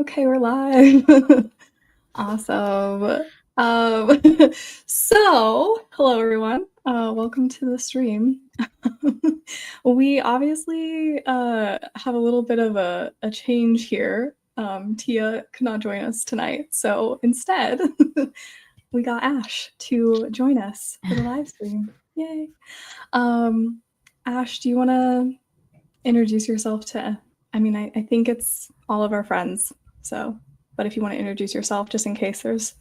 Okay, we're live. Awesome. Um, hello everyone. Welcome to the stream. We obviously have a little bit of a change here. Tia could not join us tonight, so instead, we got Ash to join us for the live stream. Yay! Ash, do you want to introduce yourself to? I mean, I think it's all of our friends, so. But if you want to introduce yourself, just in case there's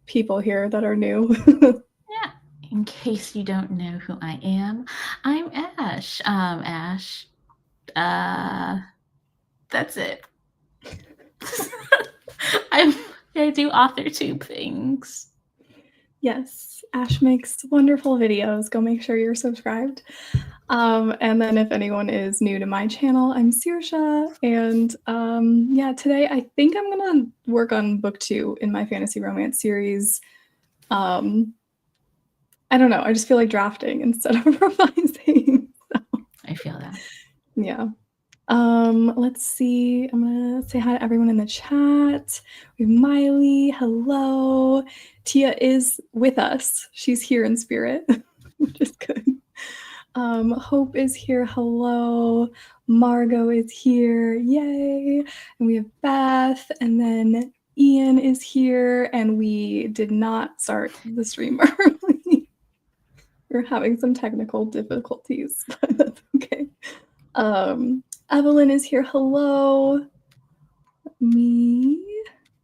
people here that are new. Yeah, in case you don't know who I am, I'm Ash. Ash. That's it. I do author tube things. Yes, Ash makes wonderful videos. Go make sure you're subscribed. And then if anyone is new to my channel, I'm Saoirse. And yeah, today I think I'm going to work on book 2 in my fantasy romance series. I don't know. I just feel like drafting instead of revising. So. I feel that. Yeah. Let's see. I'm gonna say hi to everyone in the chat. We have Miley. Hello. Tia is with us. She's here in spirit, which is good. Hope is here. Hello. Margot is here. Yay. And we have Beth, and then Ian is here, and we did not start the stream early. We're having some technical difficulties, but that's okay. Evelyn is here. Hello. Let me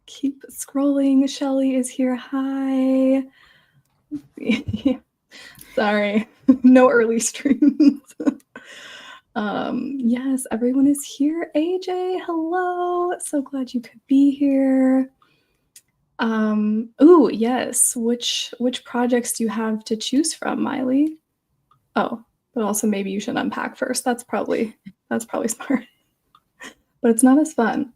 keep scrolling. Shelly is here. Hi. Sorry, no early streams. Yes, everyone is here. AJ, hello. So glad you could be here. Ooh, yes. Which projects do you have to choose from, Miley? Oh, but also maybe you should unpack first. That's probably smart. But it's not as fun.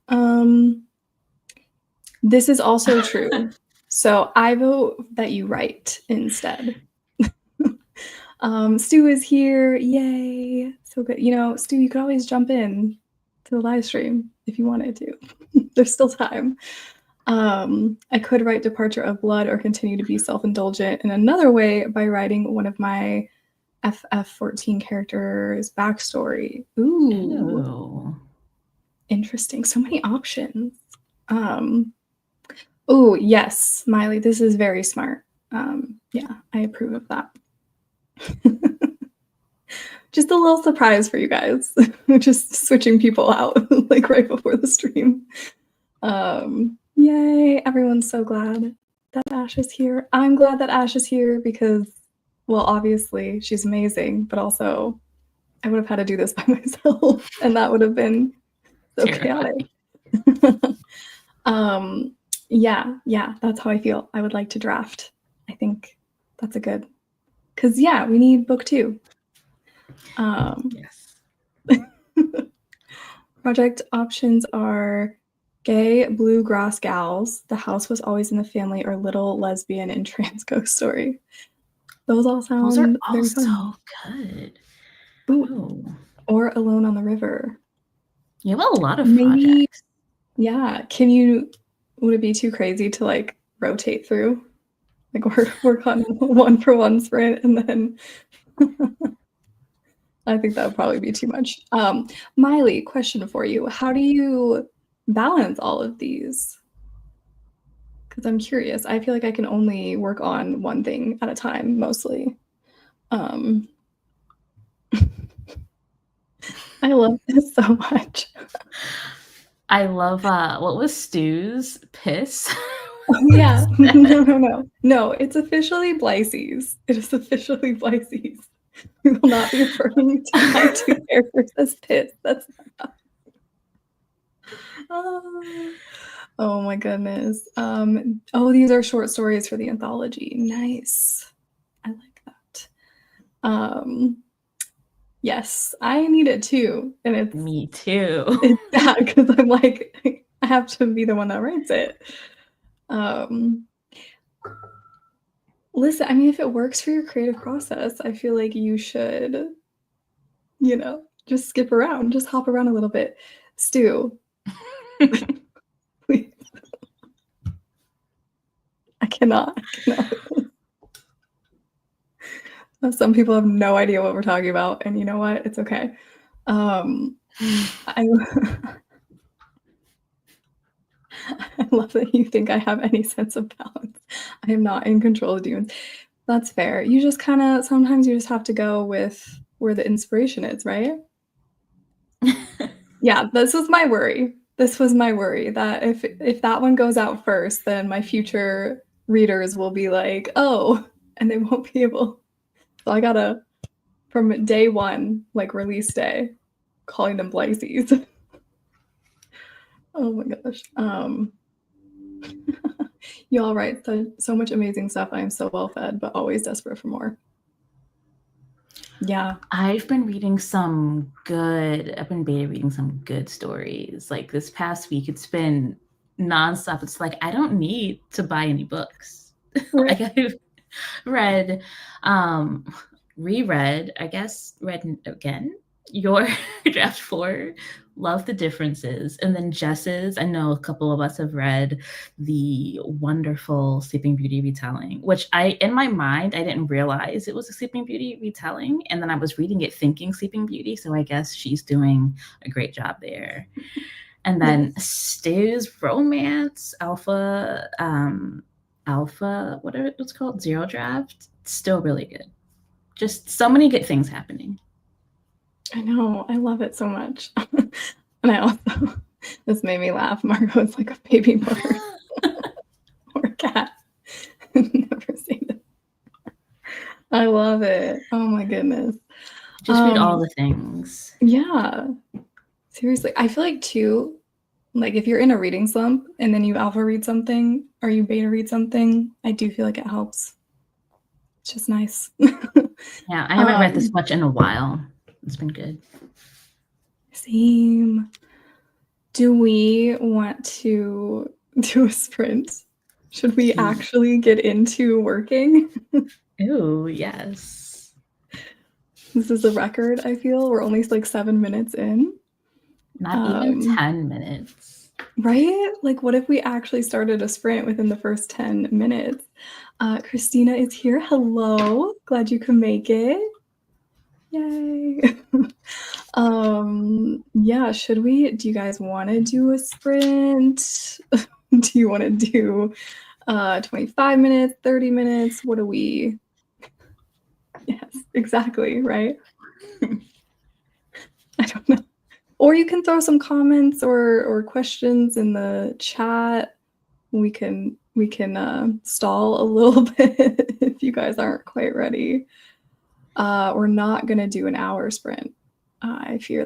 This is also true. So I vote that you write instead. Stu is here. Yay. So good. You know, Stu, you could always jump in to the live stream if you wanted to. There's still time. I could write Departure of Blood or continue to be self-indulgent in another way by writing one of my FF14 characters' backstory. Ooh. Interesting. So many options. Oh, yes, Miley, this is very smart. Yeah, I approve of that. Just a little surprise for you guys. Just switching people out like right before the stream. Yay, everyone's so glad that Ash is here. I'm glad that Ash is here because, well, obviously she's amazing, but also I would have had to do this by myself and that would have been so chaotic. Yeah, that's how I feel. I would like to draft. I think that's a good, because yeah, we need book 2. Yes. Project options are gay bluegrass gals, the house was always in the family, or little lesbian and trans ghost story. Those all sound Those are all very so fun. good. Ooh. Or Alone on the River. You have a lot of projects. Yeah. Would it be too crazy to like rotate through? Like work on 1-for-1 sprint and then I think that would probably be too much. Miley, question for you. How do you balance all of these? Because I'm curious. I feel like I can only work on one thing at a time, mostly. I love this so much. I love, what was Stu's piss? Oh, yeah. No, it's officially Blyces. It is officially Blyces. We will not be referring to my 2 characters as piss. That's not. Oh my goodness. These are short stories for the anthology. Nice. I like that. Yes, I need it too. And it's me too. It's bad because I'm like, I have to be the one that writes it. Listen, I mean, if it works for your creative process, I feel like you should, just skip around, just hop around a little bit. Stu, cannot. I cannot. Some people have no idea what we're talking about, and you know what? It's okay. I I love that you think I have any sense of balance. I am not in control of demons. That's fair. You just kinda sometimes you just have to go with where the inspiration is, right? Yeah, this was my worry. This was my worry that if that one goes out first, then my future readers will be like, "Oh," and they won't be able so I gotta from day 1, like release day, calling them Blazes. Oh my gosh. You all write so much amazing stuff. I am so well fed, but always desperate for more. Yeah. I've been beta reading some good stories. Like this past week, it's been nonstop. It's like, I don't need to buy any books. Like I've read, reread, I guess, read again, your draft 4, love the differences. And then Jess's, I know a couple of us have read the wonderful Sleeping Beauty retelling, which in my mind, I didn't realize it was a Sleeping Beauty retelling. And then I was reading it thinking Sleeping Beauty. So I guess she's doing a great job there. And then Stu's romance, Alpha, whatever it's called, Zero Draft, still really good. Just so many good things happening. I know. I love it so much. And I also, this made me laugh. Margot is like a baby mother or a cat. Never seen it. I love it. Oh my goodness. Just read all the things. Yeah. Seriously. I feel like too, like if you're in a reading slump and then you alpha read something or you beta read something, I do feel like it helps. It's just nice. Yeah, I haven't read this much in a while. It's been good. Same. Do we want to do a sprint? Should we actually get into working? Ooh, yes. This is a record, I feel. We're only like 7 minutes in. Not even 10 minutes. Right? Like, what if we actually started a sprint within the first 10 minutes? Christina is here. Hello. Glad you could make it. Yay. Yeah, do you guys want to do a sprint? Do you want to do 25 minutes, 30 minutes? What do we? Yes, exactly, right? I don't know. Or you can throw some comments or questions in the chat. We can stall a little bit if you guys aren't quite ready. We're not gonna do an hour sprint. I fear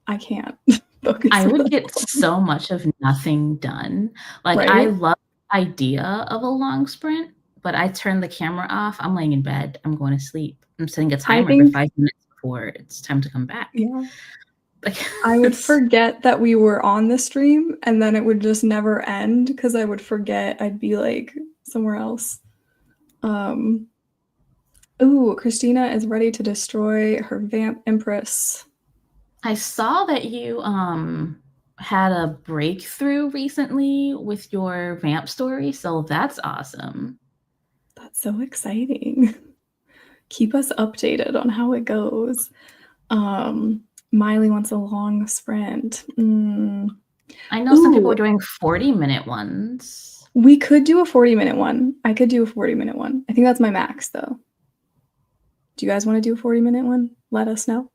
I can't focus. I would get so much of nothing done. Like right? I love the idea of a long sprint, but I turn the camera off. I'm laying in bed. I'm going to sleep. I'm setting a timer for 5 minutes before it's time to come back. Yeah. I would forget that we were on the stream and then it would just never end because I would forget. I'd be like somewhere else. Ooh, Christina is ready to destroy her vamp empress. I saw that you had a breakthrough recently with your vamp story, so that's awesome. That's so exciting. Keep us updated on how it goes. Miley wants a long sprint. I know some people are doing 40-minute ones. We could do a 40-minute one. I could do a 40-minute one. I think that's my max, though. Do you guys want to do a 40-minute one? Let us know.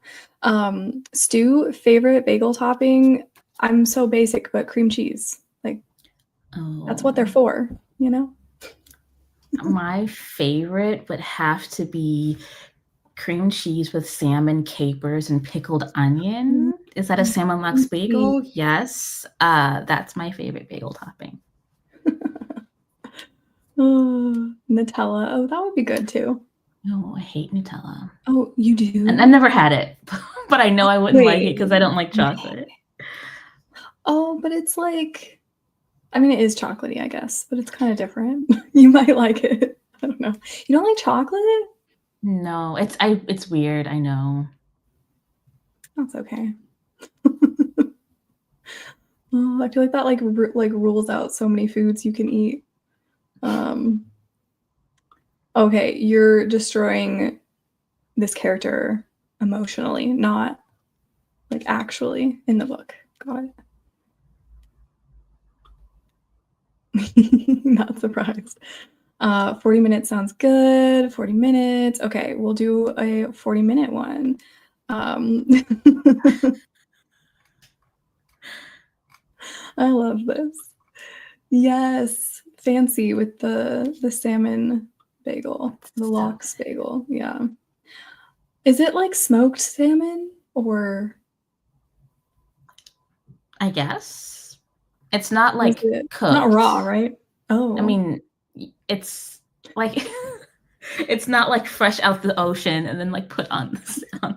Stu, favorite bagel topping? I'm so basic, but cream cheese. Like, that's what they're for, you know? My favorite would have to be cream cheese with salmon, capers, and pickled onion. Is that a salmon lox bagel? Yes. That's my favorite bagel topping. Nutella. Oh, that would be good too. No, I hate Nutella. Oh, you do? And I never had it, but I know I wouldn't like it because I don't like chocolate. Oh, but it's like, I mean, it is chocolatey, I guess, but it's kind of different. You might like it. I don't know. You don't like chocolate? No, it's weird. I know. That's okay. Oh, I feel like that like rules out so many foods you can eat. Um, okay, you're destroying this character emotionally, not like actually in the book. Got it. Not surprised. 40 minutes sounds good. 40 minutes. Okay, we'll do a 40-minute one. I love this. Yes, fancy with the salmon bagel, the lox bagel. Yeah. Is it like smoked salmon or? I guess it's not Is like it not cooked. raw, right? Oh. I mean, it's like it's not like fresh out the ocean and then like put on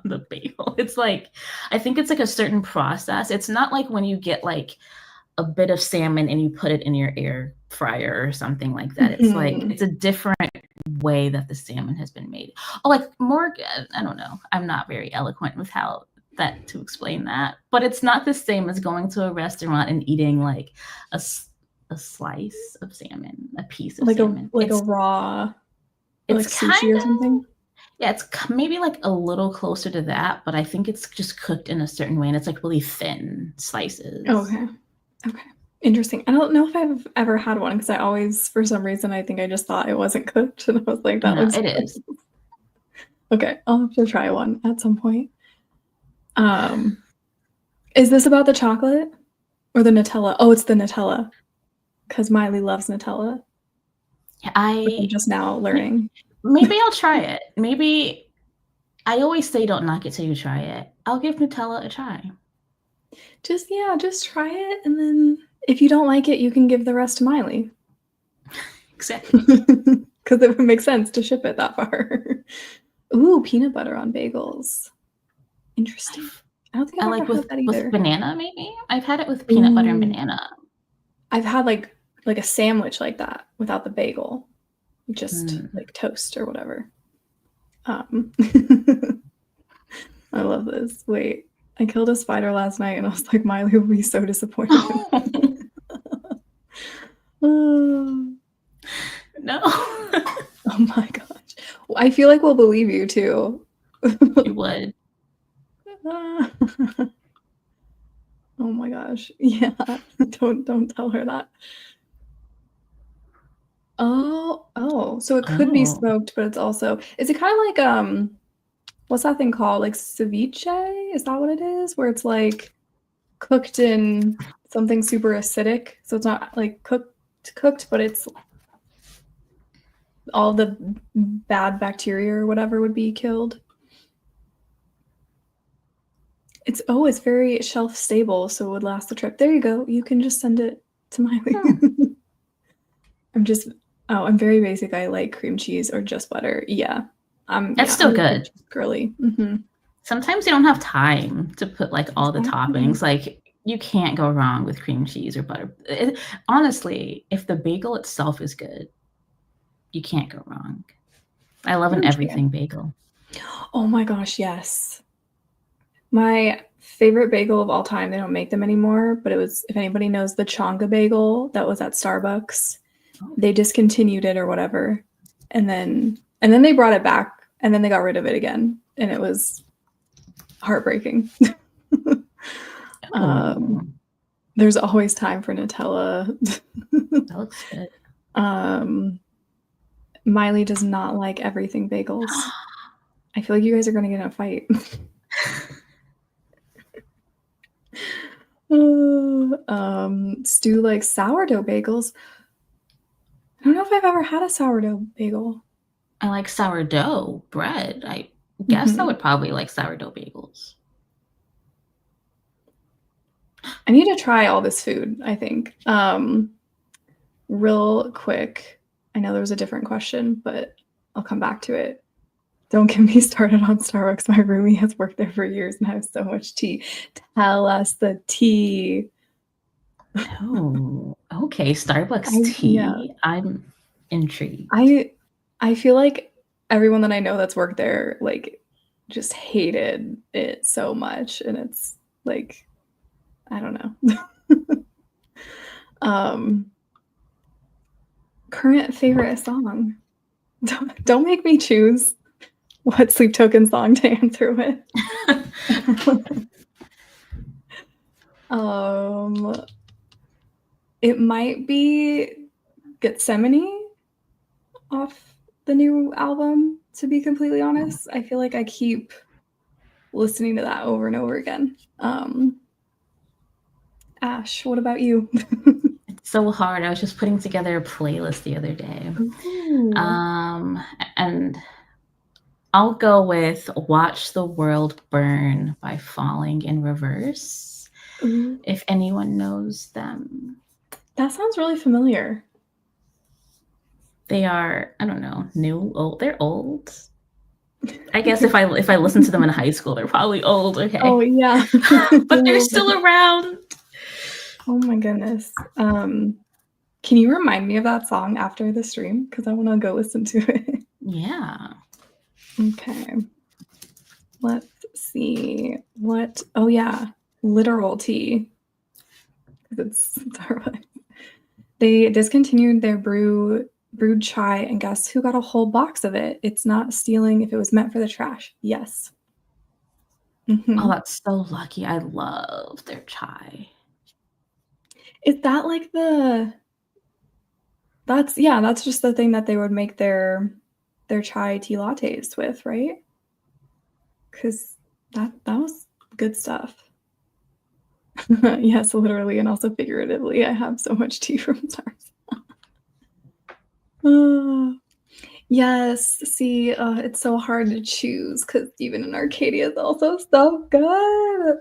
the bagel. It's like I think it's like a certain process. It's not like when you get like a bit of salmon and you put it in your air fryer or something like that. It's like it's a different way that the salmon has been made. Oh, like more, I don't know. I'm not very eloquent with how that to explain that, but it's not the same as going to a restaurant and eating like a slice of salmon, a piece of like salmon. a raw, like It's sushi kind or of, something. yeah, it's maybe like a little closer to that, but I think it's just cooked in a certain way and it's like really thin slices. Okay. Okay. Interesting. I don't know if I've ever had one because I always, for some reason, I think I just thought it wasn't cooked, and I was like, that looks It good. is. Okay, I'll have to try one at some point. Is this about the chocolate or the Nutella? Oh, it's the Nutella because Miley loves Nutella. I'm just now learning. Maybe I'll try it. Maybe I always say don't knock it till you try it. I'll give Nutella a try. Just try it, and then if you don't like it, you can give the rest to Miley. Exactly. Because it would make sense to ship it that far. Ooh, peanut butter on bagels. Interesting. I don't think I've ever had that either. With banana, maybe? I've had it with peanut butter and banana. I've had like a sandwich like that without the bagel. Just like toast or whatever. I love this. Wait, I killed a spider last night and I was like, Miley will be so disappointed. No. Oh my gosh. I feel like we'll believe you too. You would. Oh my gosh. Yeah. Don't tell her that. Oh, so it could be smoked, but it's also, is it kind of like what's that thing called? Like ceviche? Is that what it is? Where it's like cooked in something super acidic. So it's not like cooked, but it's all the bad bacteria or whatever would be killed. It's very shelf stable, so it would last the trip. There you go. You can just send it to Miley. I'm very basic. I like cream cheese or just butter. Yeah. That's still good. Girly. Sometimes you don't have time to put like all the toppings. Like you can't go wrong with cream cheese or butter. Honestly, if the bagel itself is good, you can't go wrong. I love an everything bagel. Oh my gosh, yes. My favorite bagel of all time, they don't make them anymore, but it was, if anybody knows the Chonga bagel that was at Starbucks, they discontinued it or whatever. And then they brought it back and then they got rid of it again. And it was heartbreaking. There's always time for Nutella. That looks good. Miley does not like everything bagels. I feel like you guys are going to get in a fight. Stu likes sourdough bagels. I don't know if I've ever had a sourdough bagel. I like sourdough bread. I guess I would probably like sourdough bagels. I need to try all this food, I think. Real quick, I know there was a different question, but I'll come back to it. Don't get me started on Starbucks. My roomie has worked there for years and I have so much tea. Tell us the tea. Oh, okay. Starbucks tea. Yeah. I'm intrigued. I feel like everyone that I know that's worked there, like, just hated it so much. And it's like, I don't know. Current favorite song. Don't make me choose what Sleep Token song to answer with. It might be Gethsemane off the new album, to be completely honest. I feel like I keep listening to that over and over again. Ash, what about you? It's so hard. I was just putting together a playlist the other day. Ooh. And I'll go with Watch the World Burn by Falling in Reverse. Ooh. If anyone knows them. That sounds really familiar. They are, I don't know, new, old. They're old. I guess if I listen to them in high school, they're probably old. Okay. Oh yeah. But they're still around. Oh my goodness. Can you remind me of that song after the stream? Because I want to go listen to it. Yeah. Okay. Let's see. Oh yeah. Literal tea. It's Starbucks. They discontinued their brewed chai, and guess who got a whole box of it? It's not stealing if it was meant for the trash. Yes. Mm-hmm. Oh, that's so lucky. I love their chai. Is that like that's just the thing that they would make their chai tea lattes with, right? Because that was good stuff. Yes, literally, and also figuratively. I have so much tea from Stars. Yes, see, it's so hard to choose because even in Arcadia is also so good.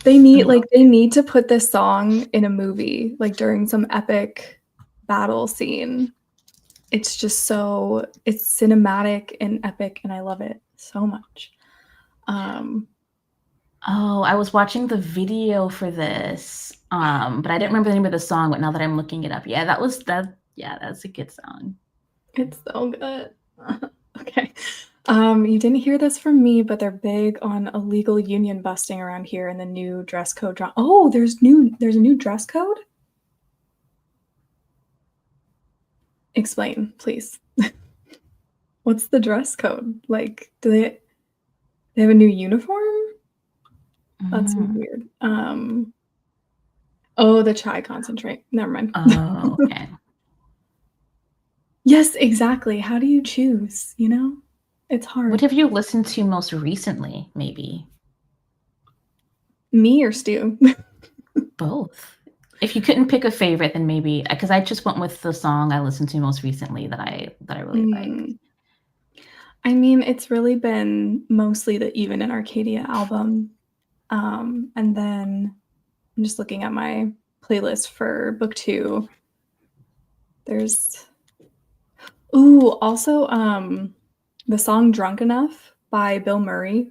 They need to put this song in a movie, like during some epic battle scene. It's just it's cinematic and epic, and I love it so much. Oh, I was watching the video for this, but I didn't remember the name of the song. But now that I'm looking it up, yeah, that's a good song. It's so good. Okay. You didn't hear this from me, but they're big on illegal union busting around here and the new dress code. Oh, there's a new dress code? Explain, please. What's the dress code? Like, do they have a new uniform? That's weird. Oh, the chai concentrate. Never mind. Oh, okay. Yes, exactly. How do you choose? You know, it's hard. What have you listened to most recently? Maybe me or Stu? Both. If you couldn't pick a favorite, then maybe because I just went with the song I listened to most recently that I really liked. I mean, it's really been mostly the Even in Arcadia album. And then I'm just looking at my playlist for book 2. There's also the song Drunk Enough by Bill Murray.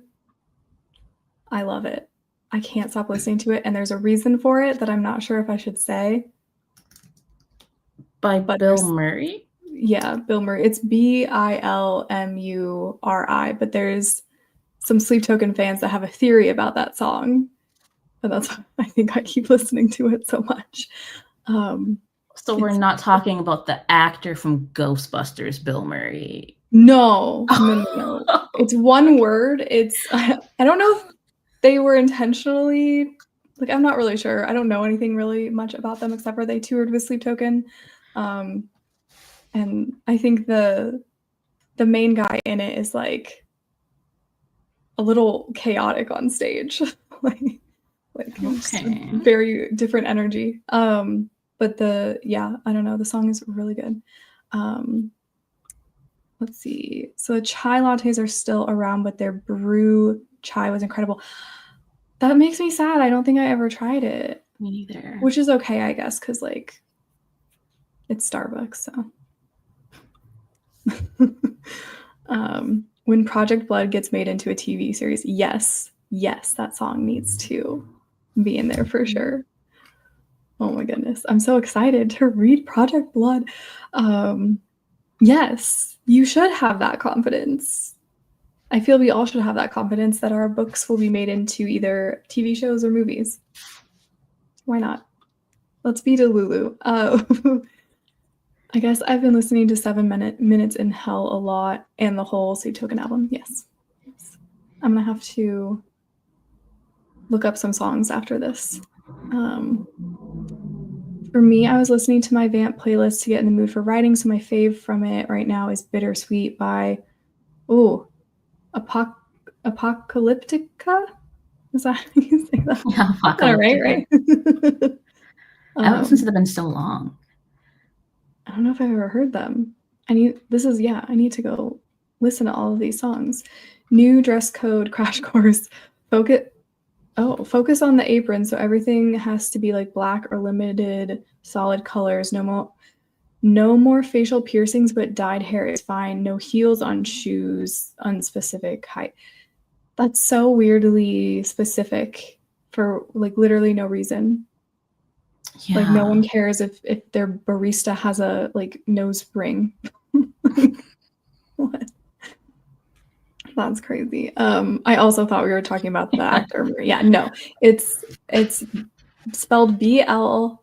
I love it. I can't stop listening to it, and there's a reason for it that I'm not sure if I should say. By Bill Murray? Yeah, Bill Murray. It's Bilmuri, but there's some Sleep Token fans that have a theory about that song. But that's why I think I keep listening to it so much. So we're not talking about the actor from Ghostbusters, Bill Murray. No. It's one word. I don't know if they were intentionally, like, I'm not really sure. I don't know anything really much about them except for they toured with Sleep Token. And I think the main guy in it is like a little chaotic on stage. like okay. Very different energy. But I don't know. The song is really good. Let's see. So the chai lattes are still around, but their brew chai was incredible. That makes me sad. I don't think I ever tried it. Me neither. Which is okay, I guess, because like it's Starbucks, so. When Project Blood gets made into a TV series, yes, that song needs to be in there for sure. Oh my goodness. I'm so excited to read Project Blood. Yes, you should have that confidence. I feel we all should have that confidence that our books will be made into either TV shows or movies. Why not? Let's be Delulu. I guess I've been listening to 7 Minutes in Hell a lot and the whole Sleep Token album. Yes. I'm gonna have to look up some songs after this. For me, I was listening to my Vamp playlist to get in the mood for writing, so my fave from it right now is Bittersweet by Apocalyptica? Is that how you say that? Yeah, Right? I haven't listened to them in so long. I don't know if I've ever heard them. I need to go listen to all of these songs. New dress code crash course. Focus on the apron, so everything has to be like black or limited solid colors. No more facial piercings, but dyed hair is fine. No heels on shoes, unspecific height. That's so weirdly specific for like literally no reason. Yeah. Like no one cares if their barista has a like nose ring. What? That's crazy. I also thought we were talking about the actor. Yeah, no. It's spelled Bilmuri,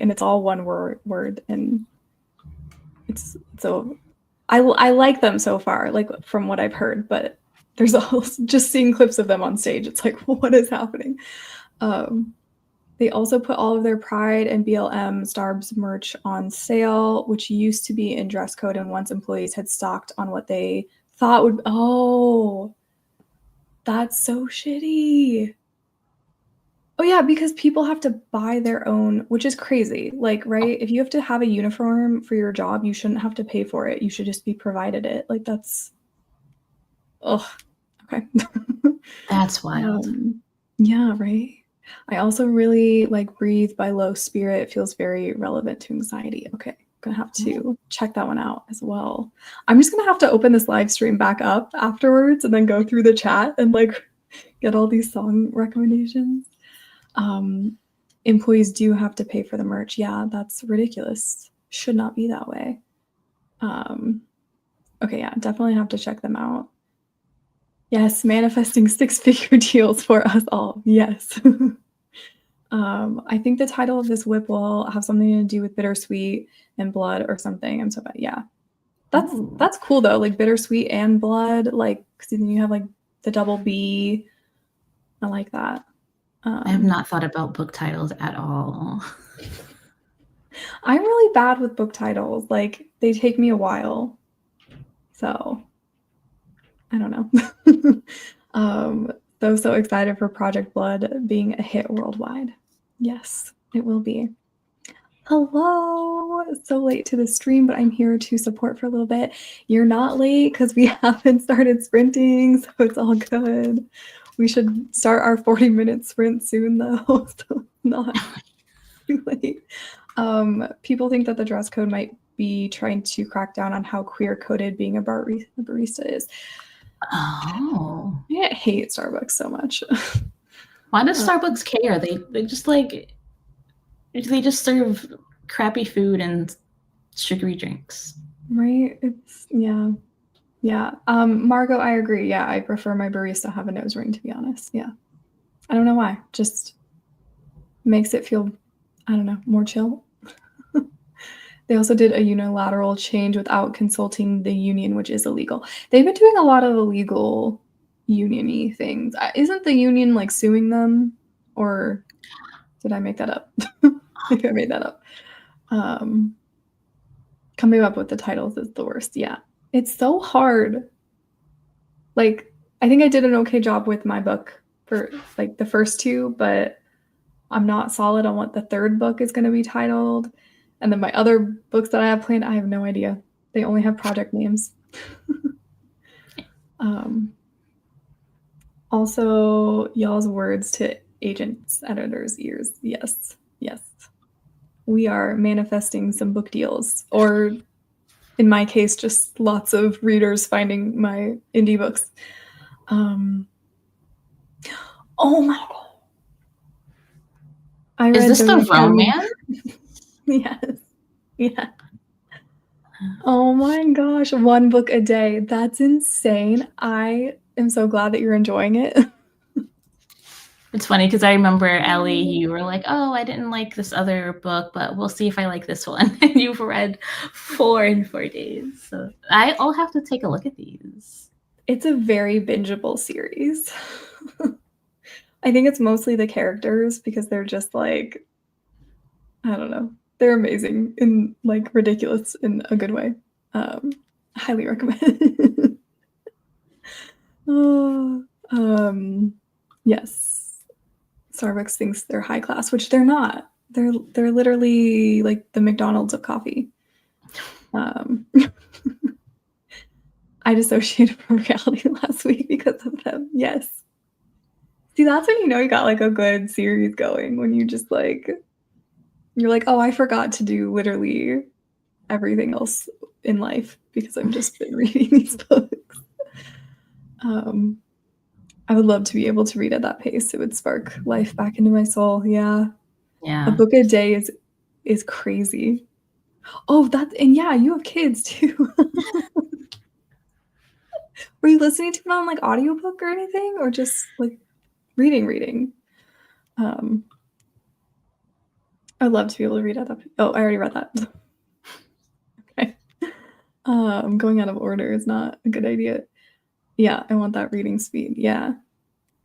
and it's all one word, and it's so I like them so far, like from what I've heard, but there's also just seeing clips of them on stage. It's like, what is happening? They also put all of their Pride and BLM Starbs merch on sale, which used to be in dress code, and once employees had stocked on what they thought would. Oh, that's so shitty. Oh yeah, because people have to buy their own, which is crazy. Like, right? If you have to have a uniform for your job, you shouldn't have to pay for it. You should just be provided it. Like that's. Ugh. Okay. That's wild. Yeah, right. I also really like Breathe by Low Spirit. It feels very relevant to anxiety. Okay, I'm gonna have to check that one out as well. I'm just gonna have to open this live stream back up afterwards and then go through the chat and like get all these song recommendations. Employees do have to pay for the merch. Yeah, that's ridiculous. Should not be that way. Okay, yeah, definitely have to check them out. Yes, manifesting 6-figure deals for us all. Yes. I think the title of this whip will have something to do with bittersweet and blood or something. I'm so bad. Yeah. That's cool though. Like bittersweet and blood. Like, because then you have like the double B. I like that. I have not thought about book titles at all. I'm really bad with book titles. Like they take me a while. So I don't know. So excited for Project Blood being a hit worldwide. Yes, it will be. Hello. So late to the stream, but I'm here to support for a little bit. You're not late because we haven't started sprinting, so it's all good. We should start our 40-minute sprint soon, though, so not too late. People think that the dress code might be trying to crack down on how queer-coded being a barista is. Oh. I hate Starbucks so much. Why does Starbucks care? They just like they just serve crappy food and sugary drinks. Right? It's yeah. Margot, I agree. Yeah, I prefer my barista have a nose ring, to be honest. Yeah. I don't know why. Just makes it feel, I don't know, more chill. They also did a unilateral change without consulting the union, which is illegal. They've been doing a lot of illegal union-y things. Isn't the union like suing them? Or did I make that up? I think I made that up. Coming up with the titles is the worst. Yeah. It's so hard. Like, I think I did an okay job with my book for like the first two, but I'm not solid on what the third book is going to be titled. And then my other books that I have planned, I have no idea. They only have project names. Also, y'all's words to agents, editors' ears. Yes. We are manifesting some book deals, or in my case, just lots of readers finding my indie books. Oh my god. Is this the romance? Yes. Yeah. Oh my gosh, 1 book a day. That's insane. I am so glad that you're enjoying it. It's funny because I remember Ellie, you were like, "Oh, I didn't like this other book, but we'll see if I like this one." And you've read 4 in 4 days. So I'll have to take a look at these. It's a very bingeable series. I think it's mostly the characters because they're just like, I don't know. They're amazing and like ridiculous in a good way. Highly recommend. Oh, yes. Starbucks thinks they're high class, which they're not. They're literally like the McDonald's of coffee. I dissociated from reality last week because of them. Yes. See, that's when you know you got like a good series going, when you just like, you're like, oh, I forgot to do literally everything else in life because I've just been reading these books. I would love to be able to read at that pace. It would spark life back into my soul. Yeah. A Yeah. book a day is crazy. Oh, and yeah, you have kids too. Were you listening to it on like audiobook or anything, or just like reading? I'd love to be able to read at that. Oh, I already read that. Okay. Going out of order is not a good idea. Yeah, I want that reading speed. Yeah,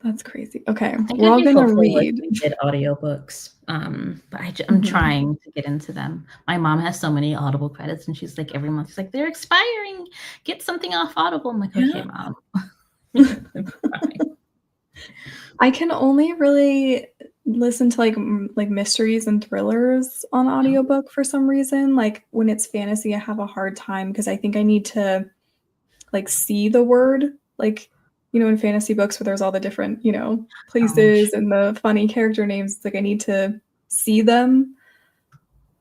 that's crazy. Okay, I think we're I'd all be gonna hopeful if read. we did audiobooks, but I'm Mhm. trying to get into them. My mom has so many Audible credits, and she's like, every month, she's like, "They're expiring. Get something off Audible." I'm like, "Okay, Yeah. mom." I'm trying. I can only really listen to like mysteries and thrillers on audiobook for some reason. Like when it's fantasy, I have a hard time because I think I need to like see the word, like, in fantasy books where there's all the different, Oh, places and the funny character names. It's like I need to see them.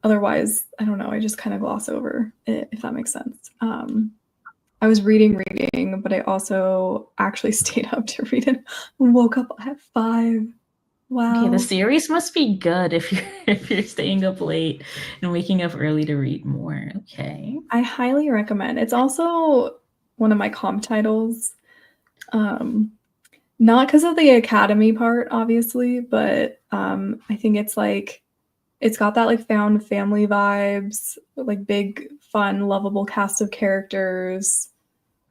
Otherwise, I don't know, I just kind of gloss over it, if that makes sense. I was reading, but I also actually stayed up to read it and woke up at 5. okay, the Wow. series must be good if you're if you're staying up late and waking up early to read more. Okay. I highly recommend. It's also one of my comp titles. Um, Not because of the academy part, obviously, but I think it's got that like found family vibes, like big, fun, lovable cast of characters,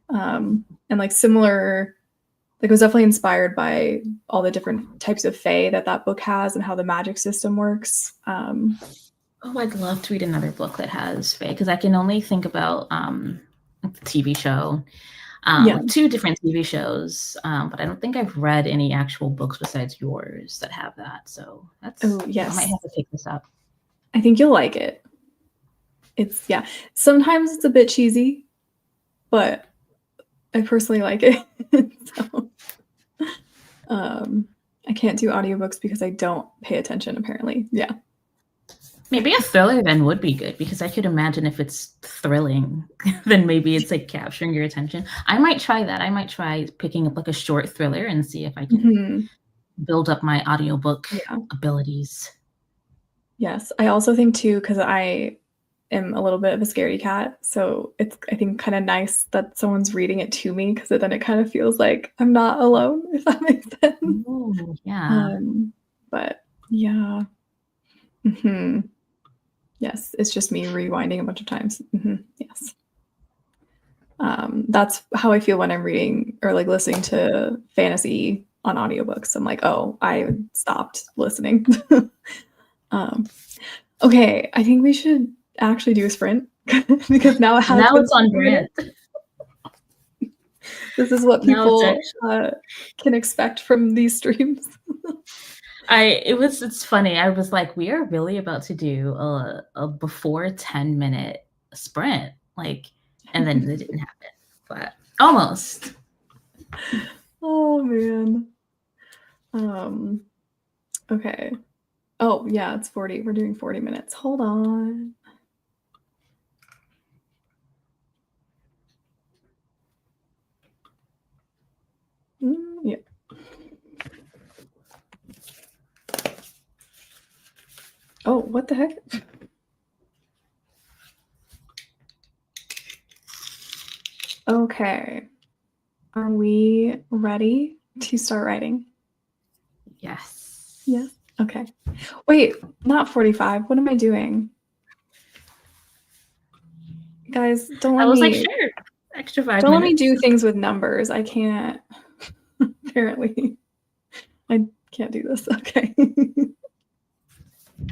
and like similar. Like it was definitely inspired by all the different types of fae that book has and how the magic system works. Oh, I'd love to read another book that has fae because I can only think about the TV show, Yeah. like 2 different TV shows, but I don't think I've read any actual books besides yours that have that. So Oh, I might yes. have to pick this up. I think you'll like it. Yeah. Sometimes it's a bit cheesy, but I personally like it. So, I can't do audiobooks because I don't pay attention, apparently. Yeah. Maybe a thriller then would be good because I could imagine if it's thrilling, then maybe it's like capturing your attention. I might try that. I might try picking up like a short thriller and see if I can Mhm. build up my audiobook Yeah. abilities. Yes. I also think too, because I am a little bit of a scaredy cat, so it's, I think, kind of nice that someone's reading it to me because then it kind of feels like I'm not alone, if that makes sense. Ooh, yeah. But yeah. Hmm. Yes, it's just me rewinding a bunch of times. Yes. That's how I feel when I'm reading or like listening to fantasy on audiobooks. I'm like, oh, I stopped listening. um, okay, I think we should actually do a sprint because now it has Now been it's on 40 brand. minutes. This is what Now it's people actually can expect from these streams. it's funny. I was like, we are really about to do a before 10-minute sprint. Like, and then it didn't happen. But almost. Oh man. Um, okay. Oh yeah, it's 40. We're doing 40 minutes. Hold on. Yeah. Oh, what the heck? Okay. Are we ready to start writing? Yes. Yes. Okay. Wait, not 45. What am I doing? Guys, don't I let was like, me sure, extra 5 don't let me minutes. do things with numbers. I can't. Apparently. I can't do this. Okay.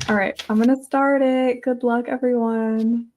All right, I'm gonna start it. Good luck, everyone.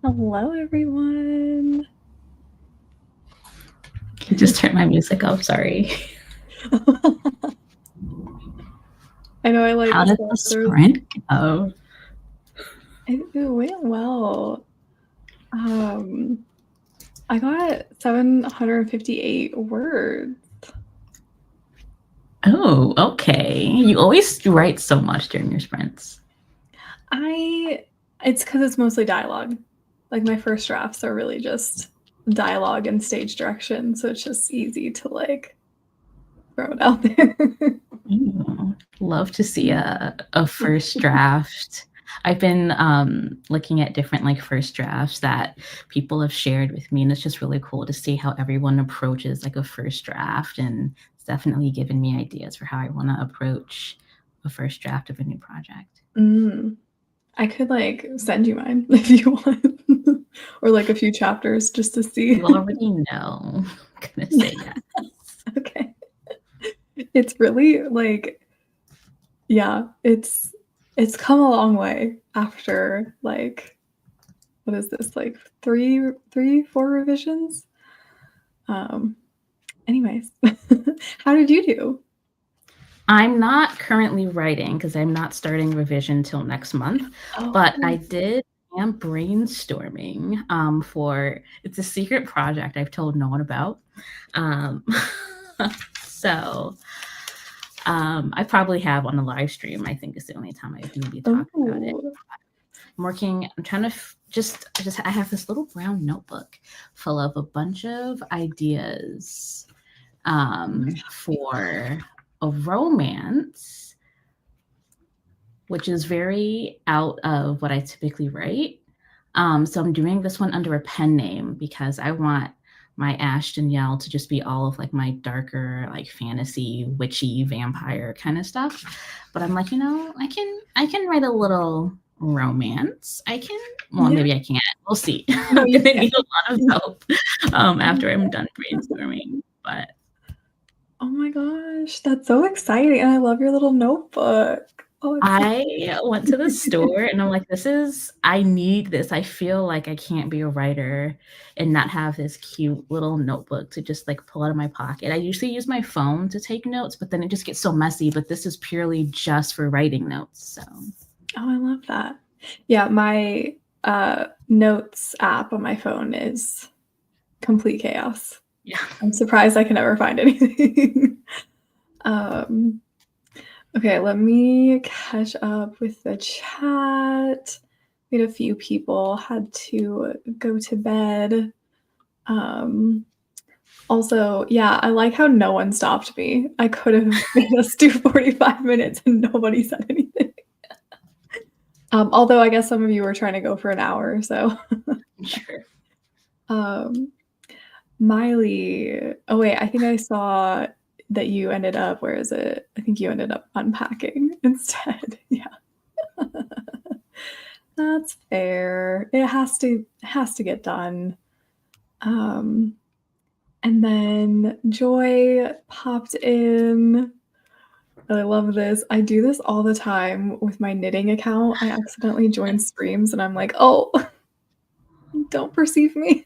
Hello, everyone. I just turned my music up. Sorry. I know I like How did the sprint go? It went well. I got 758 words. Oh, okay. You always write so much during your sprints. It's because it's mostly dialogue. Like my first drafts are really just dialogue and stage direction, so it's just easy to like throw it out there. Love to see a first draft. I've been looking at different like first drafts that people have shared with me, and it's just really cool to see how everyone approaches like a first draft, and it's definitely given me ideas for how I want to approach a first draft of a new project. I could like send you mine if you want, or like a few chapters just to see. You already know. I'm gonna say yes. Okay. It's really like, yeah, it's come a long way after like, what is this, like 4 revisions? Anyways, how did you do? I'm not currently writing because I'm not starting revision till next month, but I am brainstorming for, it's a secret project I've told no one about. So I probably have on the live stream. I think is the only time I've maybe talked about it. I'm trying to I have this little brown notebook full of a bunch of ideas for a romance, which is very out of what I typically write. So I'm doing this one under a pen name because I want my Ashton Yell to just be all of like my darker, like fantasy, witchy, vampire kind of stuff. But I'm like, I can write a little romance. Maybe I can't. We'll see. I'm gonna need a lot of help after I'm done brainstorming. But oh my gosh, that's so exciting. And I love your little notebook. Oh, I went to the store and I'm like, I need this. I feel like I can't be a writer and not have this cute little notebook to just like pull out of my pocket. I usually use my phone to take notes, but then it just gets so messy. But this is purely just for writing notes. So, oh, I love that. Yeah, my notes app on my phone is complete chaos. Yeah, I'm surprised I can never find anything. Okay, let me catch up with the chat. We had a few people had to go to bed. Also, yeah, I like how no one stopped me. I could have made us do 45 minutes and nobody said anything. Although I guess some of you were trying to go for an hour, so. Sure. Miley, oh wait, I think I saw that you ended up, where is it? I think you ended up unpacking instead. Yeah. That's fair. It has to get done. And then Joy popped in. I love this. I do this all the time with my knitting account. I accidentally join streams and I'm like, oh, don't perceive me.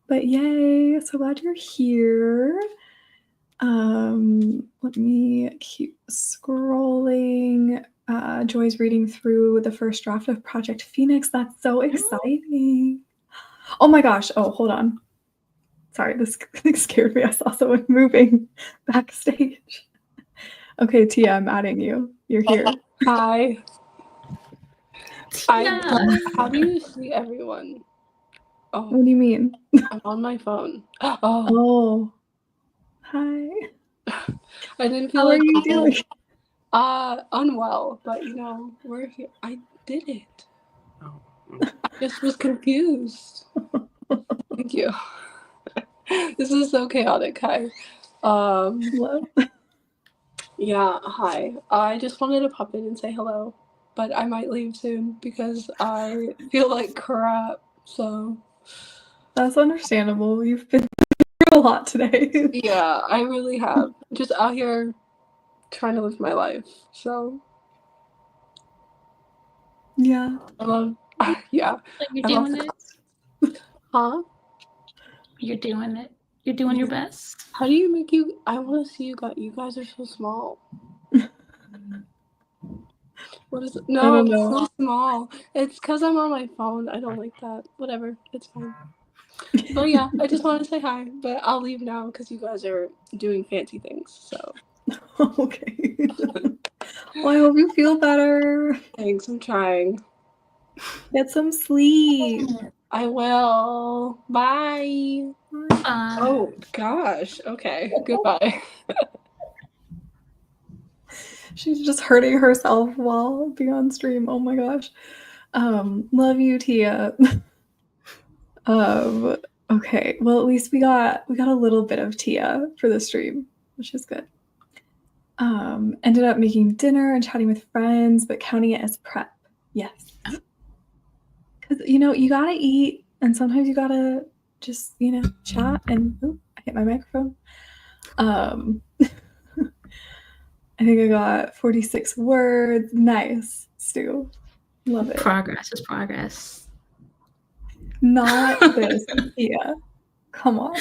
But yay, so glad you're here. Let me keep scrolling. Joy's reading through the first draft of Project Phoenix. That's so exciting. Oh my gosh. Oh, hold on. Sorry, this scared me. I saw someone moving backstage. Okay, Tia, I'm adding you. You're here. Hi. How do you see everyone? Oh, what do you mean? I'm on my phone. Oh. Hi. I didn't feel How like are you doing? Unwell, but we're here. I did it. I just was confused. Thank you. This is so chaotic. Hi. Hello. Yeah, hi. I just wanted to pop in and say hello, but I might leave soon because I feel like crap, so. That's understandable. You've been through a lot today. Yeah, I really have. Just out here trying to live my life, so. Yeah. I love Yeah. Like you're I love doing the it. Huh? You're doing it. You're doing your best. How do you make you? I want to see you guys. You guys are so small. What is it? I No, don't it's know. so small. It's because I'm on my phone. I don't like that. Whatever. It's fine. But yeah, I just want to say hi. But I'll leave now because you guys are doing fancy things. So Okay. Well, I hope you feel better. thanks. I'm trying. Get some sleep. I will. Bye. Bye. Oh gosh. Okay. Goodbye. She's just hurting herself while being on stream. Oh my gosh. Love you, Tia. Okay. Well, at least we got a little bit of Tia for the stream, which is good. Ended up making dinner and chatting with friends, but counting it as prep. Yes. Because you gotta eat, and sometimes you gotta just chat. And I hit my microphone. I think I got 46 words. Nice, Stu. Love it. Progress is progress. Not this, Tia. Come on.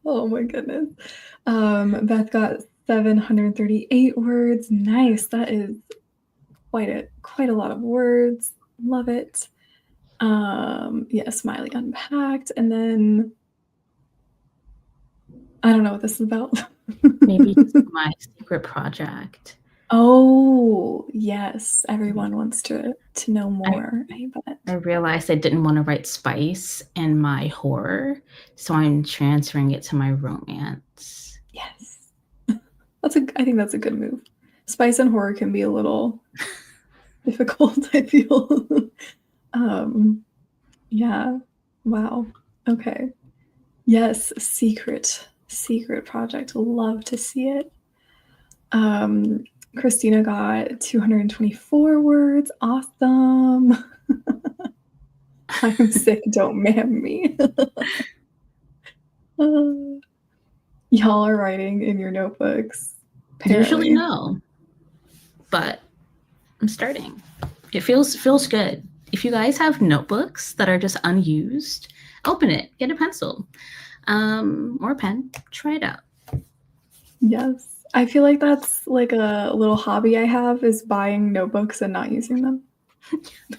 Oh my goodness. Beth got 738 words. Nice. That is quite a lot of words. Love it. Yeah, Smiley unpacked, and then I don't know what this is about. Maybe it's my secret project. Oh yes, everyone wants to know more. I realized I didn't want to write spice in my horror, so I'm transferring it to my romance. Yes, I think that's a good move. Spice and horror can be a little difficult, I feel. Yeah. Wow. Okay. Yes, secret project. Love to see it. Christina got 224 words. Awesome. I'm sick. Don't man me. Y'all are writing in your notebooks. Apparently. Usually no, but I'm starting. It feels good. If you guys have notebooks that are just unused, open it, get a pencil, or a pen, try it out. Yes. I feel like that's like a little hobby I have, is buying notebooks and not using them.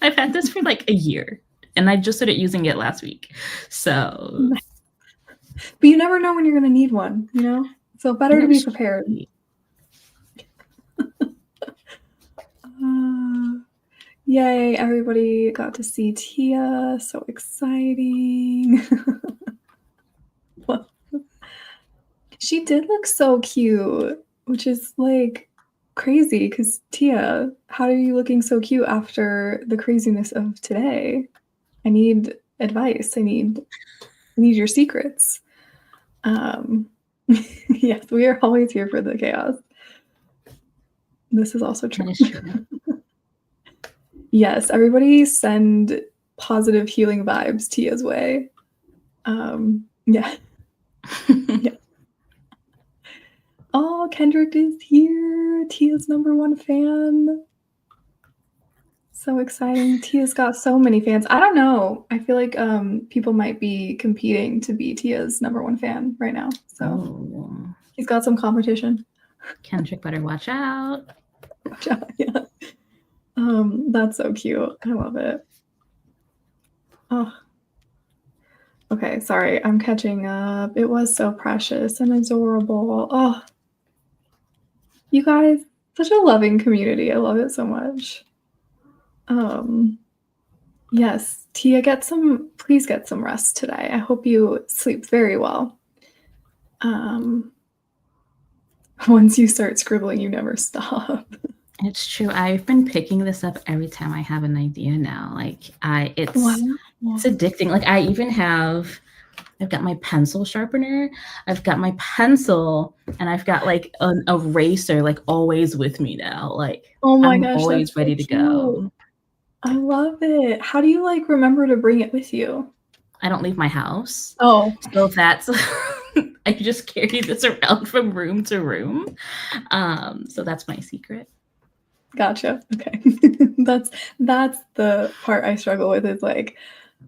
I've had this for like a year, and I just started using it last week. So, but you never know when you're going to need one, So better to be prepared. Yay, everybody got to see Tia. So exciting. She did look so cute, which is like crazy because Tia, how are you looking so cute after the craziness of today? I need advice. I need your secrets. Yes, we are always here for the chaos. This is also true. That is true. Yes, everybody send positive healing vibes Tia's way. Yeah. Yeah. Oh, Kendrick is here. Tia's #1 fan. So exciting. Tia's got so many fans. I don't know. I feel like people might be competing to be Tia's #1 fan right now. So he's got some competition. Kendrick better watch out. Watch out, yeah. That's so cute. I love it. Oh. Okay, sorry. I'm catching up. It was so precious and adorable. Oh. You guys, such a loving community. I love it so much. Yes, Tia, please get some rest today. I hope you sleep very well. Once you start scribbling, you never stop. It's true. I've been picking this up every time I have an idea now. Like it's addicting. Like I've got my pencil sharpener, I've got my pencil, and I've got like an eraser like always with me now. Like, oh my I'm gosh, always ready to go. I love it. How do you like remember to bring it with you? I don't leave my house. Oh, so that's I just carry this around from room to room. So that's my secret. Gotcha. Okay. that's the part I struggle with, is like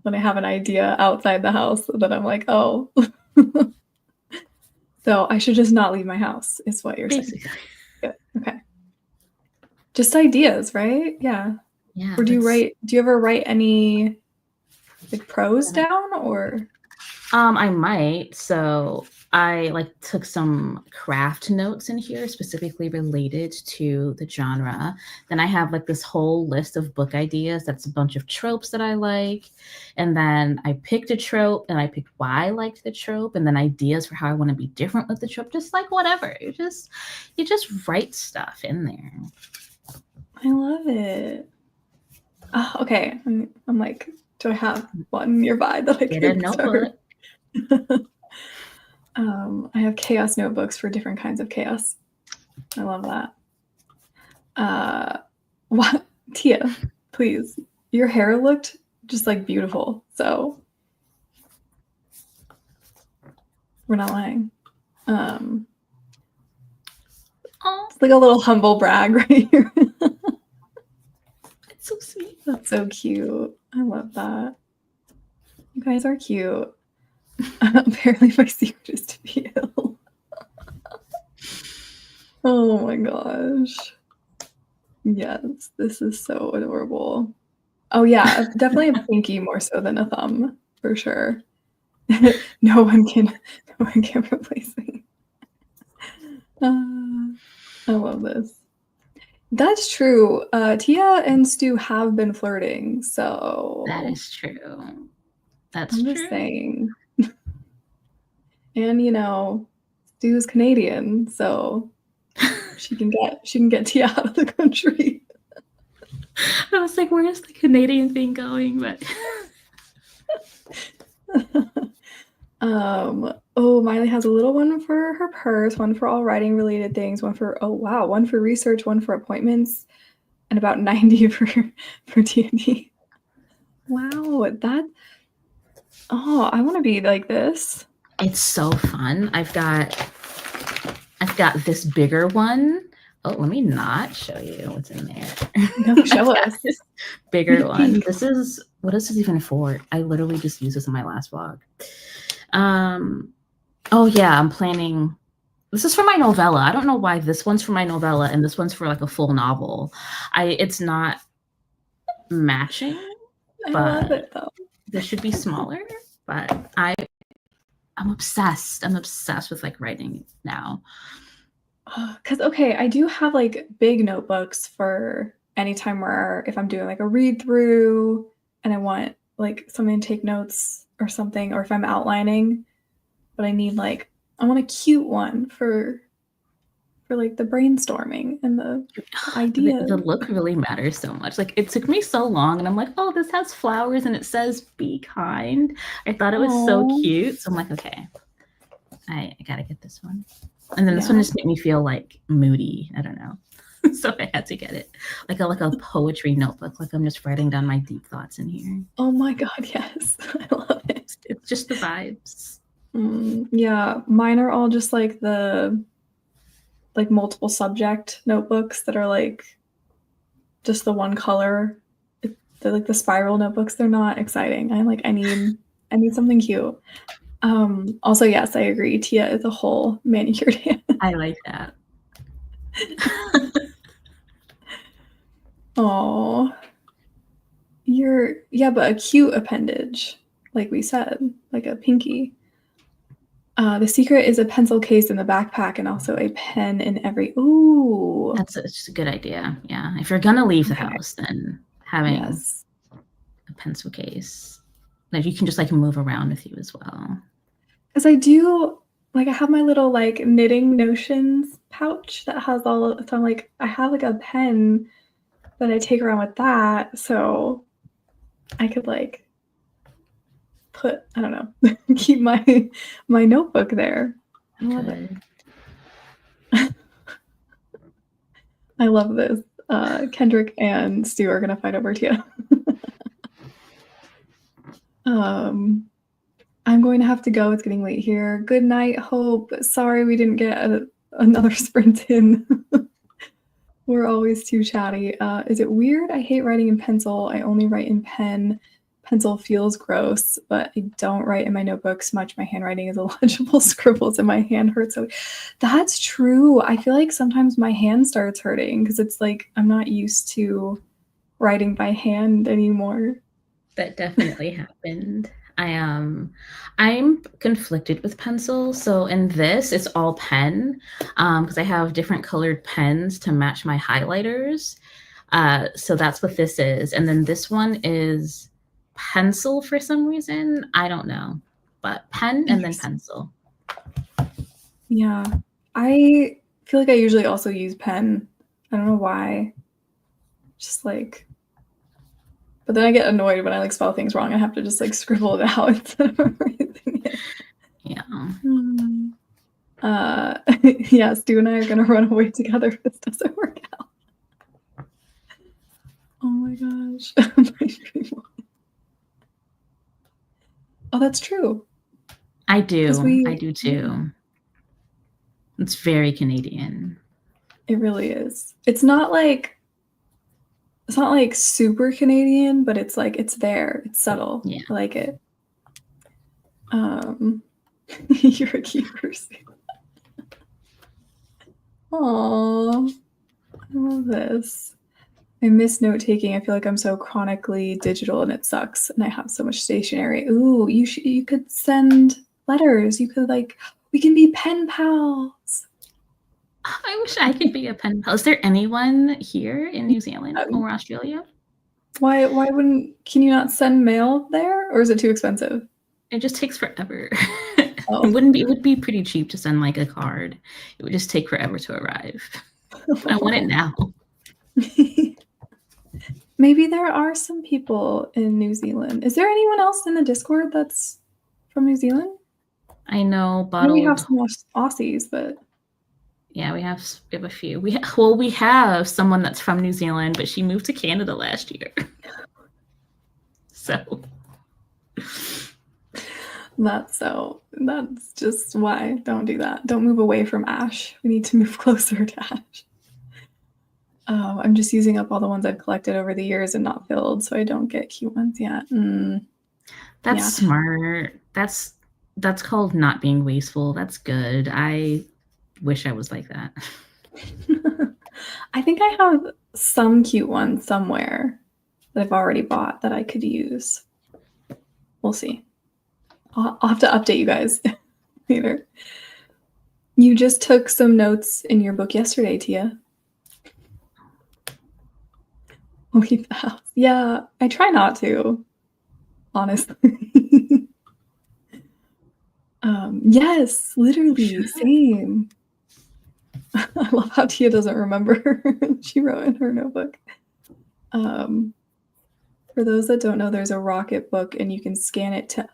when I have an idea outside the house, then I'm like, oh. So I should just not leave my house, is what you're saying. Basically. Good. Okay. Just ideas, right? Yeah. Yeah. Or do you ever write any like prose down, or? I might. So I like took some craft notes in here specifically related to the genre. Then I have like this whole list of book ideas. That's a bunch of tropes that I like. And then I picked a trope and I picked why I liked the trope, and then ideas for how I want to be different with the trope. Just like whatever. You just write stuff in there. I love it. Oh, okay. I'm like, do I have one nearby that I Get a can start? notebook. I have chaos notebooks for different kinds of chaos. I love that. What, Tia, please. Your hair looked just like beautiful, so we're not lying. It's like a little humble brag right here. It's so sweet. That's so cute. I love that. You guys are cute. Apparently my secret is to be ill. Oh my gosh. Yes, this is so adorable. Oh yeah, definitely a pinky more so than a thumb, for sure. no one can replace me. I love this. That's true. Tia and Stu have been flirting, so That is true. That's I'm true. just saying. And you know, Stu's Canadian, so she can get Tia out of the country. I was like, where is the Canadian thing going? But oh, Miley has a little one for her purse, one for all writing related things, one for one for research, one for appointments, and about 90 for D&D. Wow, I want to be like this. it's so fun. I've got this bigger one. Oh, let me not show you what's in there. No, show us. This bigger one. What is this even for? I literally just used this in my last vlog. Oh yeah, I'm planning. This is for my novella. I don't know why this one's for my novella and this one's for like a full novel. It's not matching. I love it though. This should be smaller, but I'm obsessed. I'm obsessed with like writing now. Because okay, I do have like big notebooks for anytime where if I'm doing like a read through and I want like something to take notes or something, or if I'm outlining, but I want a cute one for like the brainstorming and the ideas. The look really matters so much. Like it took me so long and I'm like, oh, this has flowers and it says be kind. I thought it was so cute. So I'm like, okay, I gotta get this one. And then this one just made me feel like moody. I don't know. So I had to get it. Like a poetry notebook. Like I'm just writing down my deep thoughts in here. Oh my God, yes. I love it. It's just the vibes. Yeah, mine are all just like the multiple subject notebooks that are like just the one color. They're like the spiral notebooks. They're not exciting. I need something cute. Also, yes, I agree. Tia is a whole manicured hand. I like that. Oh, but a cute appendage, like we said, like a pinky. The secret is a pencil case in the backpack and also a pen in every. Ooh, That's just a good idea. Yeah, if you're gonna leave the house, then having a pencil case that you can just like move around with you as well. Because I do I have my little like knitting notions pouch that has so I'm like I have like a pen that I take around with that, so I could like put, I don't know, keep my notebook there. I love it. I love this. Kendrick and Stu are gonna fight over Tia. I'm going to have to go. It's getting late here. Good night, Hope. Sorry we didn't get another sprint in. We're always too chatty. Is it weird? I hate writing in pencil. I only write in pen. Pencil feels gross, but I don't write in my notebooks much. My handwriting is illegible scribbles and my hand hurts. So that's true. I feel like sometimes my hand starts hurting because it's like I'm not used to writing by hand anymore. That definitely happened. I'm conflicted with pencil. So in this, it's all pen because I have different colored pens to match my highlighters. So that's what this is. And then this one is pencil for some reason. I don't know, but pen and then pencil. Yeah, I feel like I usually also use pen. I don't know why. Just like, but then I get annoyed when I like spell things wrong. I have to just like scribble it out instead of writing it. Yeah. Yeah, Stu and I are gonna run away together if this doesn't work out. Oh my gosh. Oh, that's true. I do. 'Cause we- I do too. It's very Canadian. It really is. It's not like super Canadian, but it's like it's there. It's subtle. Yeah. I like it. You're a keeper. Aww. I love this. I miss note taking. I feel like I'm so chronically digital and it sucks. And I have so much stationery. Ooh, you could send letters. You could like, we can be pen pals. I wish I could be a pen pal. Is there anyone here in New Zealand or Australia? Why can you not send mail there, or is it too expensive? It just takes forever. Oh. It would be pretty cheap to send like a card. It would just take forever to arrive. I want it now. Maybe there are some people in New Zealand. Is there anyone else in the Discord that's from New Zealand? I know I know we have bottled. some Aussies, but Yeah, we have a few. We have someone that's from New Zealand, but she moved to Canada last year. So that's just why. Don't do that. Don't move away from Ash. We need to move closer to Ash. I'm just using up all the ones I've collected over the years and not filled, so I don't get cute ones yet. That's smart. That's called not being wasteful. That's good. I wish I was like that. I think I have some cute ones somewhere that I've already bought that I could use. We'll see. I'll have to update you guys later. You just took some notes in your book yesterday, Tia. Leave the house. Yeah, I try not to, honestly. Yes, literally, same. I love how Tia doesn't remember. She wrote in her notebook. For those that don't know, there's a Rocket book and you can scan it to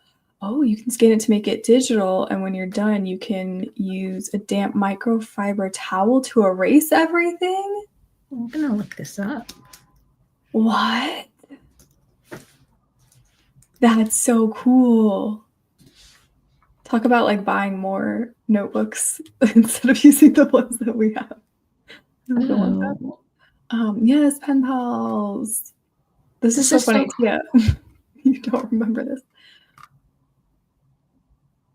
make it digital. And when you're done, you can use a damp microfiber towel to erase everything. I'm gonna look this up. What? That's so cool. Talk about like buying more notebooks instead of using the ones that we have. Yes, pen pals. This is so funny. Yeah, you don't remember this.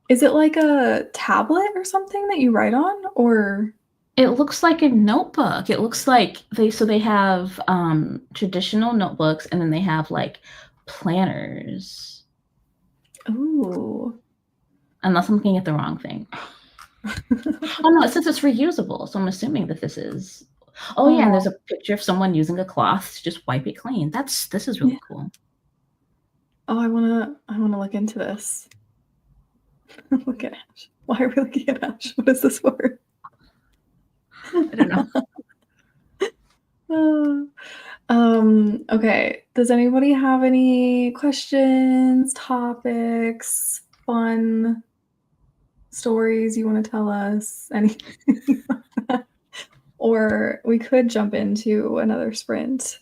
Is it like a tablet or something that you write on, or? It looks like a notebook. It looks like they have traditional notebooks and then they have like planners. Ooh. Unless I'm looking at the wrong thing. Oh no, it says it's reusable, so I'm assuming that this is. Oh yeah, and there's a picture of someone using a cloth to just wipe it clean. This is really cool. Oh, I wanna look into this. Look at Ash. Why are we looking at Ash? What is this for? I don't know. Okay. Does anybody have any questions, topics, fun stories you want to tell us? Anything? Or we could jump into another sprint.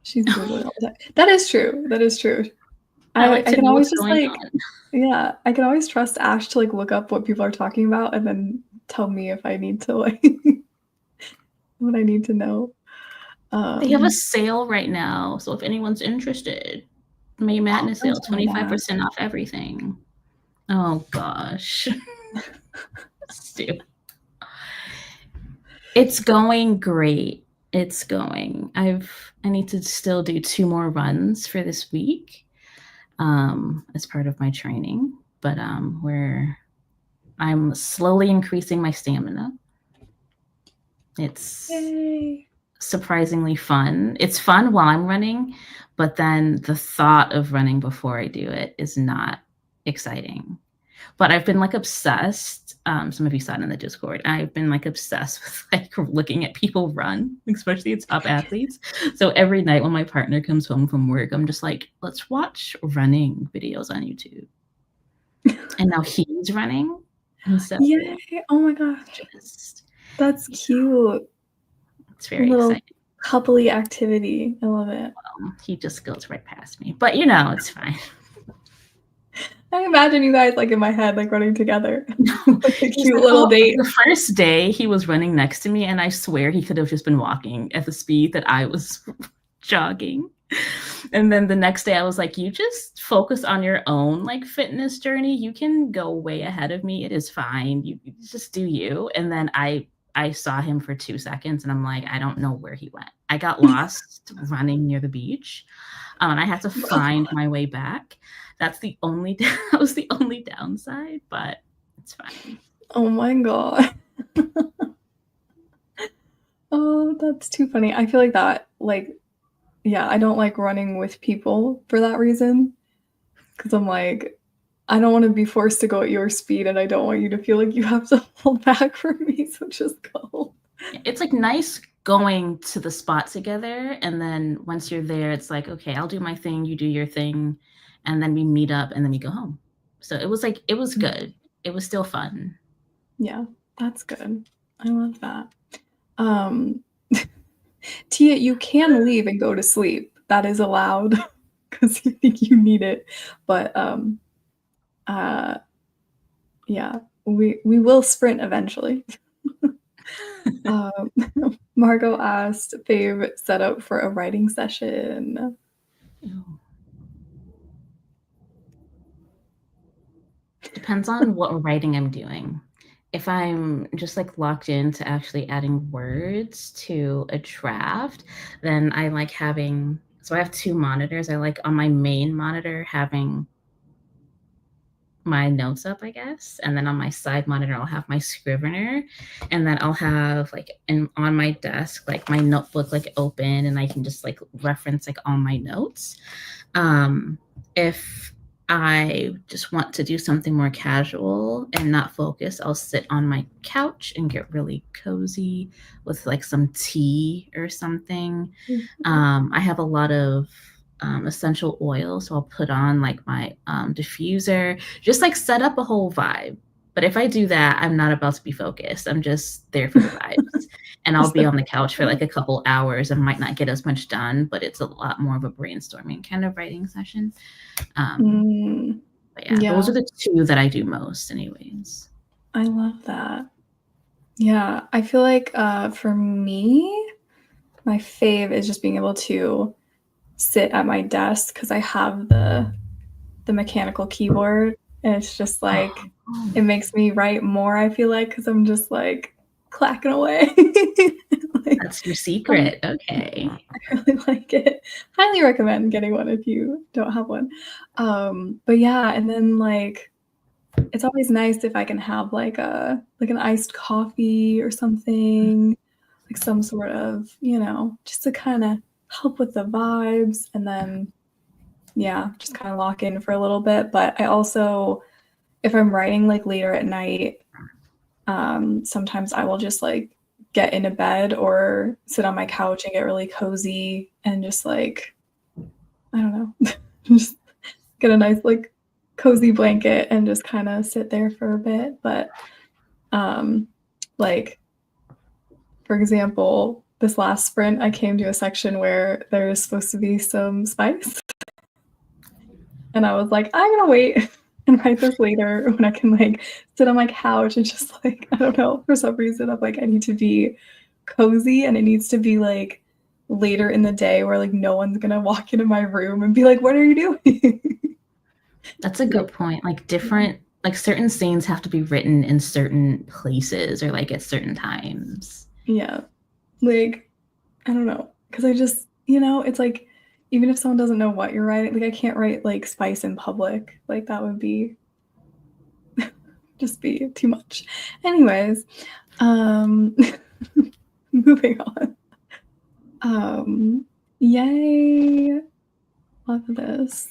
She's Googling all the time. That is true. I like I to can know always what's just going like, on. yeah, I can always trust Ash to like look up what people are talking about and then tell me if I need to like what I need to know. They have a sale right now, so if anyone's interested, May Madness don't sale, tell me that. 25% off everything. Oh gosh. Stu. It's going great. It's going. I need to still do 2 more runs for this week, as part of my training, but, I'm slowly increasing my stamina. It's Yay. surprisingly fun. It's fun while I'm running, but then the thought of running before I do it is not exciting. But I've been like obsessed. Some of you saw it in the Discord. I've been like obsessed with like looking at people run, especially top athletes. So every night when my partner comes home from work, I'm just like, let's watch running videos on YouTube. And now he's running. And so Yay. Oh my gosh. just, That's cute. it's very Little exciting. coupley activity. I love it. He just goes right past me, but you know, it's fine. I imagine you guys like in my head, like running together. Like a He's cute like, little "Oh," date. the first day he was running next to me, and I swear he could have just been walking at the speed that I was jogging. And then the next day I was like, you just focus on your own like fitness journey. You can go way ahead of me. It is fine. You just do you. And then I saw him for 2 seconds and I'm like, I don't know where he went. I got lost running near the beach. And I had to find my way back. That was the only downside, but it's fine. Oh my god. Oh, that's too funny. I feel like that, like, yeah, I don't like running with people for that reason. Because I'm like, I don't want to be forced to go at your speed, and I don't want you to feel like you have to hold back for me, so just go. It's like nice going to the spot together, and then once you're there, it's like, okay, I'll do my thing, you do your thing, and then we meet up and then we go home. So it was good. It was still fun. Yeah, that's good. I love that. Tia, you can leave and go to sleep. That is allowed because you think you need it. But yeah, we will sprint eventually. Margot asked fave setup for a writing session. Depends on what writing I'm doing. If I'm just like locked into actually adding words to a draft, then I like having, so I have 2 monitors. I like on my main monitor having my notes up, I guess. And then on my side monitor, I'll have my Scrivener. And then I'll have like on my desk, like my notebook like open and I can just like reference like all my notes. If I just want to do something more casual and not focus, I'll sit on my couch and get really cozy with like some tea or something. I have a lot of essential oil, so I'll put on like my diffuser, just like set up a whole vibe. But if I do that, I'm not about to be focused. I'm just there for the vibes. And I'll be on the couch for like a couple hours and might not get as much done, but it's a lot more of a brainstorming kind of writing session. But yeah, those are the 2 that I do most anyways. I love that. Yeah, I feel like for me, my fave is just being able to sit at my desk because I have the mechanical keyboard, and it's just like it makes me write more, I feel like, because I'm just like clacking away. Like, that's your secret. Okay. I really like it. Highly recommend getting one if you don't have one. But yeah, and then like it's always nice if I can have like an iced coffee or something, like some sort of, just to kind of help with the vibes, and then yeah, just kind of lock in for a little bit. But I also, if I'm writing like later at night, sometimes I will just like get into bed or sit on my couch and get really cozy and just like, I don't know, just get a nice like cozy blanket and just kind of sit there for a bit. But like, for example, this last sprint, I came to a section where there's supposed to be some spice. And I was like, I'm gonna wait and write this later when I can like sit on my couch and just like, I don't know, for some reason I'm like, I need to be cozy and it needs to be like later in the day where like no one's gonna walk into my room and be like, what are you doing? That's a good point. Like certain scenes have to be written in certain places or like at certain times. Yeah. Like, I don't know. Cause I just, it's like, even if someone doesn't know what you're writing, like I can't write like spice in public. Like that would be just be too much. Anyways, moving on. Yay. Love this.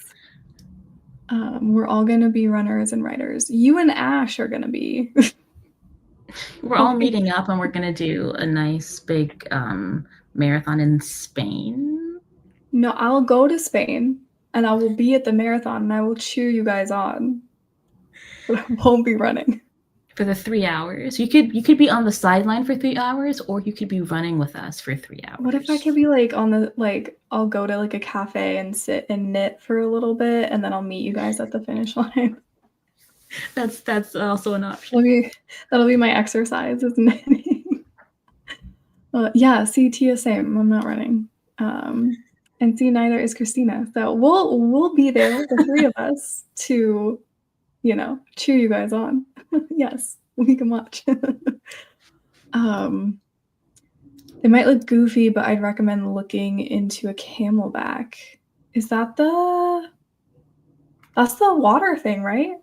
We're all gonna be runners and writers. You and Ash are gonna be. We're all meeting up and we're gonna do a nice big marathon in Spain. No, I'll go to Spain and I will be at the marathon and I will cheer you guys on. But I won't be running. For the 3 hours. You could be on the sideline for 3 hours, or you could be running with us for 3 hours. What if I could be like on the I'll go to like a cafe and sit and knit for a little bit and then I'll meet you guys at the finish line. That's also an option. That'll be my exercise, is knitting. Yeah, see, Tia, same. I'm not running. And see, neither is Christina. So we'll be there, the three of us, to cheer you guys on. Yes, we can watch. They might look goofy, but I'd recommend looking into a Camelback. Is that's the water thing, right?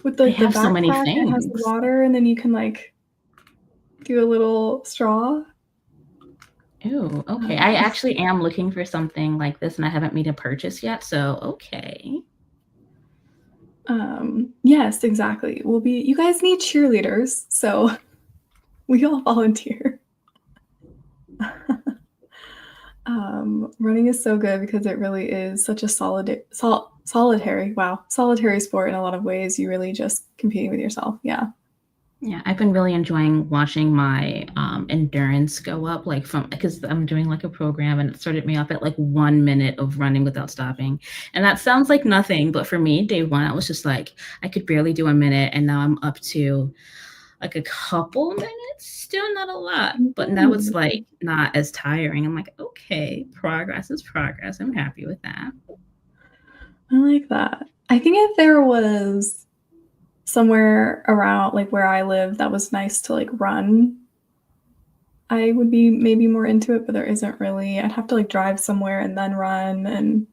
With the have so many backpack that has the water, and then you can like do a little straw. Ooh, okay. I actually am looking for something like this, and I haven't made a purchase yet. So okay. Yes, exactly. You guys need cheerleaders, so we all volunteer. Running is so good because it really is such a solitary sport in a lot of ways. You really just competing with yourself. Yeah. Yeah, I've been really enjoying watching my endurance go up, like because I'm doing like a program and it started me off at like 1 minute of running without stopping. And that sounds like nothing, but for me, day one, I was just like, I could barely do a minute. And now I'm up to like a couple minutes, still not a lot, but now it's like not as tiring. I'm like, okay, progress is progress. I'm happy with that. I like that. I think if there was somewhere around like where I live that was nice to like run, I would be maybe more into it, but there isn't really. I'd have to like drive somewhere and then run, and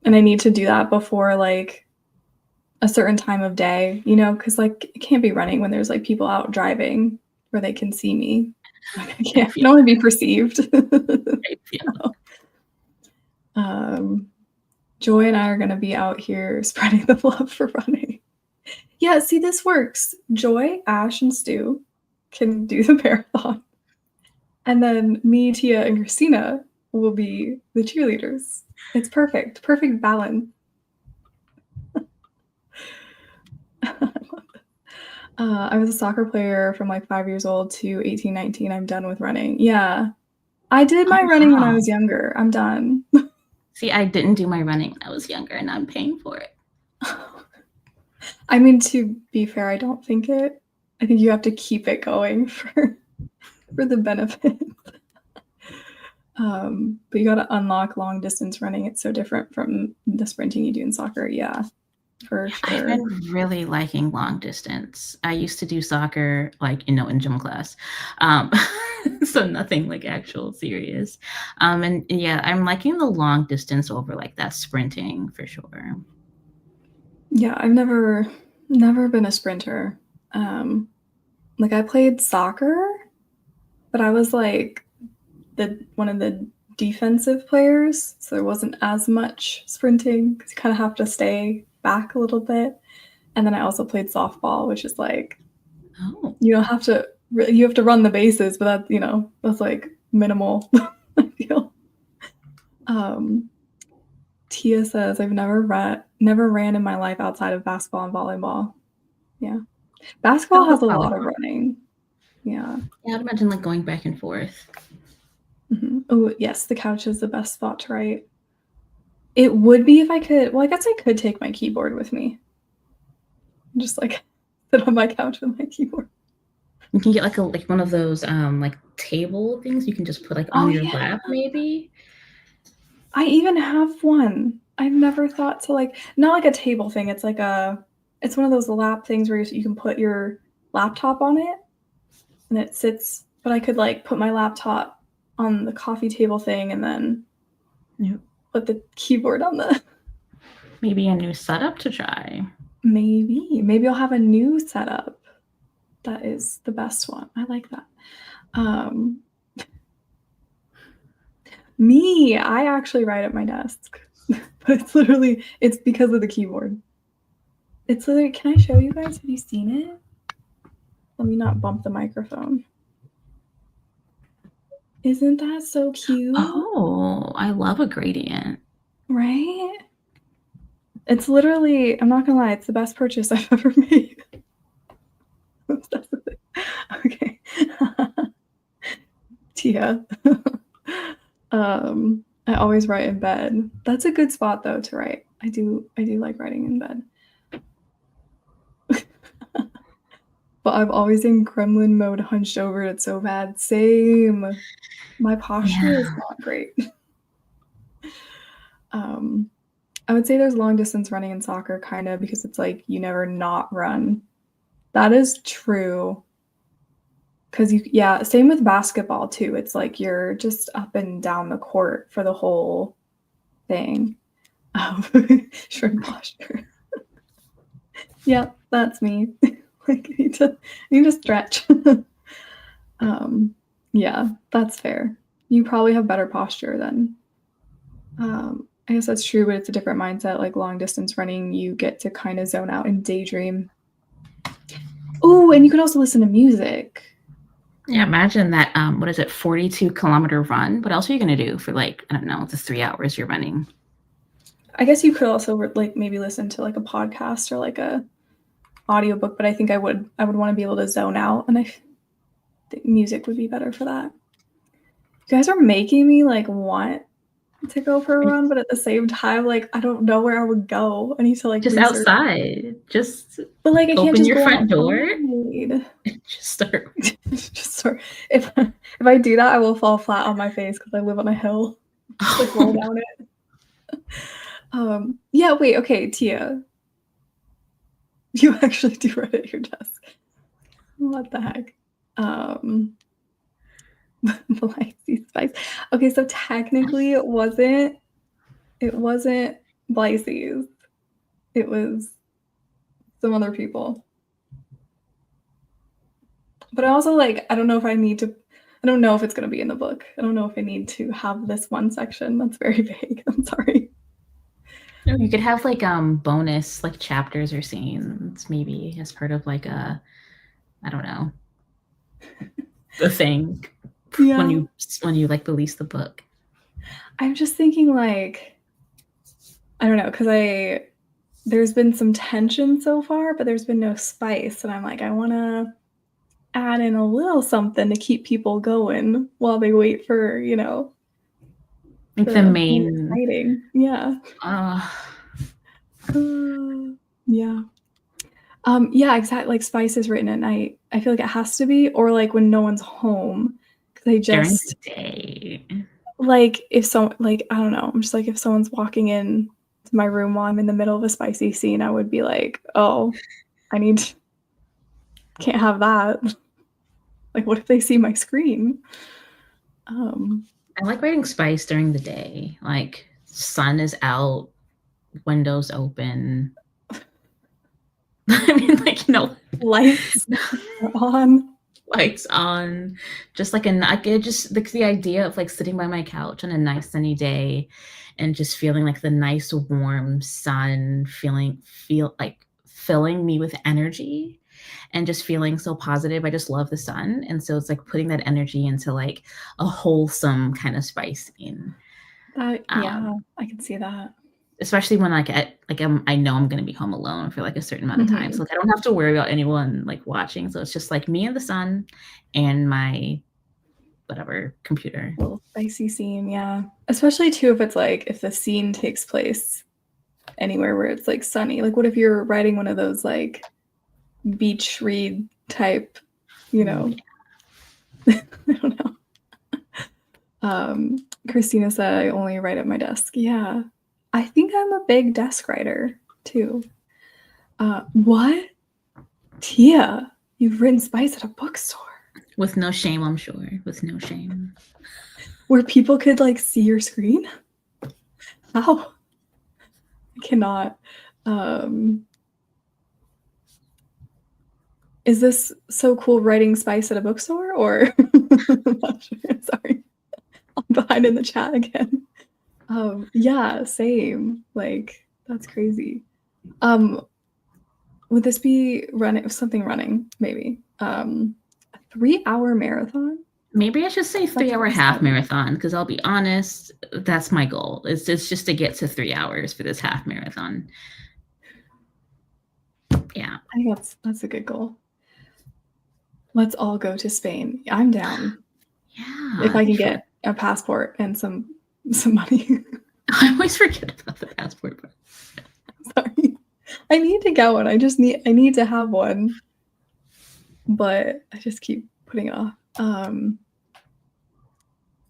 I need to do that before like a certain time of day, because like it can't be running when there's like people out driving where they can see me. Like, I don't want to be perceived. Joy and I are going to be out here spreading the love for running. Yeah, see, this works. Joy, Ash, and Stu can do the marathon. And then me, Tia, and Christina will be the cheerleaders. It's perfect. Perfect balance. I was a soccer player from like 5 years old to 18, 19. I'm done with running. Yeah. I did my running when I was younger. I'm done. See, I didn't do my running when I was younger, and I'm paying for it. I mean, to be fair, I don't think it. I think you have to keep it going for the benefit. But you got to unlock long distance running. It's so different from the sprinting you do in soccer. Yeah, for sure. I've been really liking long distance. I used to do soccer, like, in gym class. So nothing like actual serious. And yeah, I'm liking the long distance over like that sprinting for sure. Yeah, I've never been a sprinter. Like I played soccer, but I was like one of the defensive players, so there wasn't as much sprinting because you kind of have to stay back a little bit. And then I also played softball, which is like, you don't have to. You have to run the bases, but that's like minimal. I feel. Tia says I've never ran in my life outside of basketball and volleyball. Yeah, basketball has a lot of running. Yeah. Yeah, I'd imagine like going back and forth. Mm-hmm. Oh yes, the couch is the best spot to write. It would be if I could. Well, I guess I could take my keyboard with me. Just like sit on my couch with my keyboard. You can get like one of those like table things you can just put like on your lap, maybe. I even have one. I've never thought to like, not like a table thing. It's like it's one of those lap things where you can put your laptop on it and it sits, but I could like put my laptop on the coffee table thing and then put the keyboard on the. Maybe a new setup to try. Maybe I'll have a new setup. That is the best one. I like that. Me, I actually write at my desk, but it's because of the keyboard. It's literally, can I show you guys? Have you seen it? Let me not bump the microphone. Isn't that so cute? Oh, I love a gradient. Right? It's literally, I'm not gonna lie, it's the best purchase I've ever made. Okay. Tia. I always write in bed. That's a good spot though to write. I do like writing in bed. But I'm always in gremlin mode, hunched over. It's so bad. Same. My posture is not great. I would say there's long distance running in soccer, kind of, because it's like you never not run. That is true. Because same with basketball too. It's like you're just up and down the court for the whole thing. Shrimp posture. Yeah, that's me. Like I need to stretch. Yeah, that's fair. You probably have better posture than. I guess that's true, but it's a different mindset. Like long distance running, you get to kind of zone out and daydream. Oh, and you can also listen to music. Yeah, imagine that. What is it? 42-kilometer run. What else are you gonna do for like, I don't know, the 3 hours you're running? I guess you could also like maybe listen to like a podcast or like a audiobook, but I think I would want to be able to zone out, and I think music would be better for that. You guys are making me like want to go for a run, but at the same time, like I don't know where I would go. I need to like just research. Outside. But like I can't open just your go front outside. door. Just start. Just start. If I do that, I will fall flat on my face because I live on a hill. Just like roll down it. Yeah. Wait. Okay, Tia. You actually do write at your desk. What the heck? Blythe Spice. Okay, so technically it wasn't Blythe's. It was some other people. But I also I don't know if it's gonna be in the book. I don't know if I need to have this one section. That's very vague. I'm sorry. You could have like bonus like chapters or scenes maybe as part of like I don't know, the thing. Yeah. when you like release the book. I'm just thinking like I don't know, because there's been some tension so far, but there's been no spice, and I'm like I want to add in a little something to keep people going while they wait for like the main exciting. Yeah. Yeah. Yeah, exactly. Like spice is written at night. I feel like it has to be, or like when no one's home. They just during the day. Like if someone I don't know, I'm just like if someone's walking in to my room while I'm in the middle of a spicy scene, I would be like, oh, can't have that. Like what if they see my screen? I like writing spice during the day. Like sun is out, windows open. I mean, like lights on. Lights on, just like the idea of like sitting by my couch on a nice sunny day and just feeling like the nice warm sun filling me with energy and just feeling so positive. I just love the sun, and so it's like putting that energy into like a wholesome kind of spice scene. Yeah, I can see that. Especially when I know I'm going to be home alone for like a certain amount of time. So like I don't have to worry about anyone like watching. So it's just like me and the sun and my whatever computer. Little spicy scene, yeah. Especially too if it's like if the scene takes place anywhere where it's like sunny. Like what if you're writing one of those like beach read type, you know? I don't know. Christina said I only write at my desk. Yeah. I think I'm a big desk writer too. What? Tia, you've written spice at a bookstore. With no shame, I'm sure. With no shame. Where people could like see your screen? How? I cannot. Is this so cool writing spice at a bookstore or I'm not sure. Sorry. I'm behind in the chat again. Yeah, same. Like that's crazy. Would this be running maybe? A 3-hour marathon? Maybe I should say 3-hour half marathon, because I'll be honest, that's my goal. It's just to get to 3 hours for this half marathon. Yeah. I think that's a good goal. Let's all go to Spain. I'm down. Yeah. If I can get a passport and some money. I always forget about the passport part. Sorry. I need to get one. I need to have one. But I just keep putting it off.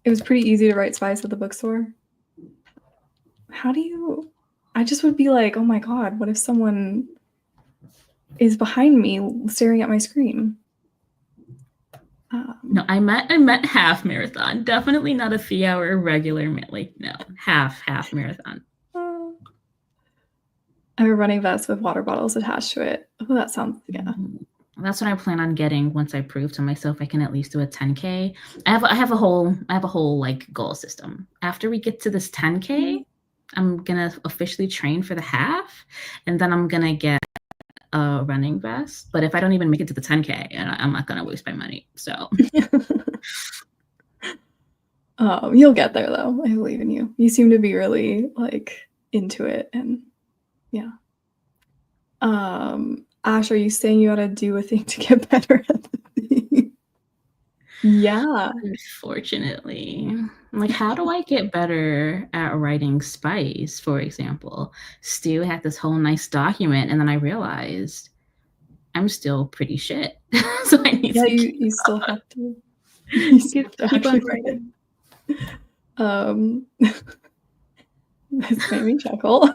It was pretty easy to write spice at the bookstore. I just would be like, oh my God, what if someone is behind me staring at my screen? No, I meant half marathon. Definitely not a 3-hour regular, no, half marathon. I have a running vest with water bottles attached to it. Oh, that sounds, yeah. That's what I plan on getting once I prove to myself I can at least do a 10K. I have a whole like goal system. After we get to this 10K, I'm gonna officially train for the half, and then I'm gonna get a running vest. But if I don't even make it to the 10K, I'm not gonna waste my money. So you'll get there though. I believe in you. You seem to be really like into it, and yeah. Ash, are you saying you gotta do a thing to get better at the thing? Yeah. Unfortunately. Like, how do I get better at writing spice, for example? Stu had this whole nice document, and then I realized I'm still pretty shit. So I need to you still have to. keep on writing. This made me chuckle.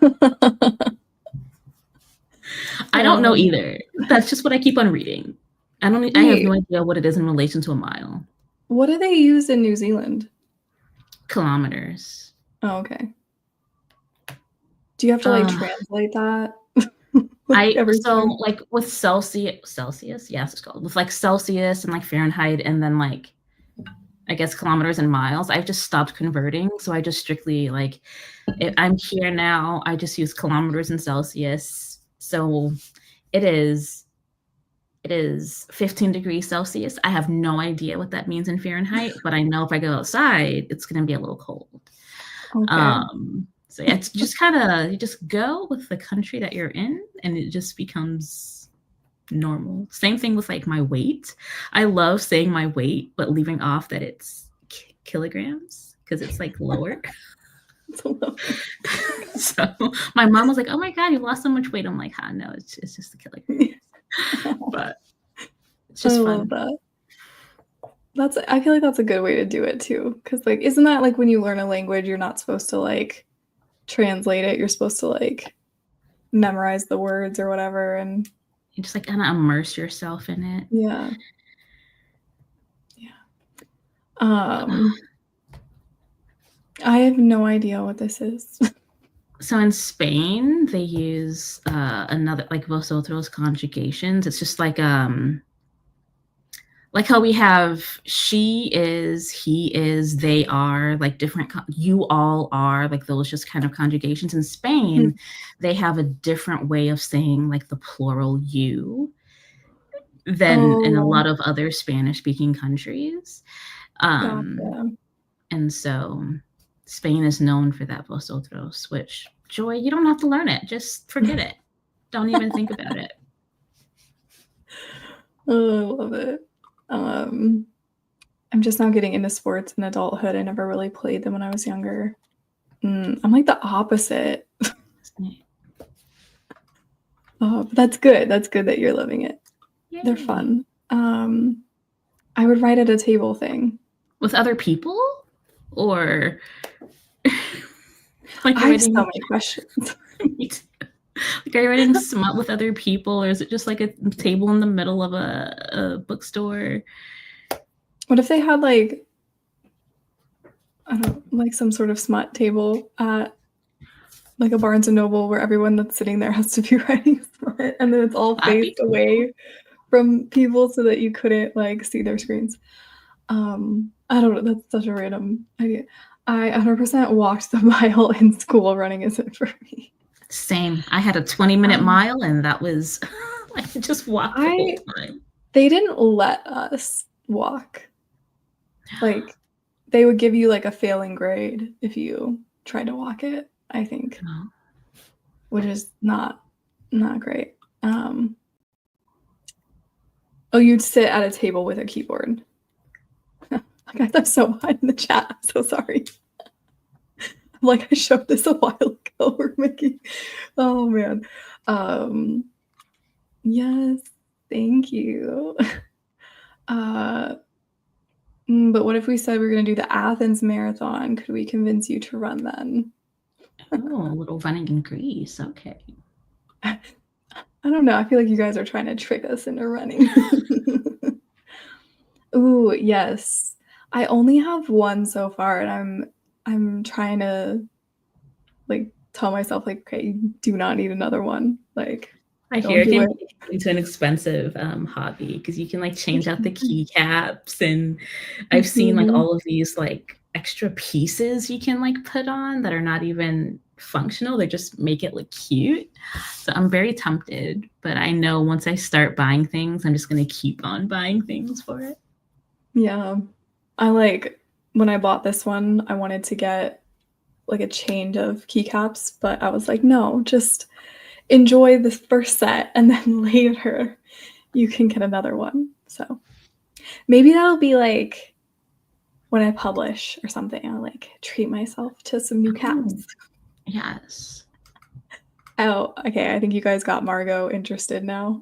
I don't know either. That's just what I keep on reading. I have no idea what it is in relation to a mile. What do they use in New Zealand? Kilometers. Oh, okay. Do you have to like translate that? Like with Celsius, yes, it's called with like Celsius and like Fahrenheit, and then like I guess kilometers and miles. I've just stopped converting, so I just strictly like if I'm here now, I just use kilometers and Celsius. So it is 15 degrees Celsius. I have no idea what that means in Fahrenheit, but I know if I go outside, it's going to be a little cold. Okay. So yeah, it's just kind of, you just go with the country that you're in, and it just becomes normal. Same thing with like my weight. I love saying my weight, but leaving off that it's kilograms because it's like lower. So my mom was like, "Oh my God, you lost so much weight." I'm like, no, it's just the kilograms." But it's just fun. Love that. I feel like that's a good way to do it too, because like, isn't that like when you learn a language, you're not supposed to like translate it, you're supposed to like memorize the words or whatever, and you just like kind of immerse yourself in it. Yeah. I have no idea what this is. So in Spain, they use another like vosotros conjugations. It's just like how we have she is, he is, they are, like different. You all are, like those just kind of conjugations. In Spain, they have a different way of saying like the plural you than in a lot of other Spanish-speaking countries. Gotcha. And so Spain is known for that vosotros, which, Joy, you don't have to learn it. Just forget it. Don't even think about it. Oh, I love it. I'm just now getting into sports in adulthood. I never really played them when I was younger. I'm like the opposite. Oh, but that's good. That's good that you're loving it. They're Yay. fun. I would write at a table thing. With other people? Or like I have so many questions. Me too. Like, are you writing smut with other people, or is it just like a table in the middle of a bookstore? What if they had like, I don't know, like some sort of smut table at like a Barnes and Noble where everyone that's sitting there has to be writing smut, and then it's all That'd be faced cool. away from people so that you couldn't like see their screens. I don't know. That's such a random idea. I 100% walked the mile in school. Running isn't for me. Same. I had a 20-minute mile, and that was I just walked the whole time. They didn't let us walk. Like, they would give you like a failing grade if you tried to walk it, I think. Oh. Which is not great. Oh, you'd sit at a table with a keyboard. I got that so high in the chat. I'm so sorry. Like, I showed this a while ago. We're making, oh man. Yes, thank you. But what if we said we were going to do the Athens Marathon? Could we convince you to run then? Oh, a little running in Greece. Okay. I don't know. I feel like you guys are trying to trick us into running. Ooh, yes. I only have one so far, and I'm trying to like tell myself like, okay, you do not need another one. Like, I hear it can make it into an expensive hobby because you can like change out the keycaps, and I've seen like all of these like extra pieces you can like put on that are not even functional. They just make it look cute. So I'm very tempted, but I know once I start buying things, I'm just going to keep on buying things for it. Yeah. I like, when I bought this one, I wanted to get like a change of keycaps, but I was like, no, just enjoy this first set and then later you can get another one. So maybe that'll be like when I publish or something, I'll like treat myself to some new caps. Yes. Oh, okay. I think you guys got Margot interested now.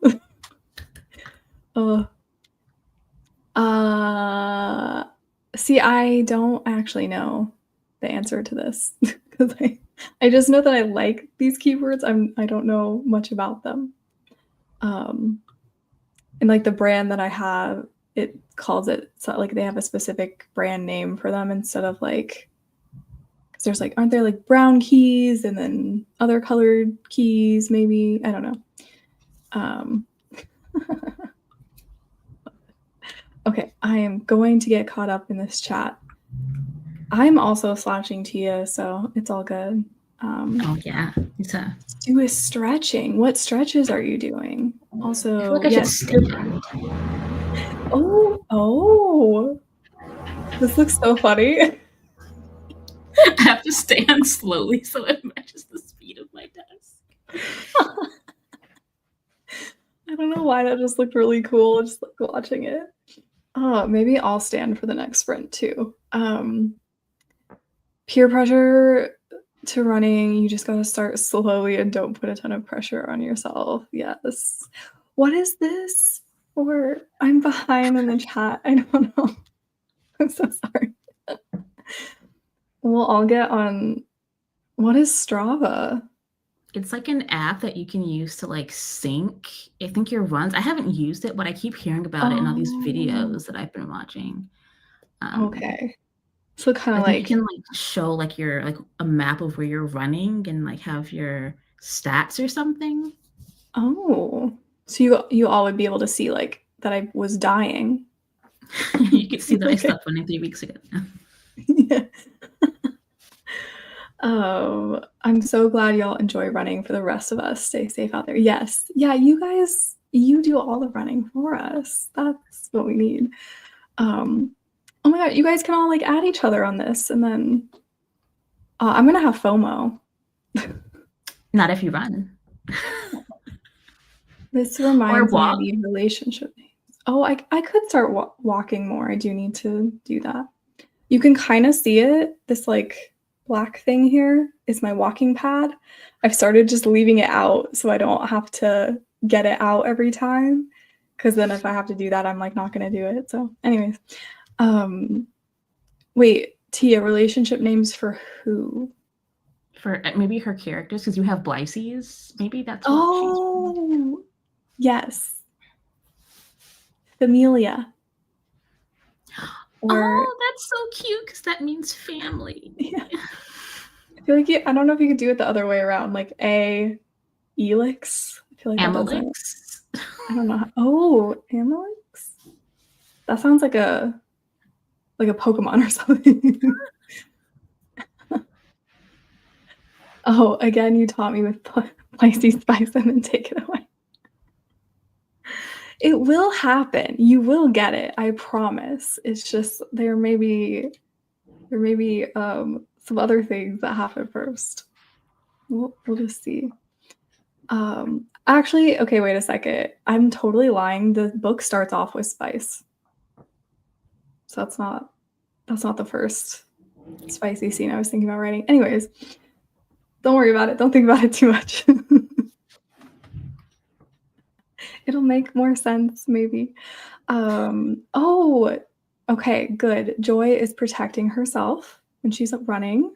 See, I don't actually know the answer to this because I just know that I like these keywords. I don't know much about them. And like the brand that I have, it calls it, so like they have a specific brand name for them instead of like, because there's like, aren't there like brown keys and then other colored keys maybe? I don't know. Okay, I am going to get caught up in this chat. I'm also slashing Tia, so it's all good. Oh yeah, do a stretching. What stretches are you doing? Also, I feel like I should stand. Oh, this looks so funny. I have to stand slowly so it matches the speed of my desk. I don't know why that just looked really cool, just like watching it. Oh, maybe I'll stand for the next sprint too. Peer pressure to running, you just gotta start slowly and don't put a ton of pressure on yourself. Yes. What is this? Or I'm behind in the chat. I don't know. I'm so sorry. We'll all get on. What is Strava? It's like an app that you can use to like sync, I think, your runs. I haven't used it, but I keep hearing about it in all these videos that I've been watching. Okay. So kind of like like you can like show like your like a map of where you're running and like have your stats or something. Oh, so you all would be able to see like that I was dying. You could see that I stopped running 3 weeks ago. Yeah. I'm so glad y'all enjoy running. For the rest of us, stay safe out there. Yes. Yeah, you guys, you do all the running for us. That's what we need. Oh my god, you guys can all like add each other on this, and then I'm gonna have FOMO. Not if you run. This reminds me of these relationship names. Oh, I could start walking more. I do need to do that. You can kind of see it. This like black thing here is my walking pad. I've started just leaving it out so I don't have to get it out every time. Because then if I have to do that, I'm like not gonna do it. So, anyways, wait, Tia, relationship names for who? For maybe her characters, because you have Blyces. Maybe that's what Oh, yes. Familia. Or oh, that's so cute because that means family. yeah. I feel like I don't know if you could do it the other way around, like A Elix. I feel like that doesn't. Amalix. I don't know. Oh, Amalix? That sounds like a Pokemon or something. Oh, again, you taught me with Pisces Spice and then take it away. It will happen. You will get it. I promise. It's just there may be some other things that happen first. We'll just see. Actually, okay, wait a second. I'm totally lying. The book starts off with Spice. So that's not the first spicy scene I was thinking about writing. Anyways, don't worry about it. Don't think about it too much. It'll make more sense, maybe. Oh, okay, good. Joy is protecting herself when she's running.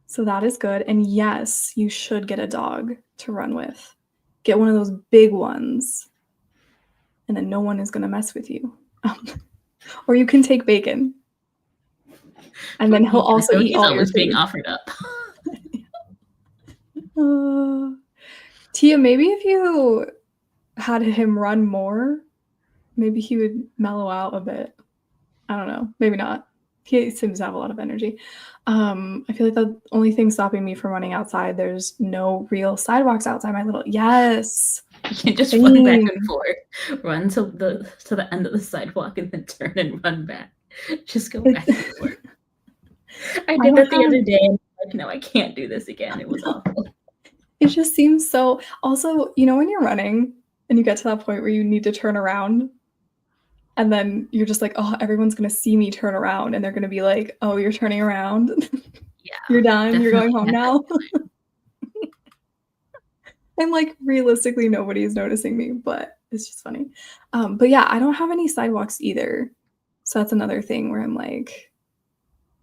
So that is good. And yes, you should get a dog to run with. Get one of those big ones. And then no one is going to mess with you. Or you can take Bacon. And then he'll also eat all your food. Being offered up. Tia, maybe if you had him run more, maybe he would mellow out a bit. I don't know. Maybe not. He seems to have a lot of energy. I feel like the only thing stopping me from running outside, there's no real sidewalks outside my little... Yes. You can just run back and forth. Run to the end of the sidewalk and then turn and run back. Just go back and forth. I did that the other day and I'm like, no, I can't do this again. It was awful. It just seems so... Also, you know when you're running and you get to that point where you need to turn around and then you're just like, oh, everyone's going to see me turn around and they're going to be like, oh, you're turning around. Yeah. You're done. You're going home now. And like realistically, nobody's noticing me, but it's just funny. But yeah, I don't have any sidewalks either. So that's another thing where I'm like,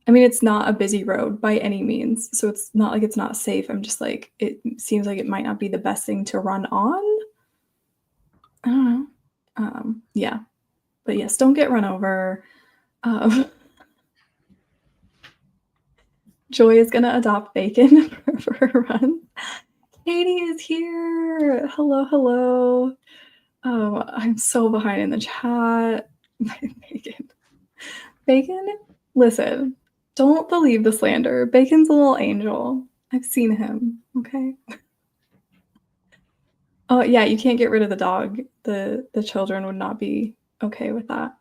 I mean, it's not a busy road by any means. So it's not like it's not safe. I'm just like, it seems like it might not be the best thing to run on. I don't know. Yeah. But yes, don't get run over. Joy is going to adopt Bacon for her run. Katie is here. Hello, hello. I'm so behind in the chat. Bacon, listen, don't believe the slander. Bacon's a little angel. I've seen him, okay? Oh, yeah, you can't get rid of the dog. The children would not be okay with that.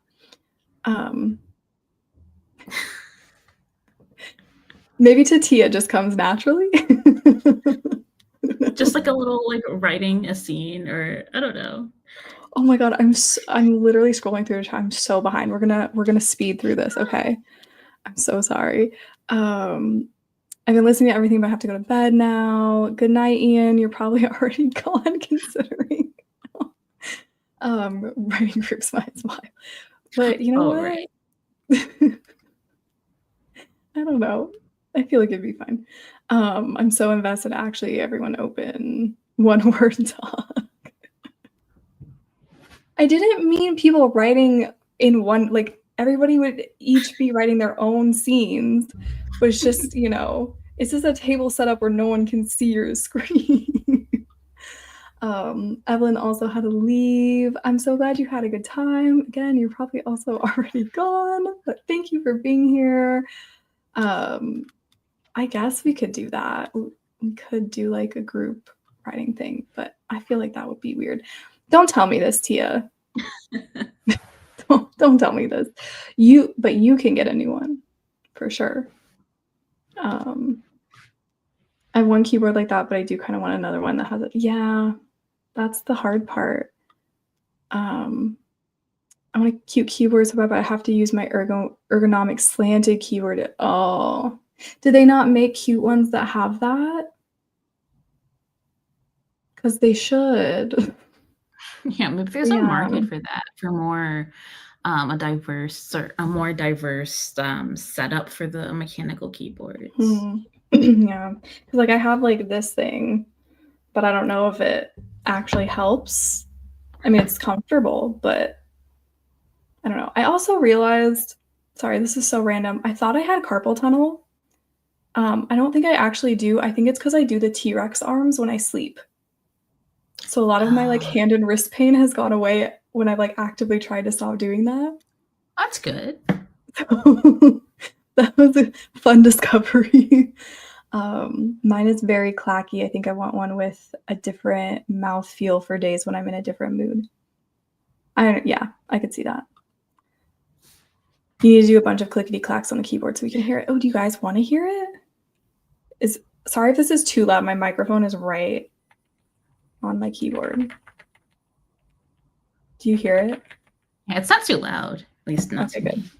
Maybe Tatia just comes naturally. Just like a little like writing a scene or I don't know. Oh my god, I'm literally scrolling through the chat. I'm so behind. We're gonna speed through this, okay? I'm so sorry. I've been listening to everything, but I have to go to bed now. Good night, Ian. You're probably already gone considering writing groups my smile. But you know what? Right. I don't know. I feel like it'd be fine. I'm so invested. Actually, everyone open one word talk. I didn't mean people writing in one, like everybody would each be writing their own scenes, but it's just, you know, it's just a table set up where no one can see your screen. Evelyn also had to leave. I'm so glad you had a good time. Again, you're probably also already gone, but thank you for being here. I guess we could do that. We could do like a group writing thing, but I feel like that would be weird. Don't tell me this, Tia. don't tell me this. But you can get a new one for sure. I have one keyboard like that, but I do kind of want another one that has it. Yeah, that's the hard part. I want a cute keyboard so bad, but I have to use my ergonomic slanted keyboard. Oh, do they not make cute ones that have that? Because they should. Yeah, maybe there's a Yeah. market for that, for more a more diverse setup for the mechanical keyboards. Yeah, because like I have like this thing, but I don't know if it actually helps. I mean, it's comfortable, but I don't know. I also realized, sorry, this is so random. I thought I had carpal tunnel. I don't think I actually do. I think it's because I do the T-Rex arms when I sleep. So a lot of my like hand and wrist pain has gone away when I've like actively tried to stop doing that. That's good. So that was a fun discovery. Mine is very clacky. I think I want one with a different mouth feel for days when I'm in a different mood. Yeah, I could see that. You need to do a bunch of clickety clacks on the keyboard so we can hear it. Oh, do you guys want to hear it? Sorry if this is too loud. My microphone is right on my keyboard. Do you hear it? Yeah, it's not too loud. At least not Okay, to good.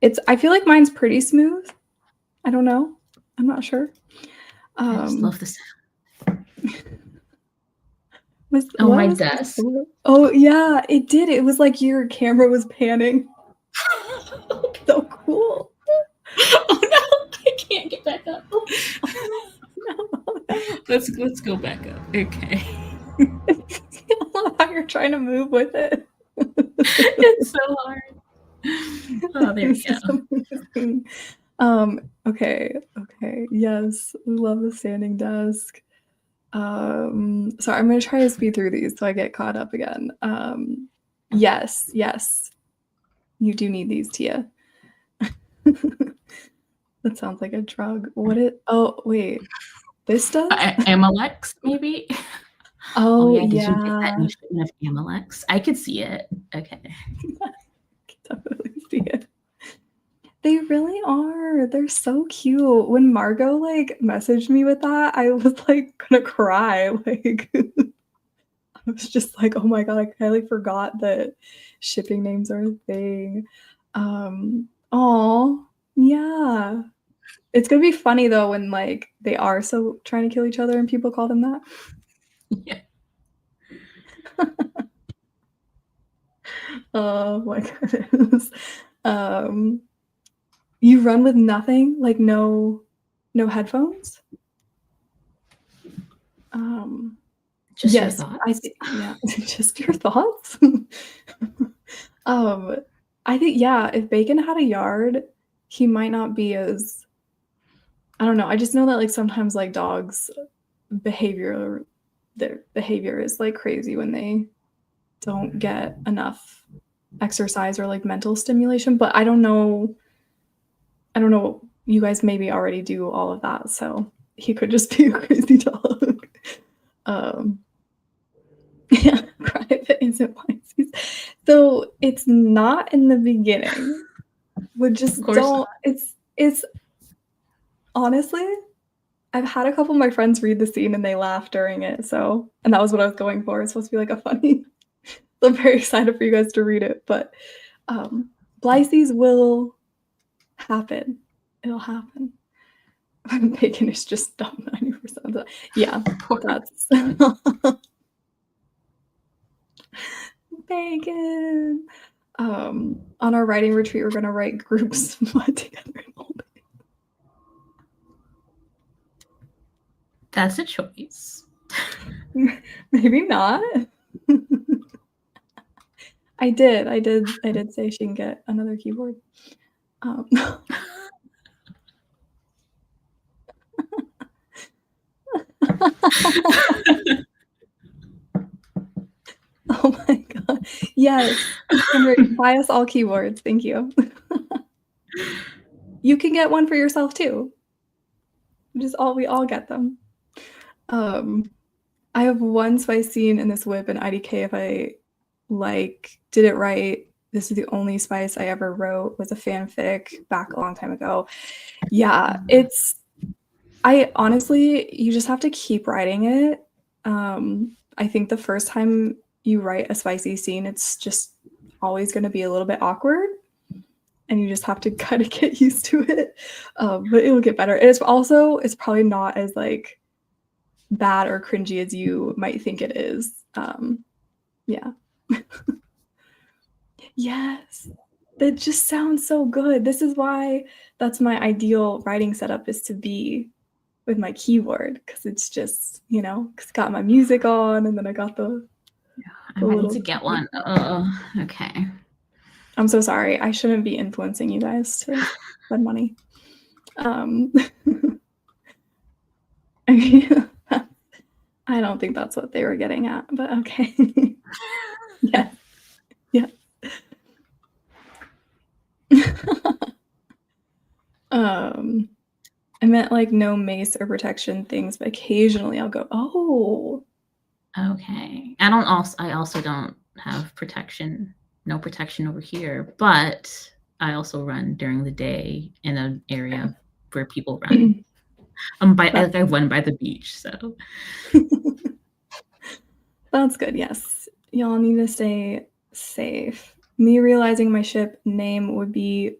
me. I feel like mine's pretty smooth. I don't know. I'm not sure. I just love the sound. My desk. Oh yeah, it did. It was like your camera was panning. So cool. Oh no, I can't get back up. No. Let's go back up. Okay. I love how you're trying to move with it. It's so hard. Oh, there we go. Okay. Yes, love the standing desk. So I'm gonna try to speed through these so I get caught up again. Yes. You do need these, Tia. That sounds like a drug. Oh, wait. This does? Amalex, maybe? Oh, yeah. Did yeah. you get that new shipment of Amalex? I could see it. Okay. I can definitely see it. They really are. They're so cute. When Margot like messaged me with that, I was like gonna cry. Like I was just like, oh my god, I kind of like forgot that shipping names are a thing. Oh yeah. It's gonna be funny though when like they are so trying to kill each other and people call them that. Yeah. Oh my goodness. You run with nothing, like no headphones. Just Yes, your thoughts? yeah, just your thoughts. I think if Bacon had a yard, he might not be as. I don't know. I just know that like sometimes like dogs' their behavior is like crazy when they don't get enough exercise or like mental stimulation. But I don't know. You guys maybe already do all of that, so he could just be a crazy dog. Yeah, private isn't Pisces. So it's not in the beginning. We just don't. It's honestly, I've had a couple of my friends read the scene and they laugh during it. So, and that was what I was going for. It's supposed to be like a funny. So I'm very excited for you guys to read it. But Blythes will happen. It'll happen. Bacon is just dumb 90% of the yeah, that's Bacon. On our writing retreat, we're gonna write groups together. That's a choice. Maybe not. I did say she can get another keyboard. Oh my god. Yes. Buy us all keyboards. Thank you. You can get one for yourself too. We all get them. I have one spice scene in this whip in IDK if I did it right. This is the only spice I ever wrote, was a fanfic back a long time ago. Yeah, I honestly, you just have to keep writing it. I think the first time you write a spicy scene, it's just always going to be a little bit awkward, and you just have to kind of get used to it. But it will get better. It's probably not as like bad or cringy as you might think it is. Yeah. Yes. That just sounds so good. This is why that's my ideal writing setup, is to be with my keyboard, because it's just, cause it's got my music on, and then I got the I might need to get one. Okay. I'm so sorry. I shouldn't be influencing you guys to spend money. I don't think that's what they were getting at, but okay. Yeah. Yeah. I meant like no mace or protection things, but occasionally I'll go, oh. Okay. I also don't have protection, no protection over here, but I also run during the day in an area where people run. I run by the beach, so. That's good, yes. Y'all need to stay safe. Me realizing my ship name would be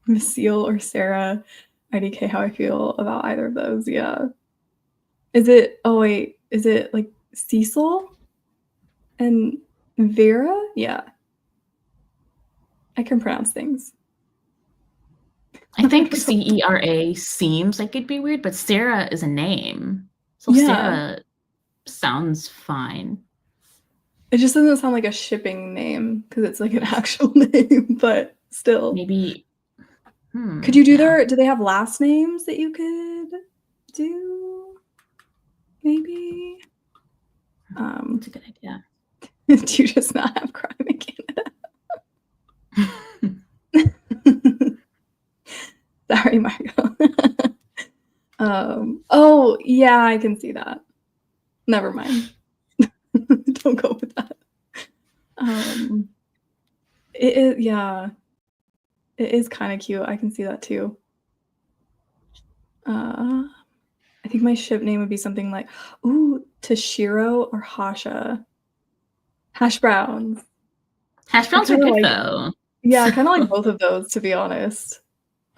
Vasile or Sarah. IDK how I feel about either of those, yeah. Is it like Cecil and Vera? Yeah. I can pronounce things. I think CERA seems like it'd be weird, but Sarah is a name. So Yeah. Sarah sounds fine. It just doesn't sound like a shipping name because it's like an actual name, but still. Maybe. Could you do do they have last names that you could do? Maybe. That's a good idea. Do you just not have crime in Canada? Sorry, Margo. Oh, yeah, I can see that. Never mind. Don't go with that. It is kind of cute. I can see that too. I think my ship name would be something like, Toshiro or Hasha. Hash browns. Hash browns are good though. Yeah, I kind of like both of those, to be honest.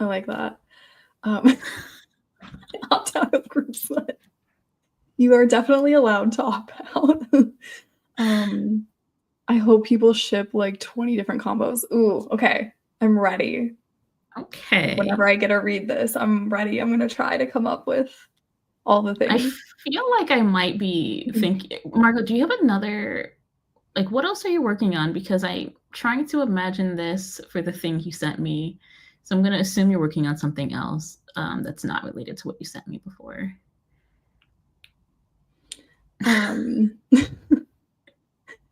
I like that. Opt out of group sweat. You are definitely allowed to opt out. I hope people ship like 20 different combos. Ooh, okay. I'm ready. Okay. Whenever I get to read this, I'm ready. I'm going to try to come up with all the things. I feel like I might be thinking, Margo, do you have another, like, what else are you working on? Because I'm trying to imagine this for the thing you sent me. So I'm going to assume you're working on something else that's not related to what you sent me before.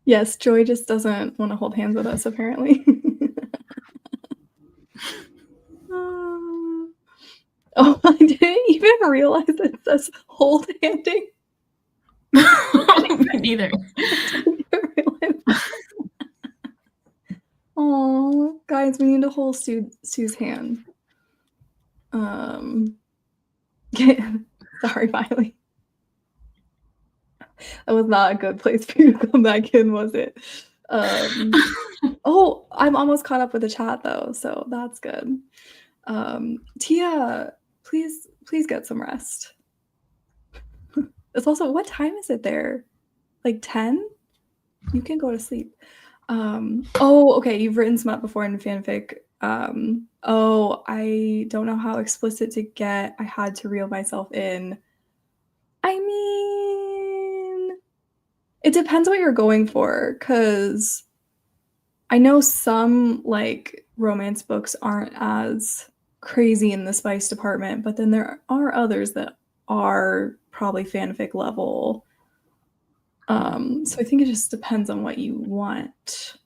Yes, Joy just doesn't want to hold hands with us, apparently. Oh, I didn't even realize it says hold handing. Me neither. Oh, guys, we need to hold Sue's hand. Sorry, Miley. That was not a good place for you to come back in, was it? Oh, I'm almost caught up with the chat though, so that's good. Tia, please get some rest. It's also, what time is it there? Like 10? You can go to sleep. Oh, okay, you've written smut before in fanfic. Oh, I don't know how explicit to get. I had to reel myself in. I mean, it depends what you're going for, because I know some like romance books aren't as crazy in the spice department, but then there are others that are probably fanfic level. So I think it just depends on what you want.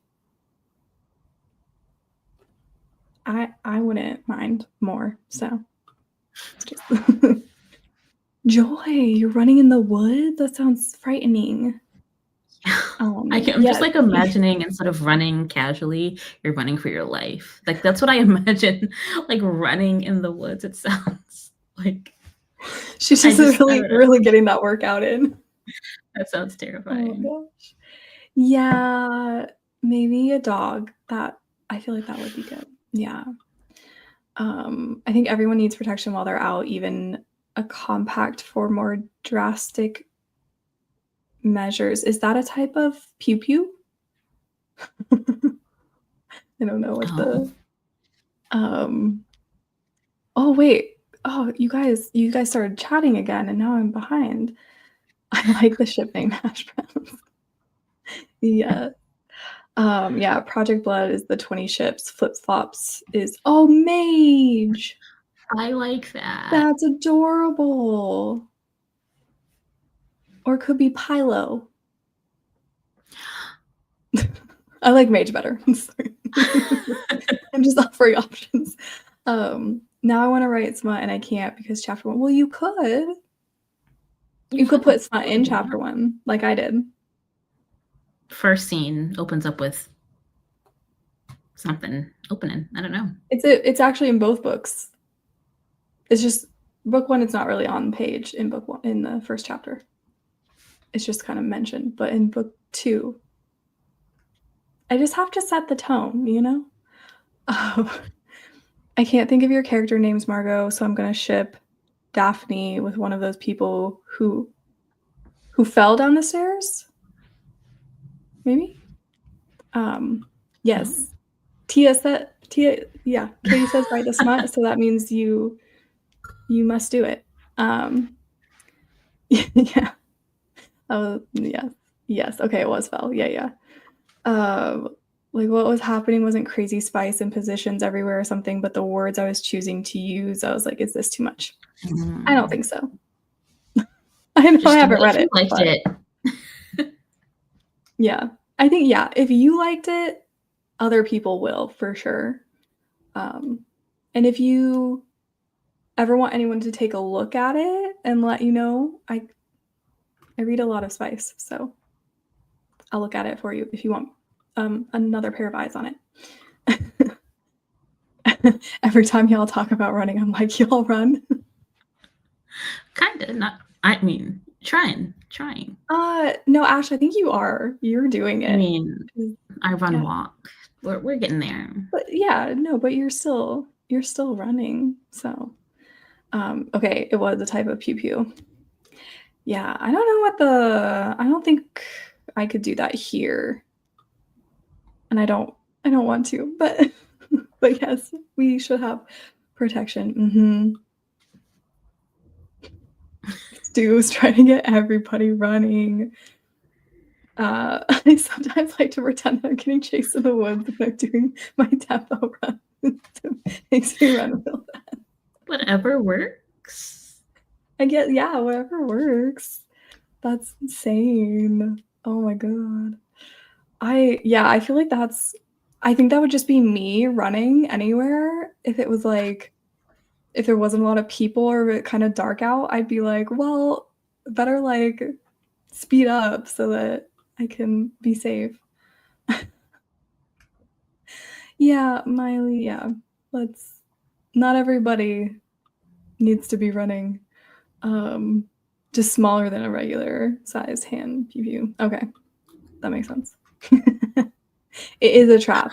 I wouldn't mind more, so it's just Joy, you're running in the woods? That sounds frightening. I'm just like imagining, instead of running casually, you're running for your life. Like that's what I imagine, like running in the woods. It sounds like she's just really getting that workout in. That sounds terrifying. Oh my gosh. Yeah, maybe a dog. That I feel like that would be good. Yeah. I think everyone needs protection while they're out, even a compact for more drastic measures. Is that a type of pew pew? I don't know what the oh wait. Oh, you guys started chatting again and now I'm behind. I like the ship name hash browns. Yeah. Yeah, Project Blood is the 20 ships. Flip Flops is Mage. I like that. That's adorable. Or it could be Pylo. I like Mage better. I'm sorry. I'm just offering options. Now I want to write Smut and I can't because chapter 1. Well, you could. You could put Smut in chapter 1, like I did. First scene opens up with something opening. I don't know. It's actually in both books. It's just book 1. It's not really on the page in book 1 in the first chapter. It's just kind of mentioned, but in book 2, I just have to set the tone, you know. I can't think of your character names, Margot, so I'm gonna ship Daphne with one of those people who fell down the stairs. Maybe. Yes. Katie says write the Smut, so that means you must do it. Yeah. Oh yeah. Yes. Okay, it was fell. Yeah. Like what was happening wasn't crazy spice and positions everywhere or something, but the words I was choosing to use, I was like, is this too much? I don't think so. I know I haven't read it. Liked it. Yeah. I think, if you liked it, other people will for sure. And if you ever want anyone to take a look at it and let you know, I read a lot of spice, so I'll look at it for you if you want another pair of eyes on it. Every time y'all talk about running, I'm like, y'all run? Kind of, not, I mean, trying. No, Ash, I think you are. You're doing it. I mean, I run walk. We're getting there. But but you're still running. So, okay, it was a type of pew pew. Yeah, I don't know I don't think I could do that here. And I don't want to, but but yes, we should have protection. Stu's trying to get everybody running. I sometimes like to pretend that I'm getting chased in the woods when I'm doing my tempo run. It makes me run real fast. Whatever works. Whatever works. That's insane. Oh my god. I feel like I think that would just be me running anywhere. If it was like, if there wasn't a lot of people or it kind of dark out, I'd be like, well, better like speed up so that I can be safe. Yeah, Miley, not everybody needs to be running. Just smaller than a regular size hand pew pew. Okay, that makes sense. It is a trap.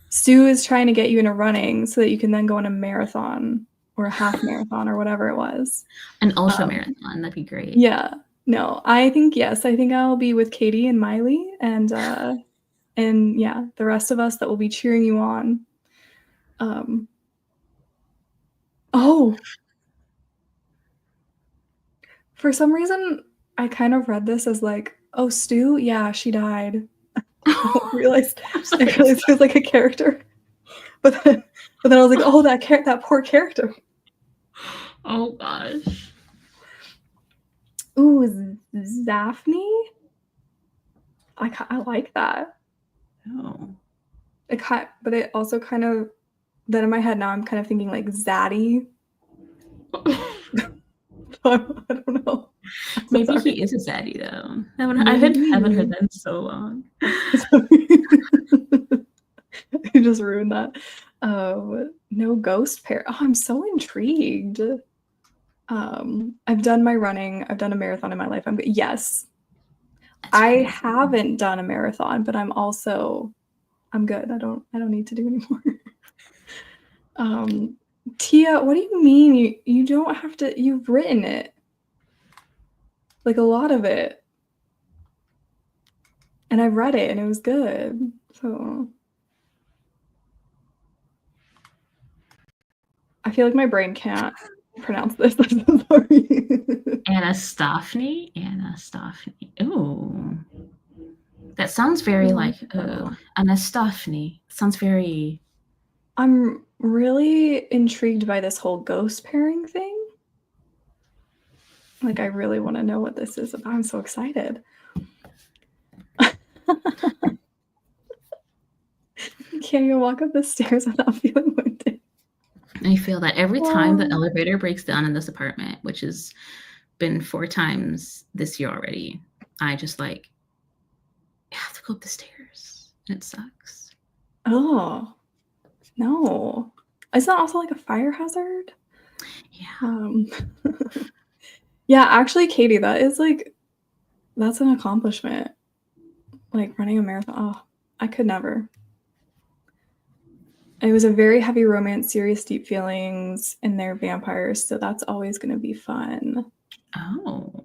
Stu is trying to get you into running so that you can then go on a marathon or a half marathon or whatever it was. An ultra marathon, that'd be great. Yeah. No, I think yes. I think I'll be with Katie and Miley and the rest of us that will be cheering you on. For some reason, I kind of read this as like, oh, Stu, yeah, she died. I realized it was like a character, but then I was like, oh, that poor character. Oh gosh. Ooh, Daphne. I like that. Oh. But it also kind of, then in my head now I'm kind of thinking like Zaddy. I don't know. Maybe he is a zaddy though. I haven't heard that in so long. You just ruined that. No ghost pair. Oh, I'm so intrigued. I've done my running. I've done a marathon in my life. Yes. I crazy. haven't done a marathon, but I'm good. I don't need to do anymore. Tia, what do you mean you don't have to? You've written it, like a lot of it, and I read it and it was good. So I feel like my brain can't pronounce this. I'm so sorry. Anastophny. Ooh, that sounds very like Anastophny. Sounds very. I'm really intrigued by this whole ghost pairing thing. Like, I really want to know what this is about. I'm so excited. Can't even walk up the stairs without feeling winded. I feel that every time the Wow. elevator breaks down in this apartment, which has been 4 times this year already, I just like have to go up the stairs, and it sucks. Oh, no. Isn't that also like a fire hazard? Yeah. Yeah, actually, Katie, that's an accomplishment. Like running a marathon. Oh, I could never. It was a very heavy romance, serious, deep feelings, and they're vampires, so that's always going to be fun. Oh.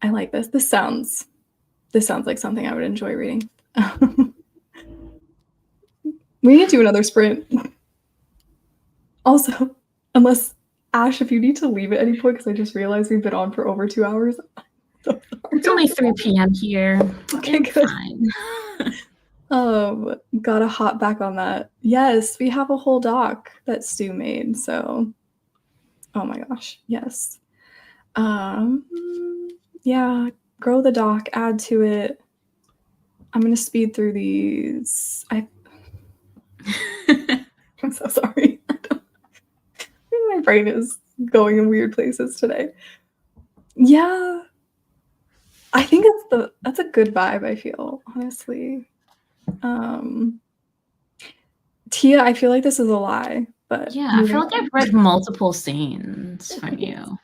I like this. This sounds like something I would enjoy reading. We need to do another sprint. Also, unless Ash, if you need to leave at any point, because I just realized we've been on for over 2 hours. So it's only 3 p.m. here. Okay, it's good. Fine. Gotta hop back on that. Yes, we have a whole doc that Stu made. So, oh my gosh, yes. Yeah, grow the doc, add to it. I'm gonna speed through these. I'm so sorry. My brain is going in weird places today. Yeah, I think that's a good vibe. I feel, honestly. Tia, I feel like this is a lie, but Yeah, I feel like I've read multiple scenes from you.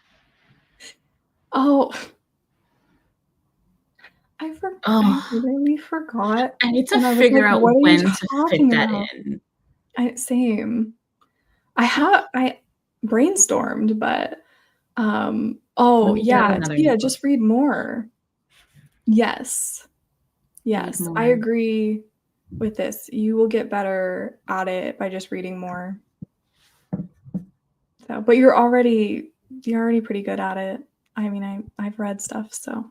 Oh, I literally forgot. I need to And I was figure like, out what are you when to fit talking that about? in. Same. I brainstormed, but oh yeah, Tia, just read more. Yes. Yes, I agree with this. You will get better at it by just reading more. So, but you're already pretty good at it. I mean, I've read stuff, so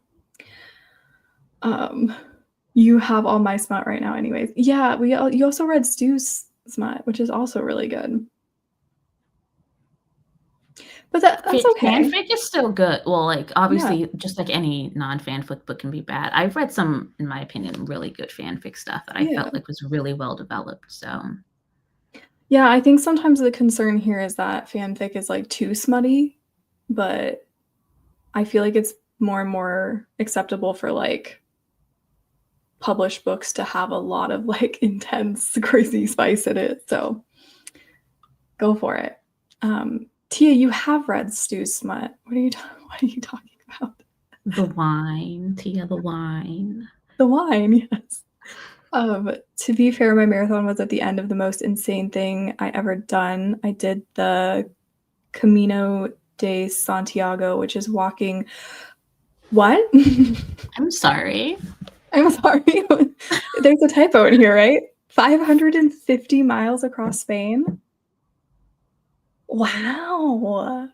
you have all my smut right now anyways. Yeah, you also read Stu's smut, which is also really good. But that's okay. Fanfic is still good. Well, like obviously, just like any non-fanfic book can be bad. I've read some, in my opinion, really good fanfic stuff that I felt like was really well developed. So yeah, I think sometimes the concern here is that fanfic is like too smutty, but I feel like it's more and more acceptable for like published books to have a lot of like intense, crazy spice in it. So go for it. Tia, you have read Stu's smut. What are you talking about? The wine, Tia, the wine. The wine, yes. To be fair, my marathon was at the end of the most insane thing I ever done. I did the Camino de Santiago, which is walking. What? I'm sorry. I'm sorry. There's a typo in here, right? 550 miles across Spain. Wow.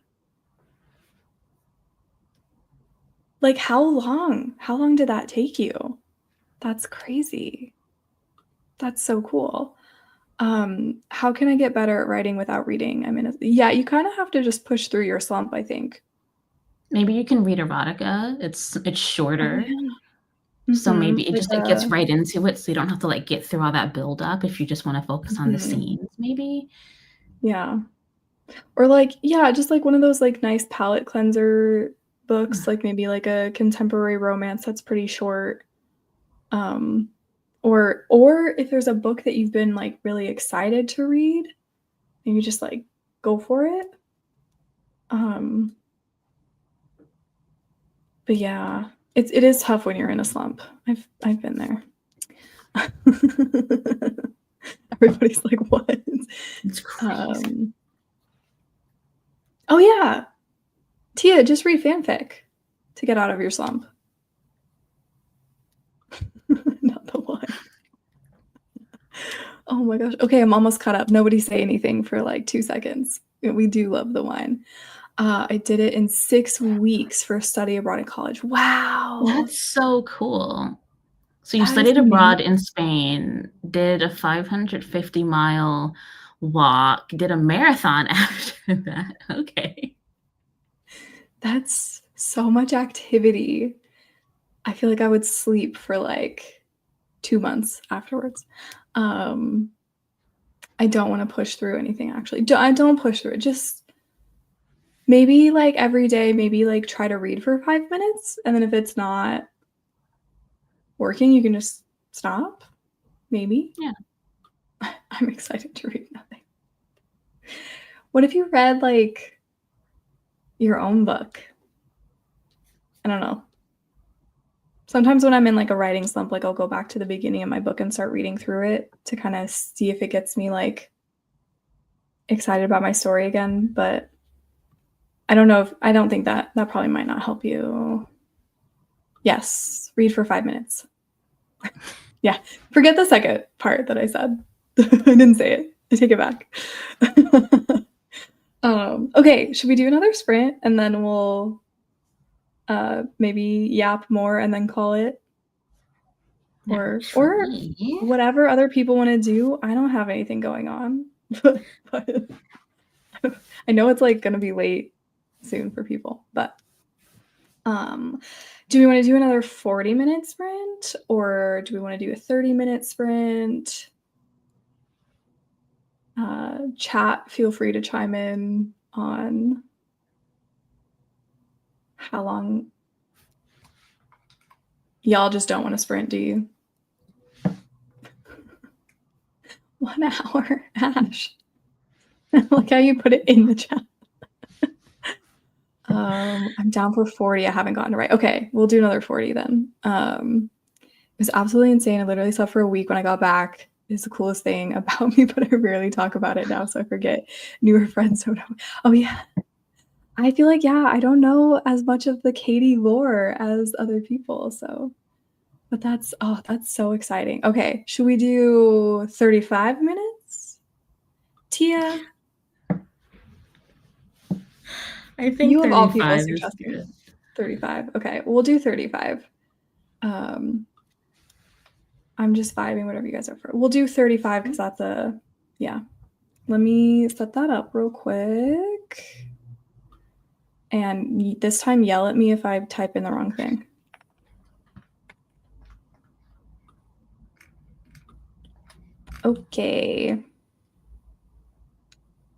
Like how long? How long did that take you? That's crazy. That's so cool. How can I get better at writing without reading? I mean, yeah, you kind of have to just push through your slump, I think. Maybe you can read erotica. It's shorter. Oh, yeah. So maybe it like just gets right into it, so you don't have to like get through all that build up if you just want to focus on the scenes, maybe. Yeah. Or like, yeah, just like one of those like nice palette cleanser books, like maybe like a contemporary romance that's pretty short. Or if there's a book that you've been like really excited to read, and you just like go for it. But yeah, it is tough when you're in a slump. I've been there. Everybody's like, what? It's crazy. Oh yeah, Tia, just read fanfic to get out of your slump. Not the wine. Oh my gosh. Okay, I'm almost caught up. Nobody say anything for like 2 seconds. We do love the wine. I did it in 6 weeks for study abroad in college. Wow. That's so cool. So you That is studied abroad amazing. in Spain, did a 550-mile walk, did a marathon after that. Okay. That's so much activity. I feel like I would sleep for like 2 months afterwards. I don't want to push through anything actually. I don't push through it. Just maybe like every day, maybe like try to read for 5 minutes, and then if it's not working, you can just stop. Maybe. Yeah. I'm excited to read nothing. What if you read like your own book? I don't know. Sometimes when I'm in like a writing slump, like I'll go back to the beginning of my book and start reading through it to kind of see if it gets me like excited about my story again. But I don't think that probably might not help you. Yes, read for 5 minutes. Yeah, forget the second part that I said. I didn't say it. I take it back. Okay, should we do another sprint and then we'll maybe yap more and then call it? Or whatever other people want to do. I don't have anything going on. But I know it's like gonna be late soon for people, but do we want to do another 40-minute sprint or do we want to do a 30-minute sprint? Chat, feel free to chime in on how long. Y'all just don't want to sprint, do you? 1 hour, Ash. Like how you put it in the chat. I'm down for 40. I haven't gotten it right. Okay, we'll do another 40 then. It was absolutely insane. I literally slept for a week when I got back. It's the coolest thing about me, but I rarely talk about it now, so I forget. Newer friends don't know. Oh yeah. I feel like, yeah, I don't know as much of the Katie lore as other people, so but that's so exciting. Okay, should we do 35 minutes? Tia? I think You of all people 35 is suggesting good. 35. Okay, we'll do 35. I'm just vibing whatever you guys are for. We'll do 35 because that's yeah. Let me set that up real quick. And this time yell at me if I type in the wrong thing. Okay.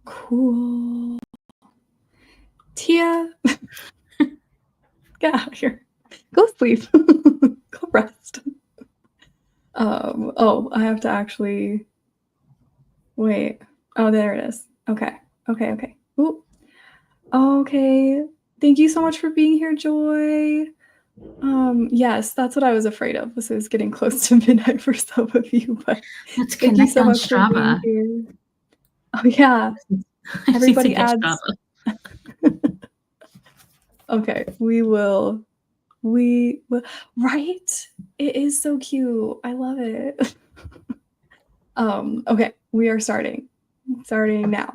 Cool. Tia, get out of here. Go sleep. Go rest. Oh, I have to actually wait. Oh, there it is. Okay. Ooh. Okay. Thank you so much for being here, Joy. Yes, that's what I was afraid of. This is getting close to midnight for some of you, but Let's thank you connect so on much for being Strava. here. Oh yeah. I just need to Everybody get adds. Strava. Okay, we will. Right? It is so cute. I love it. Okay, we are starting. Starting now.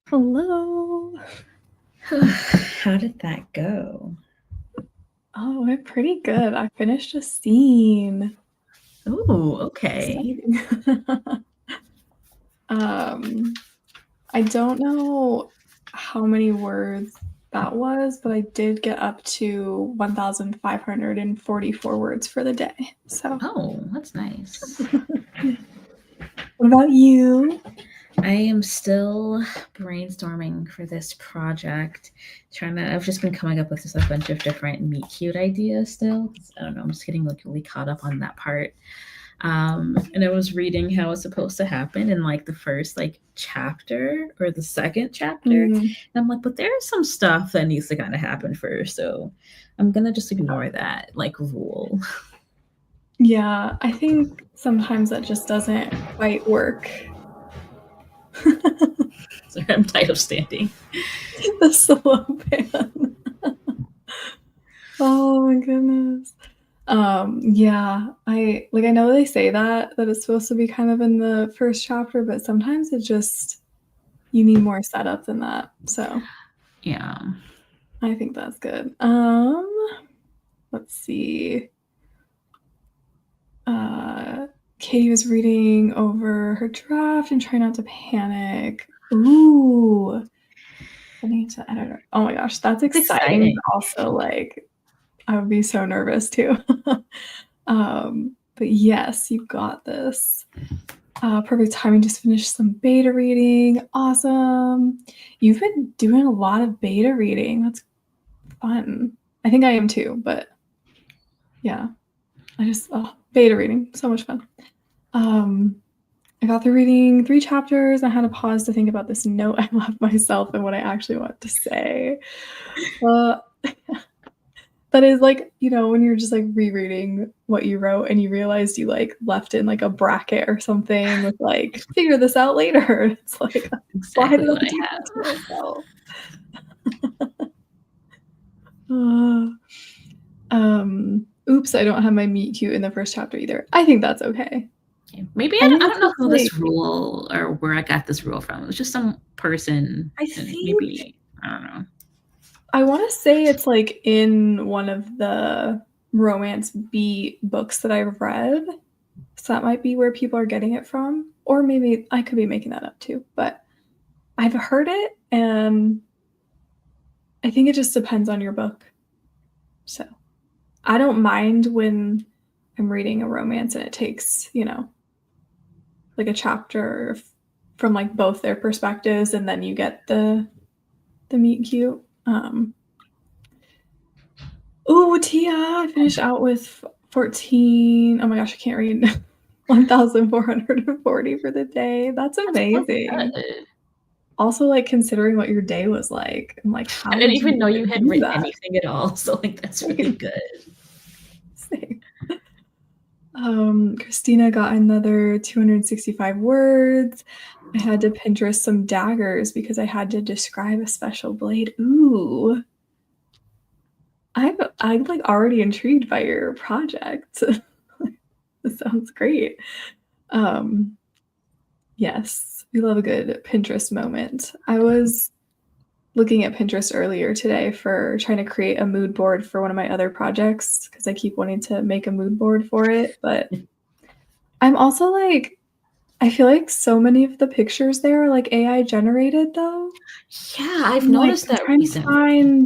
Hello. How did that go? Oh, it went pretty good. I finished a scene. Oh, okay. I don't know how many words that was, but I did get up to 1,544 words for the day. So, Oh, that's nice. what about you? I am still brainstorming for this project. I've just been coming up with just a bunch of different meet cute ideas still. I don't know, I'm just getting like really caught up on that part. And I was reading how it's supposed to happen in like the first like chapter or the second chapter. And I'm like, but there's some stuff that needs to kind of happen first. So I'm gonna just ignore that like rule. Yeah, I think sometimes that just doesn't quite work. Sorry, I'm tired of standing. The slow pan. Oh my goodness. Yeah, I know they say that it's supposed to be kind of in the first chapter, but sometimes it just you need more setup than that. So Yeah. I think that's good. Let's see. Katie was reading over her draft and trying not to panic. Ooh. I need to edit. Oh my gosh, that's exciting. Also, like, I would be so nervous too. But yes, you got this. Perfect timing. Just finished some beta reading. Awesome. You've been doing a lot of beta reading. That's fun. I think I am too, but yeah. Beta reading. So much fun. I got through reading 3 chapters. I had to pause to think about this note I left myself and what I actually want to say. That is like, when you're just like rereading what you wrote and you realized you like left in like a bracket or something with like, figure this out later. It's like, why did I do that to myself? Oops, I don't have my meet cute in the first chapter either. I think that's okay. Maybe I don't know who this rule or where I got this rule from. It was just some person. I don't know. I want to say it's like in one of the romance beat books that I've read. So that might be where people are getting it from. Or maybe I could be making that up too. But I've heard it, and I think it just depends on your book. So I don't mind when I'm reading a romance and it takes, like a chapter from like both their perspectives, and then you get the meet cute. Tia, I finished out with 14. Oh my gosh, I can't read. 1,440 for the day. That's amazing. Also, like, considering what your day was like, I'm like, how I didn't even know you had written anything at all. So like, that's really good. Same. Christina got another 265 words. I had to Pinterest some daggers because I had to describe a special blade. Ooh. I'm like already intrigued by your project. This sounds great. Yes, we love a good Pinterest moment. I was looking at Pinterest earlier today for trying to create a mood board for one of my other projects because I keep wanting to make a mood board for it. But I'm also like, I feel like so many of the pictures there are like AI generated though. Yeah, I've noticed that recently.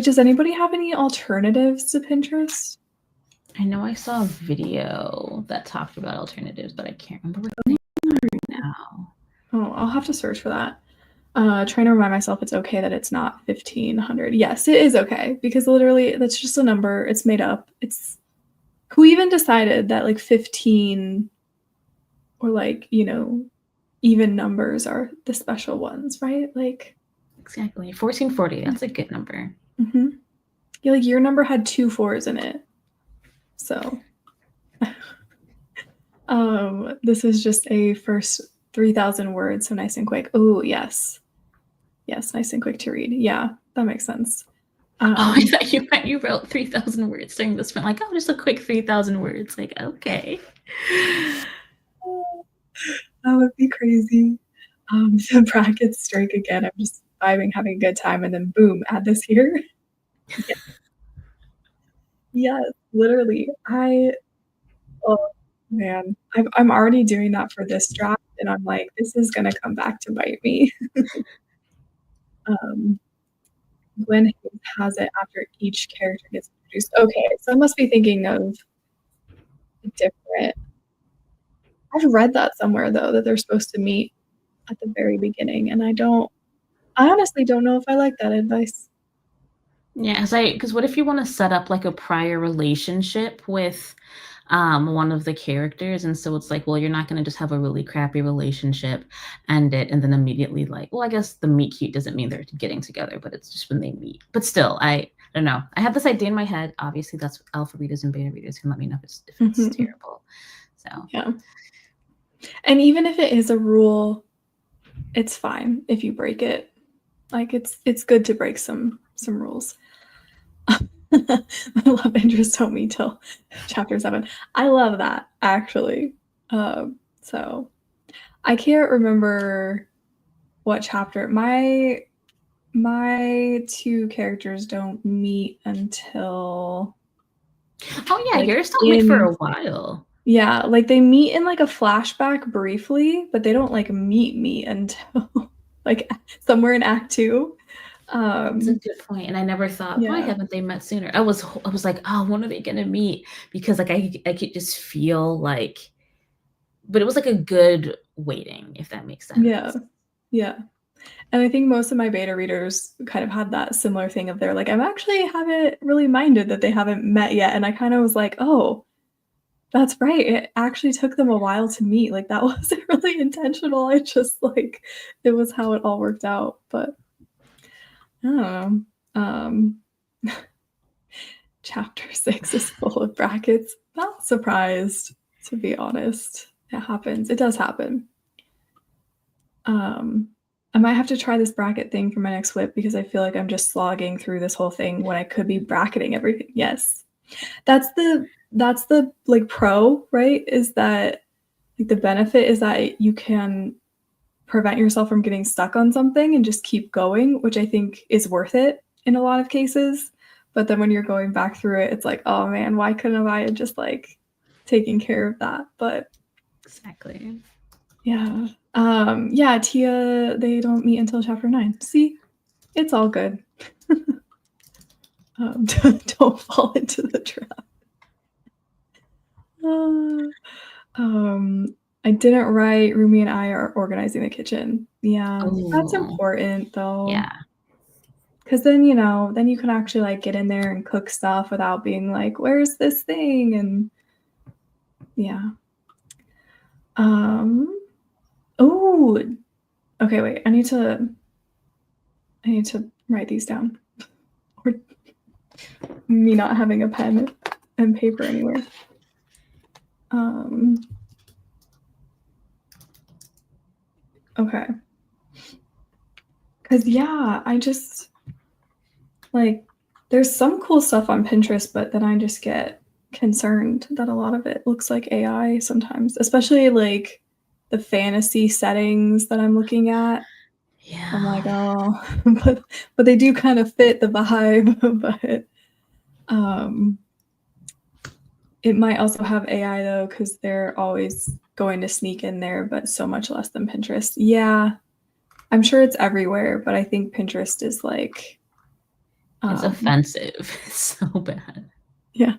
Does anybody have any alternatives to Pinterest? I know I saw a video that talked about alternatives, but I can't remember what the name is right now. Oh, I'll have to search for that. Trying to remind myself it's okay that it's not 1,500. Yes, it is okay because literally that's just a number. It's made up. It's who even decided that like 15 or like, even numbers are the special ones, right? Like exactly 1440. That's a good number. Mm-hmm. Yeah, like your number had 2 4s in it. So this is just a first 3,000 words, so nice and quick. Oh, yes. Yes, nice and quick to read. Yeah, that makes sense. I thought you wrote 3,000 words during this one. Like, oh, just a quick 3,000 words. Like, okay. That would be crazy. The brackets strike again. I'm just vibing, having a good time, and then boom, add this here. Yeah. Yes, literally. Oh man, I'm already doing that for this draft, and I'm like, this is gonna come back to bite me. Um, Gwen Hayes has it after each character gets introduced. Okay, so I must be thinking of a different. I've read that somewhere though that they're supposed to meet at the very beginning, and I honestly don't know if I like that advice. Yeah, because what if you want to set up like a prior relationship with one of the characters, and so it's like, well, you're not going to just have a really crappy relationship, end it, and then immediately like, well, I guess the meet cute doesn't mean they're getting together, but it's just when they meet. But still, I don't know. I have this idea in my head. Obviously, that's alpha readers and beta readers can let me know if it's terrible. So yeah, and even if it is a rule, it's fine if you break it. Like it's good to break some rules. My love interest told me till chapter 7. I love that actually. So I can't remember what chapter. My two characters don't meet until. Oh yeah, like, yours don't meet for a while. Yeah, like they meet in like a flashback briefly, but they don't like meet until like somewhere in Act 2. That's a good point, and I never thought, why Yeah. haven't they met sooner? I was like, oh, when are they gonna meet? Because like I could just feel like, but it was like a good waiting, if that makes sense. Yeah. And I think most of my beta readers kind of had that similar thing of they're like, I'm actually haven't really minded that they haven't met yet. And I kind of was like, oh, that's right. It actually took them a while to meet. Like that wasn't really intentional. I just like it was how it all worked out. But I don't know. Chapter 6 is full of brackets. Not surprised, to be honest. It happens. It does happen. I might have to try this bracket thing for my next whip because I feel like I'm just slogging through this whole thing when I could be bracketing everything. Yes. That's the like pro, right? Is that like the benefit is that you can prevent yourself from getting stuck on something and just keep going, which I think is worth it in a lot of cases. But then when you're going back through it, it's like, oh man, why couldn't I have just like taken care of that? But exactly. Yeah. Yeah, Tia, they don't meet until chapter 9. See? It's all good. Don't fall into the trap. I didn't write Rumi and I are organizing the kitchen. Yeah. That's important though. Yeah. Because then, then you can actually like get in there and cook stuff without being like, where's this thing? And yeah. Oh, okay, wait. I need to write these down. Or me not having a pen and paper anywhere. Okay. Because yeah, I just like there's some cool stuff on Pinterest, but then I just get concerned that a lot of it looks like AI sometimes, especially like the fantasy settings that I'm looking at. Yeah. I'm like, oh, but they do kind of fit the vibe, but it might also have AI though, because they're always going to sneak in there, but so much less than Pinterest. Yeah, I'm sure it's everywhere, but I think Pinterest is like it's offensive. It's so bad. Yeah.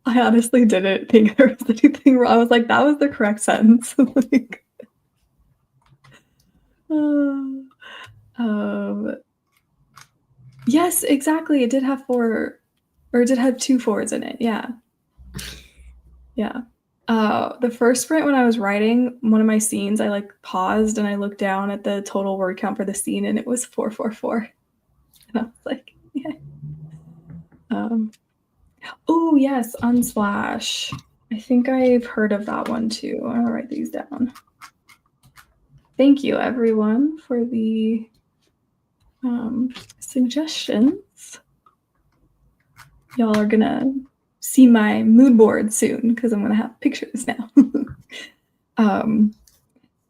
I honestly didn't think there was anything wrong. I was like, that was the correct sentence. Like, yes, exactly. It did have 4, or it did have 2 4s in it. Yeah. Yeah. The first sprint when I was writing one of my scenes, I like paused and I looked down at the total word count for the scene and it was 444. And I was like, yeah. Oh yes, Unsplash. I think I've heard of that one too. I'll write these down. Thank you everyone for the suggestions. Y'all are gonna see my mood board soon because I'm gonna have pictures now.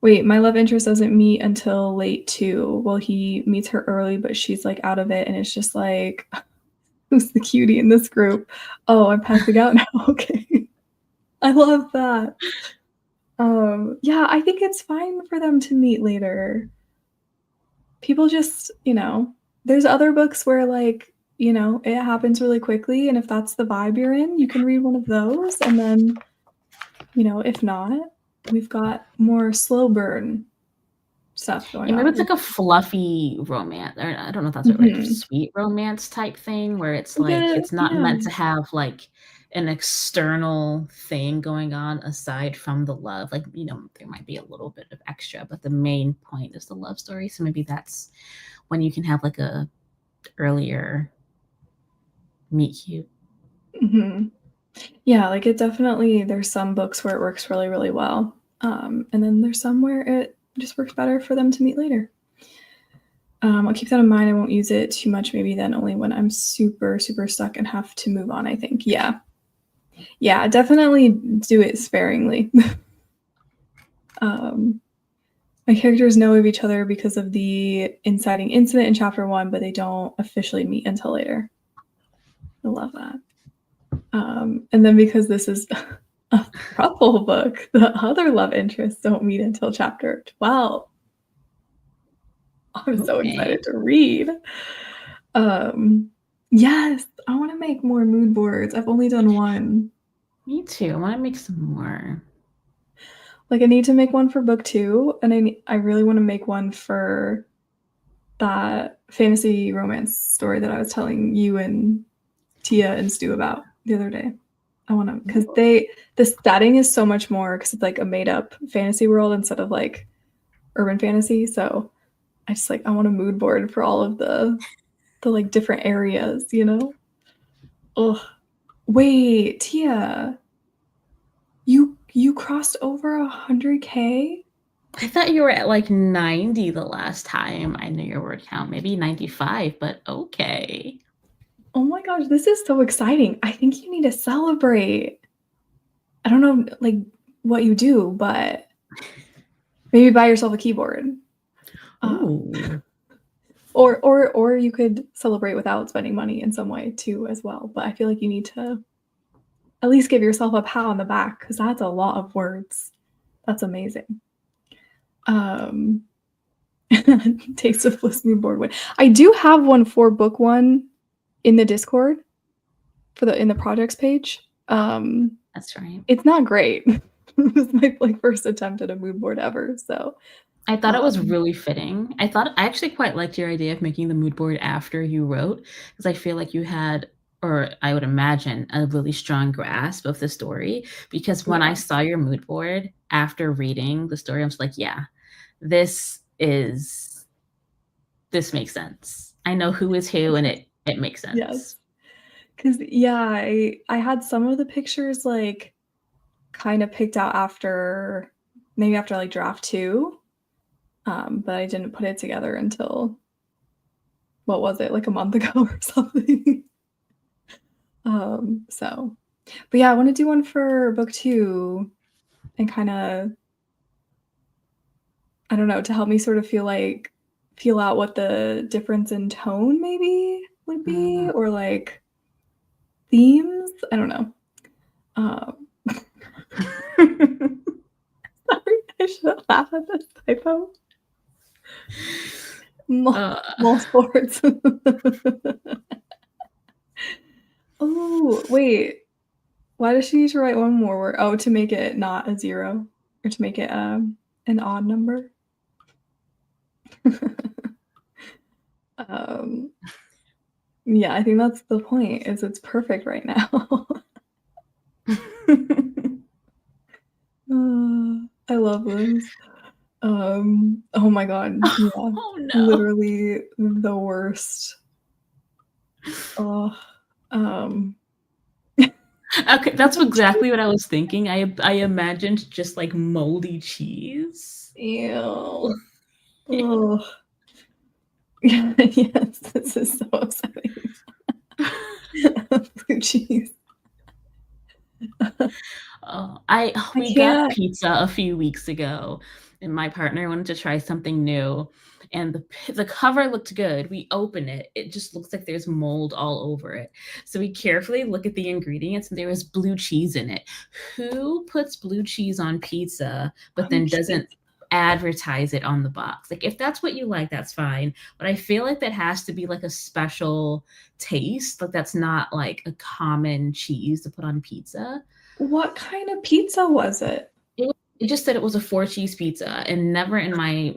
Wait, my love interest doesn't meet until late 2. Well, he meets her early, but she's like out of it, and it's just like, who's the cutie in this group? Oh, I'm passing out now. Okay. I love that. Yeah, I think it's fine for them to meet later. People just, there's other books where like, it happens really quickly, and if that's the vibe you're in, you can read one of those, and then, if not, we've got more slow burn stuff going Yeah, maybe on. it's like a fluffy romance, or I don't know if that's a right sweet romance type thing, where it's like it's not meant to have like an external thing going on aside from the love. Like, there might be a little bit of extra, but the main point is the love story. So maybe that's when you can have like a earlier meet cute. Yeah, like it definitely, there's some books where it works really, really well. And then there's some where it just works better for them to meet later. I'll keep that in mind. I won't use it too much, maybe then only when I'm super, super stuck and have to move on, I think. Yeah. Yeah, definitely do it sparingly. My characters know of each other because of the inciting incident in chapter 1, but they don't officially meet until later. I love that. And then because this is a throuple book, the other love interests don't meet until chapter 12. I'm so excited to read. Yes, I want to make more mood boards. I've only done one. Me too. I want to make some more. Like I need to make one for book 2, and I really want to make one for that fantasy romance story that I was telling you and Tia and Stu about the other day. I want to, because the setting is so much more, because it's like a made up fantasy world instead of like urban fantasy. So I just like, I want a mood board for all of the like different areas, Oh, wait, Tia, you crossed over 100K? I thought you were at like 90 the last time I knew your word count. Maybe 95, but okay. Oh my gosh, this is so exciting. I think you need to celebrate. I don't know like what you do, but maybe buy yourself a keyboard. Or you could celebrate without spending money in some way too as well. But I feel like you need to at least give yourself a pat on the back, because that's a lot of words. That's amazing. Taste of Bliss mood board. I do have one for book 1 in the Discord in the projects page. That's right. It's not great. It was my first attempt at a mood board ever. So I thought it was really fitting. I actually quite liked your idea of making the mood board after you wrote, because I feel like you had, or I would imagine, a really strong grasp of the story. Because when I saw your mood board after reading the story, I was like, yeah, this makes sense. I know who is who, and it makes sense. Yes. Because, yeah, I had some of the pictures like kind of picked out after like draft 2. But I didn't put it together until, what was it, like a month ago or something. So, but yeah, I want to do one for book 2 and kind of, I don't know, to help me sort of feel out what the difference in tone maybe would be, or like themes. I don't know. Sorry, I should laugh at this typo. Mall sports. Oh, wait. Why does she need to write one more word? Oh, to make it not a 0, or to make it an odd number. Yeah, I think that's the point, is it's perfect right now. I love this. Oh my god. Yeah. Oh no. Literally the worst. Oh. Okay, that's exactly what I was thinking. I imagined just like moldy cheese. Ew. Oh. Yes, this is so upsetting. Blue cheese. We got pizza a few weeks ago, and my partner wanted to try something new, and the cover looked good. We open it, it just looks like there's mold all over it. So we carefully look at the ingredients, and there was blue cheese in it. Who puts blue cheese on pizza but then doesn't advertise it on the box? Like, if that's what you like, that's fine, but I feel like that has to be like a special taste. Like, that's not like a common cheese to put on pizza. What kind of pizza was it? It just said it was a 4-cheese pizza, and never in my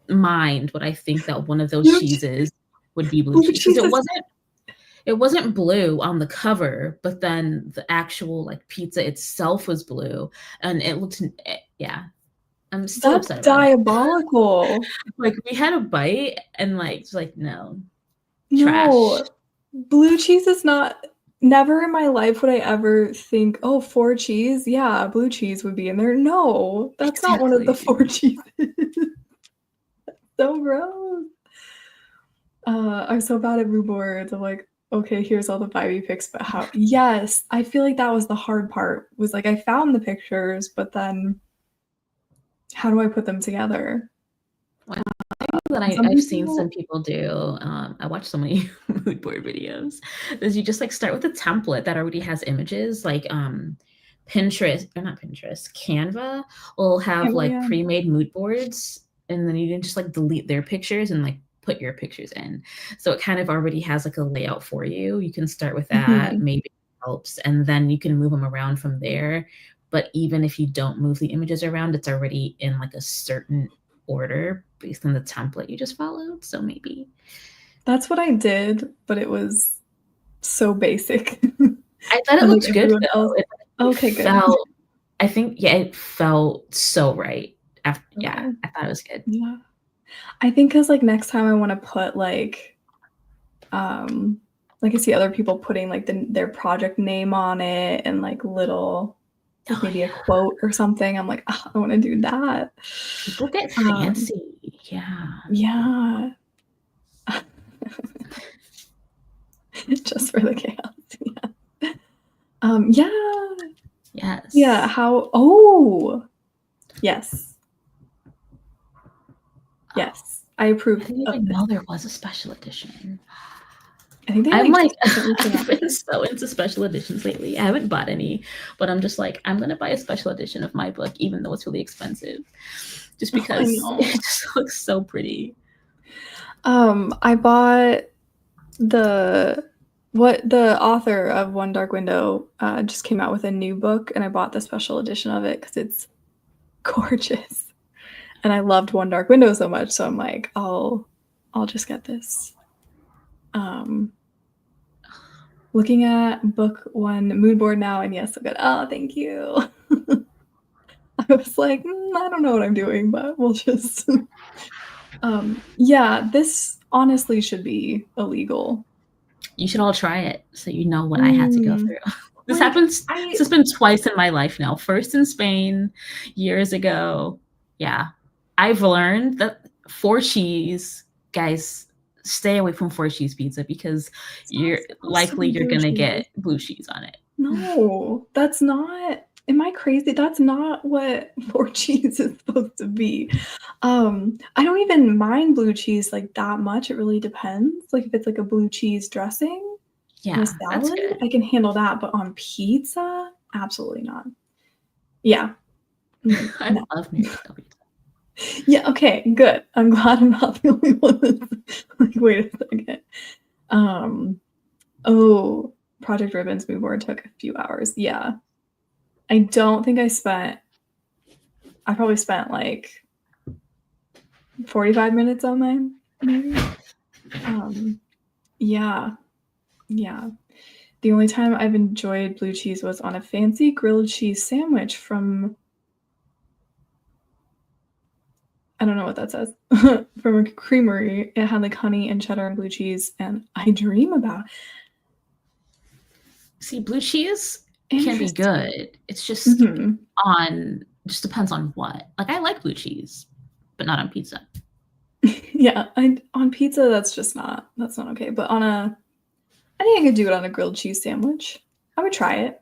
mind would I think that one of those Blue cheeses would be blue cheese, because it wasn't blue on the cover, but then the actual like pizza itself was blue, and it looked, yeah. I'm still That's upset about diabolical. it. Like, we had a bite, and like, it's like, no, No, trash. blue cheese is not. Never in my life would I ever think, oh, 4 cheese. Yeah, blue cheese would be in there. No, that's not one of the 4 cheeses. So gross. I'm so bad at mood boards. I'm like, okay, here's all the vibey pics, but how? Yes, I feel like that was the hard part. Was like I found the pictures, but then how do I put them together? That I've seen some people do. I watched so many mood board videos. Is you just like start with a template that already has images, like Pinterest, or not Pinterest, Canva will have Canva, like yeah. pre-made mood boards, and then you can just like delete their pictures and like put your pictures in. So it kind of already has like a layout for you. You can start with that, maybe it helps, and then you can move them around from there. But even if you don't move the images around, it's already in like a certain order based on the template you just followed. So maybe that's what I did, but it was so basic. I thought it looked good though. Okay, good. I think, yeah, it felt so right. Yeah, I thought it was good. Yeah, I think because like next time I want to put like I see other people putting like their project name on it and like little maybe a quote or something. I'm like, oh, I want to do that. People get fancy. Yeah. Just for the chaos. Yeah. Yes. Yeah. How? Oh. Yes. Yes. I approve. I didn't even know there was a special edition. I think I'm like, I've been so into special editions lately. I haven't bought any, but I'm just like, I'm gonna buy a special edition of my book, even though it's really expensive, just because it just looks so pretty. I bought the author of One Dark Window just came out with a new book, and I bought the special edition of it because it's gorgeous, and I loved One Dark Window so much. So I'm like, I'll just get this. Looking at book 1 mood board now, and yes, so good. Oh, thank you. I was like, I don't know what I'm doing, but we'll just. Yeah, this honestly should be illegal. You should all try it so you know what I had to go through. This happens. This has been twice in my life now. First in Spain years ago. Yeah, I've learned that 4 cheese, guys, stay away from 4 cheese pizza because you're gonna get blue cheese on it. No, that's not. Am I crazy? That's not what 4 cheese is supposed to be. I don't even mind blue cheese like that much. It really depends. Like if it's like a blue cheese dressing, yeah, a salad, I can handle that. But on pizza, absolutely not. Yeah, I love New York style pizza. Yeah. Okay. Good. I'm glad I'm not the only one that's like, wait a second. Oh, Project Ribbon's mood board took a few hours. Yeah. I don't think I probably spent like 45 minutes on mine, maybe. Yeah. The only time I've enjoyed blue cheese was on a fancy grilled cheese sandwich from, I don't know what that says, from a creamery. It had like honey and cheddar and blue cheese, and I dream about. See, blue cheese can be good. It's just just depends on what. Like, I like blue cheese, but not on pizza. Yeah, on pizza that's not okay. But I think I could do it on a grilled cheese sandwich. I would try it.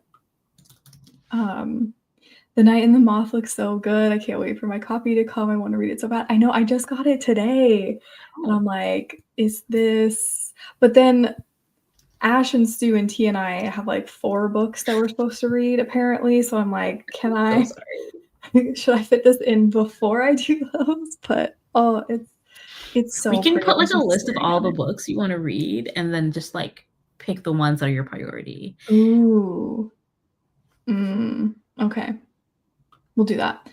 The Night and the Moth looks so good. I can't wait for my copy to come. I want to read it so bad. I know, I just got it today. And I'm like, is this... But then Ash and Stu and T and I have like 4 books that we're supposed to read, apparently. So I'm like, can I... So sorry. Should I fit this in before I do those? But, oh, it's so We can pretty. put I'm like a just list of staring all at the it. books you want to read and then just like pick the ones that are your priority. Ooh. Okay. We'll do that.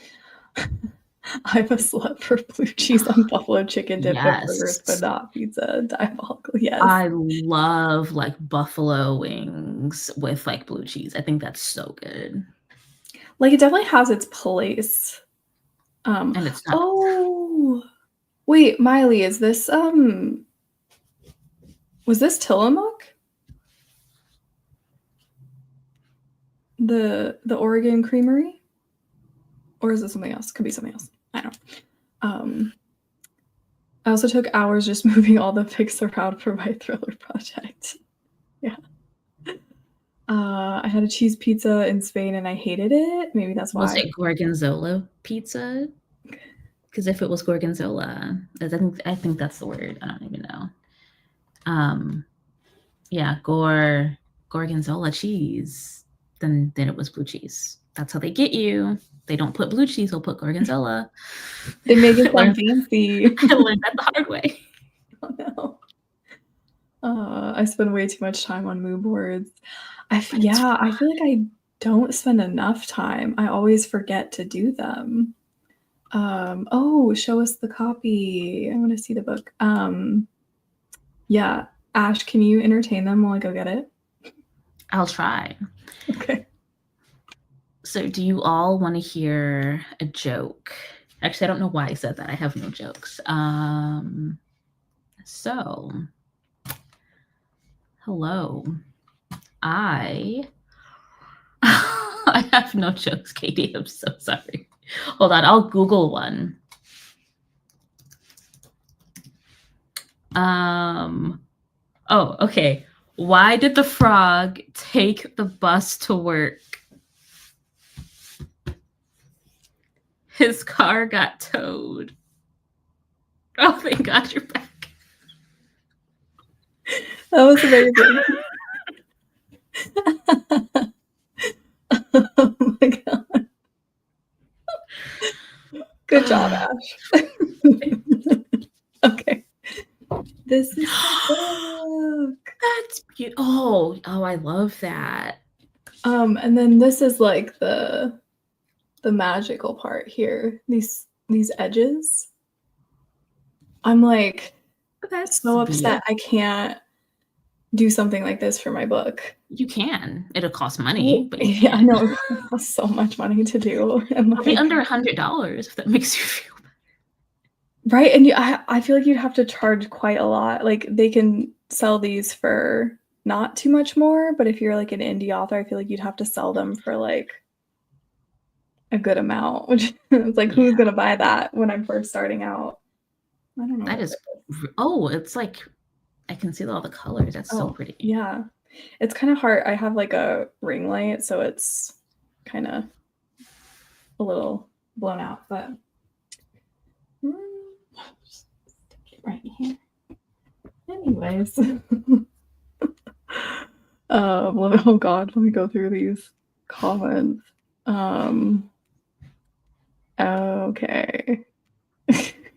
I'm a slut for blue cheese on buffalo chicken dip and burgers, but Yes. not pizza. Diabolical. Yes. I love like buffalo wings with like blue cheese. I think that's so good. Like, it definitely has its place. And it's not. Oh, wait, Miley, is this was this Tillamook? The Oregon Creamery? Or is it something else? Could be something else. I don't know. I also took hours just moving all the pics around for my thriller project. Yeah. I had a cheese pizza in Spain and I hated it. Maybe that's why. Was it Gorgonzola pizza? Because if it was Gorgonzola, I think that's the word. I don't even know. Yeah, Gorgonzola cheese. Then it was blue cheese. That's how they get you. They don't put blue cheese, they'll put Gorgonzola. They make it sound fancy. I learned that the hard way. Oh no. I spend way too much time on mood boards. I feel like I don't spend enough time. I always forget to do them. Oh, show us the copy. I want to see the book. Yeah, Ash, can you entertain them while I go get it? I'll try. Okay. So do you all want to hear a joke? Actually, I don't know why I said that. I have no jokes. So, hello. I have no jokes, Katie. I'm so sorry. Hold on, I'll Google one. Oh, okay. Why did the frog take the bus to work? His car got towed. Oh, thank God you're back. That was amazing. Oh my God. Good job, Ash. Okay. This is the book. That's beautiful. Oh, I love that. And then this is like the magical part here. These edges. I'm like so upset I can't do something like this for my book. You can. It'll cost money, but yeah, I know it costs so much money to do. And it'll be under $100 if that makes you feel better. Right, and I feel like you'd have to charge quite a lot. Like, they can sell these for not too much more, but if you're like an indie author, I feel like you'd have to sell them for like a good amount, which is like, who's gonna buy that when I'm first starting out? I don't know. That is, it's like, I can see all the colors. That's so pretty. Yeah, it's kind of hard. I have like a ring light, so it's kind of a little blown out, but just stick it right here. Anyways. Oh God, let me go through these comments. Okay.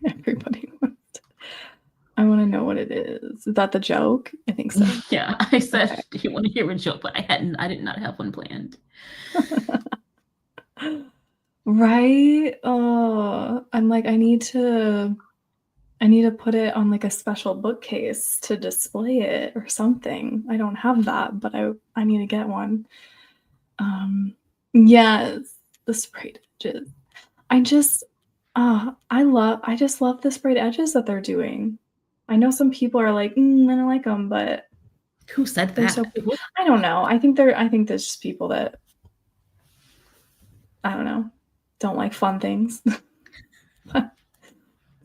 Everybody wants to... I want to know what it is. Is that the joke? I think so. Yeah, I said, okay. Do you want to hear a joke? But I did not have one planned. Right? Oh, I'm like, I need to put it on like a special bookcase to display it or something. I don't have that, but I need to get one. Yes, the sprayed edges. I just love the sprayed edges that they're doing. I know some people are like, I don't like them, but who said that? So cool. I don't know. I think there's just people that, I don't know, don't like fun things.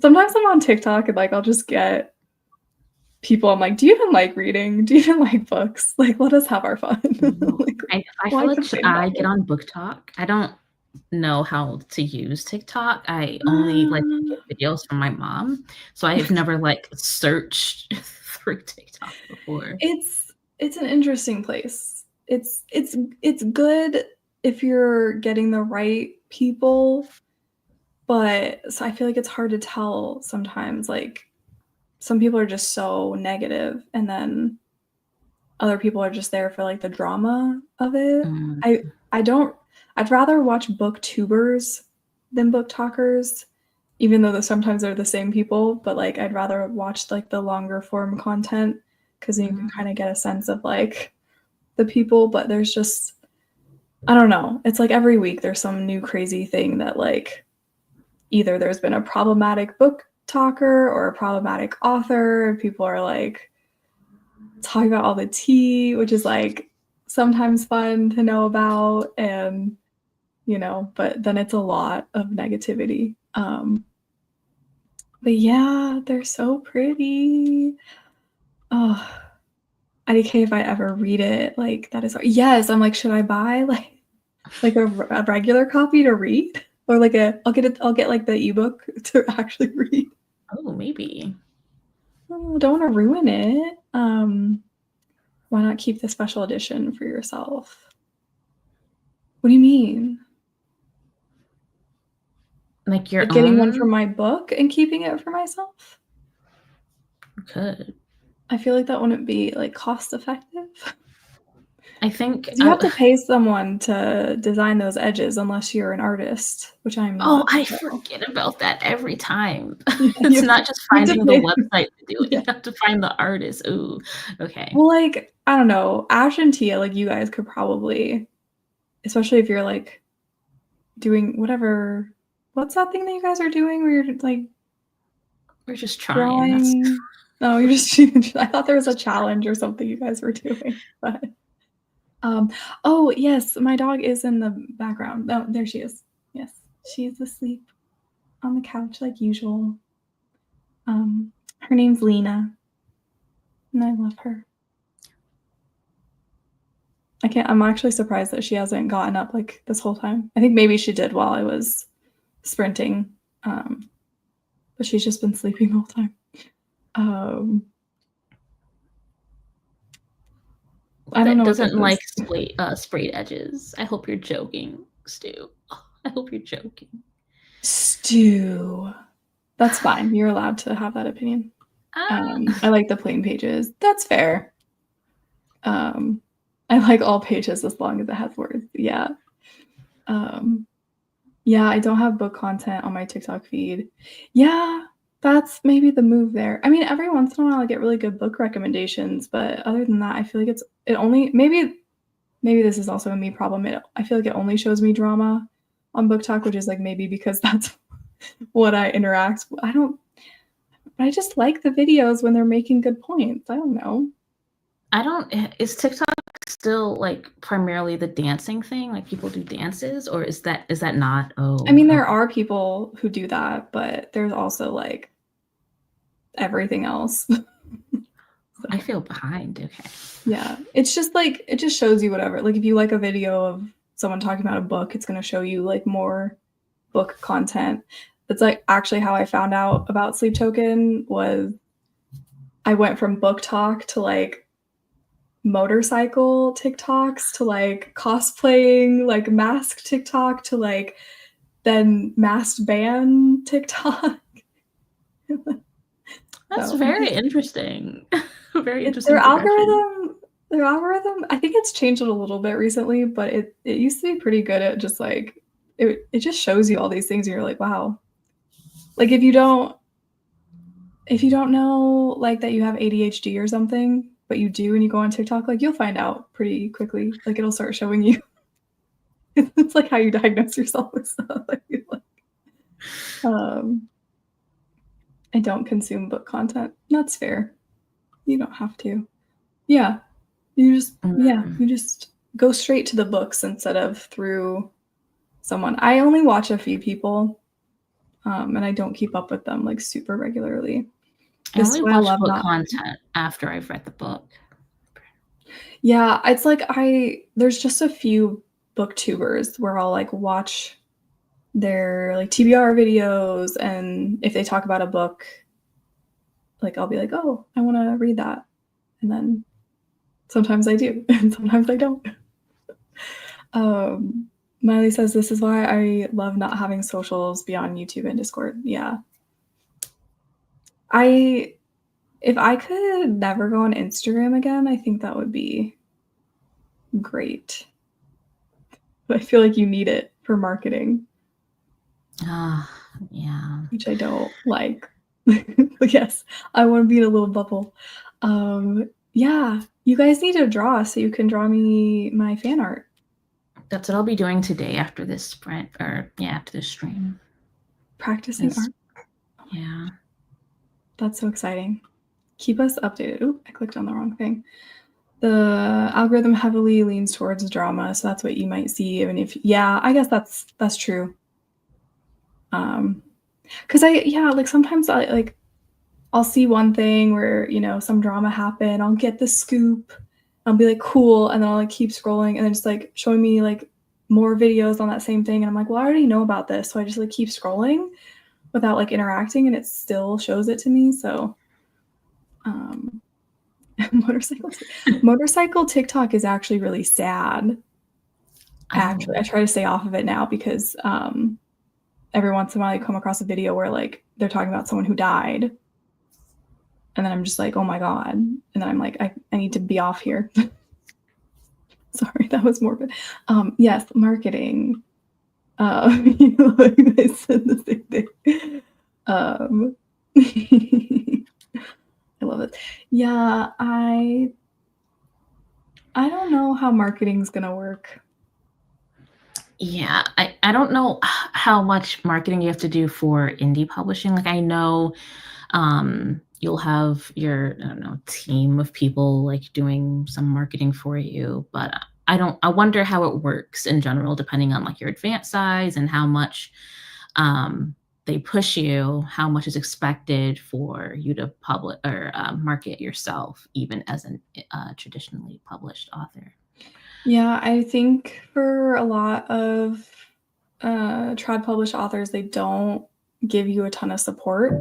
Sometimes I'm on TikTok and like I'll just get people. I'm like, do you even like reading? Do you even like books? Like, let us have our fun. Like, I feel like should I get on Book Talk? I don't know how to use TikTok. I only like get videos from my mom, so I've never like searched through TikTok before. It's an interesting place. It's good if you're getting the right people, but so I feel like it's hard to tell sometimes. Like some people are just so negative, and then other people are just there for like the drama of it. Mm. I'd rather watch booktubers than book talkers, even though sometimes they're the same people, but like I'd rather watch like the longer form content because you can kind of get a sense of like the people, but there's just I don't know. It's like every week there's some new crazy thing that like either there's been a problematic book talker or a problematic author, and people are like talking about all the tea, which is like sometimes fun to know about, and you know, but then it's a lot of negativity. But yeah, they're so pretty. Oh, IDK, if I ever read it, like that is yes. I'm like, should I buy like a regular copy to read, or like I'll get like the ebook to actually read. Oh, maybe. Oh, don't want to ruin it. Why not keep the special edition for yourself? What do you mean? Like your Like getting one own? for my book and keeping it for myself? You could. I feel like that wouldn't be like cost effective. I think You have to pay someone to design those edges unless you're an artist, which I'm Oh, not. I so. forget about that every time. Yeah, It's not just you have to finding the pay- website to do it. Yeah. You have to find the artist. Ooh, okay. Well, like, I don't know, Ash and Tia, like you guys could probably, especially if you're like doing whatever, what's that thing that you guys are doing where you're like We're just trying. That's drawing? No, you're just, I thought there was a challenge or something you guys were doing, but oh yes, my dog is in the background. Oh, there she is. Yes, she is asleep on the couch like usual. Her name's Lena, and I love her. I'm actually surprised that she hasn't gotten up like this whole time. I think maybe she did while I was sprinting, but she's just been sleeping the whole time. I don't know. doesn't like sprayed edges. I hope you're joking, Stu. I hope you're joking. Stu. That's fine. You're allowed to have that opinion. I like the plain pages. That's fair. I like all pages as long as it has words. Yeah. Yeah, I don't have book content on my TikTok feed. Yeah, that's maybe the move there. I mean, every once in a while I get really good book recommendations, but other than that, I feel like it only maybe this is also a me problem. I feel like it only shows me drama on Book Talk, which is like maybe because that's what I interact. I just like the videos when they're making good points. I don't know. Is TikTok still like primarily the dancing thing? Like people do dances, or is that not? Oh, I mean, there are people who do that, but there's also like everything else. I feel behind. Okay. Yeah, it's just like it just shows you whatever. Like if you like a video of someone talking about a book, it's going to show you like more book content. That's like actually how I found out about Sleep Token was I went from book talk to like motorcycle TikToks to like cosplaying, like mask TikTok to like then masked band TikTok. That's So, very interesting. Very interesting. Their algorithm, I think it's changed it a little bit recently, but it used to be pretty good at just like it just shows you all these things and you're like, wow. Like if you don't know like that you have ADHD or something, but you do and you go on TikTok, like you'll find out pretty quickly. Like it'll start showing you. It's like how you diagnose yourself with stuff. I don't consume book content. That's fair. You don't have to. Yeah. You just go straight to the books instead of through someone. I only watch a few people, and I don't keep up with them like super regularly. I only watch book content after I've read the book. Yeah, it's like there's just a few booktubers where I'll like watch their like TBR videos, and if they talk about a book, like I'll be like, oh, I want to read that, and then sometimes I do, and sometimes I don't. Miley says this is why I love not having socials beyond YouTube and Discord. Yeah, if I could never go on Instagram again, I think that would be great. But I feel like you need it for marketing. Yeah. Which I don't like. But yes, I want to be in a little bubble. Yeah, you guys need to draw so you can draw me my fan art. That's what I'll be doing today after this sprint, or yeah, after this stream. Practicing art. Yeah. That's so exciting. Keep us updated. Ooh, I clicked on the wrong thing. The algorithm heavily leans towards drama, so that's what you might see. Even if, yeah, I guess that's true. Because like sometimes I'll see one thing where, you know, some drama happened. I'll get the scoop. I'll be like, cool. And then I'll like keep scrolling and then just like showing me like more videos on that same thing. And I'm like, well, I already know about this. So I just like keep scrolling without like interacting and it still shows it to me. So motorcycle TikTok is actually really sad. Actually, I try to stay off of it now because every once in a while you come across a video where like they're talking about someone who died. And then I'm just like, oh my God. And then I'm like, I need to be off here. Sorry, that was morbid. Yes, marketing. You know, I said the same thing. I love it. Yeah, I don't know how marketing's gonna work. Yeah, I don't know how much marketing you have to do for indie publishing. Like I know you'll have your, I don't know, team of people like doing some marketing for you, but I wonder how it works in general, depending on like your advance size and how much they push you, how much is expected for you to publish or market yourself, even as a traditionally published author. Yeah, I think for a lot of trad published authors, they don't give you a ton of support.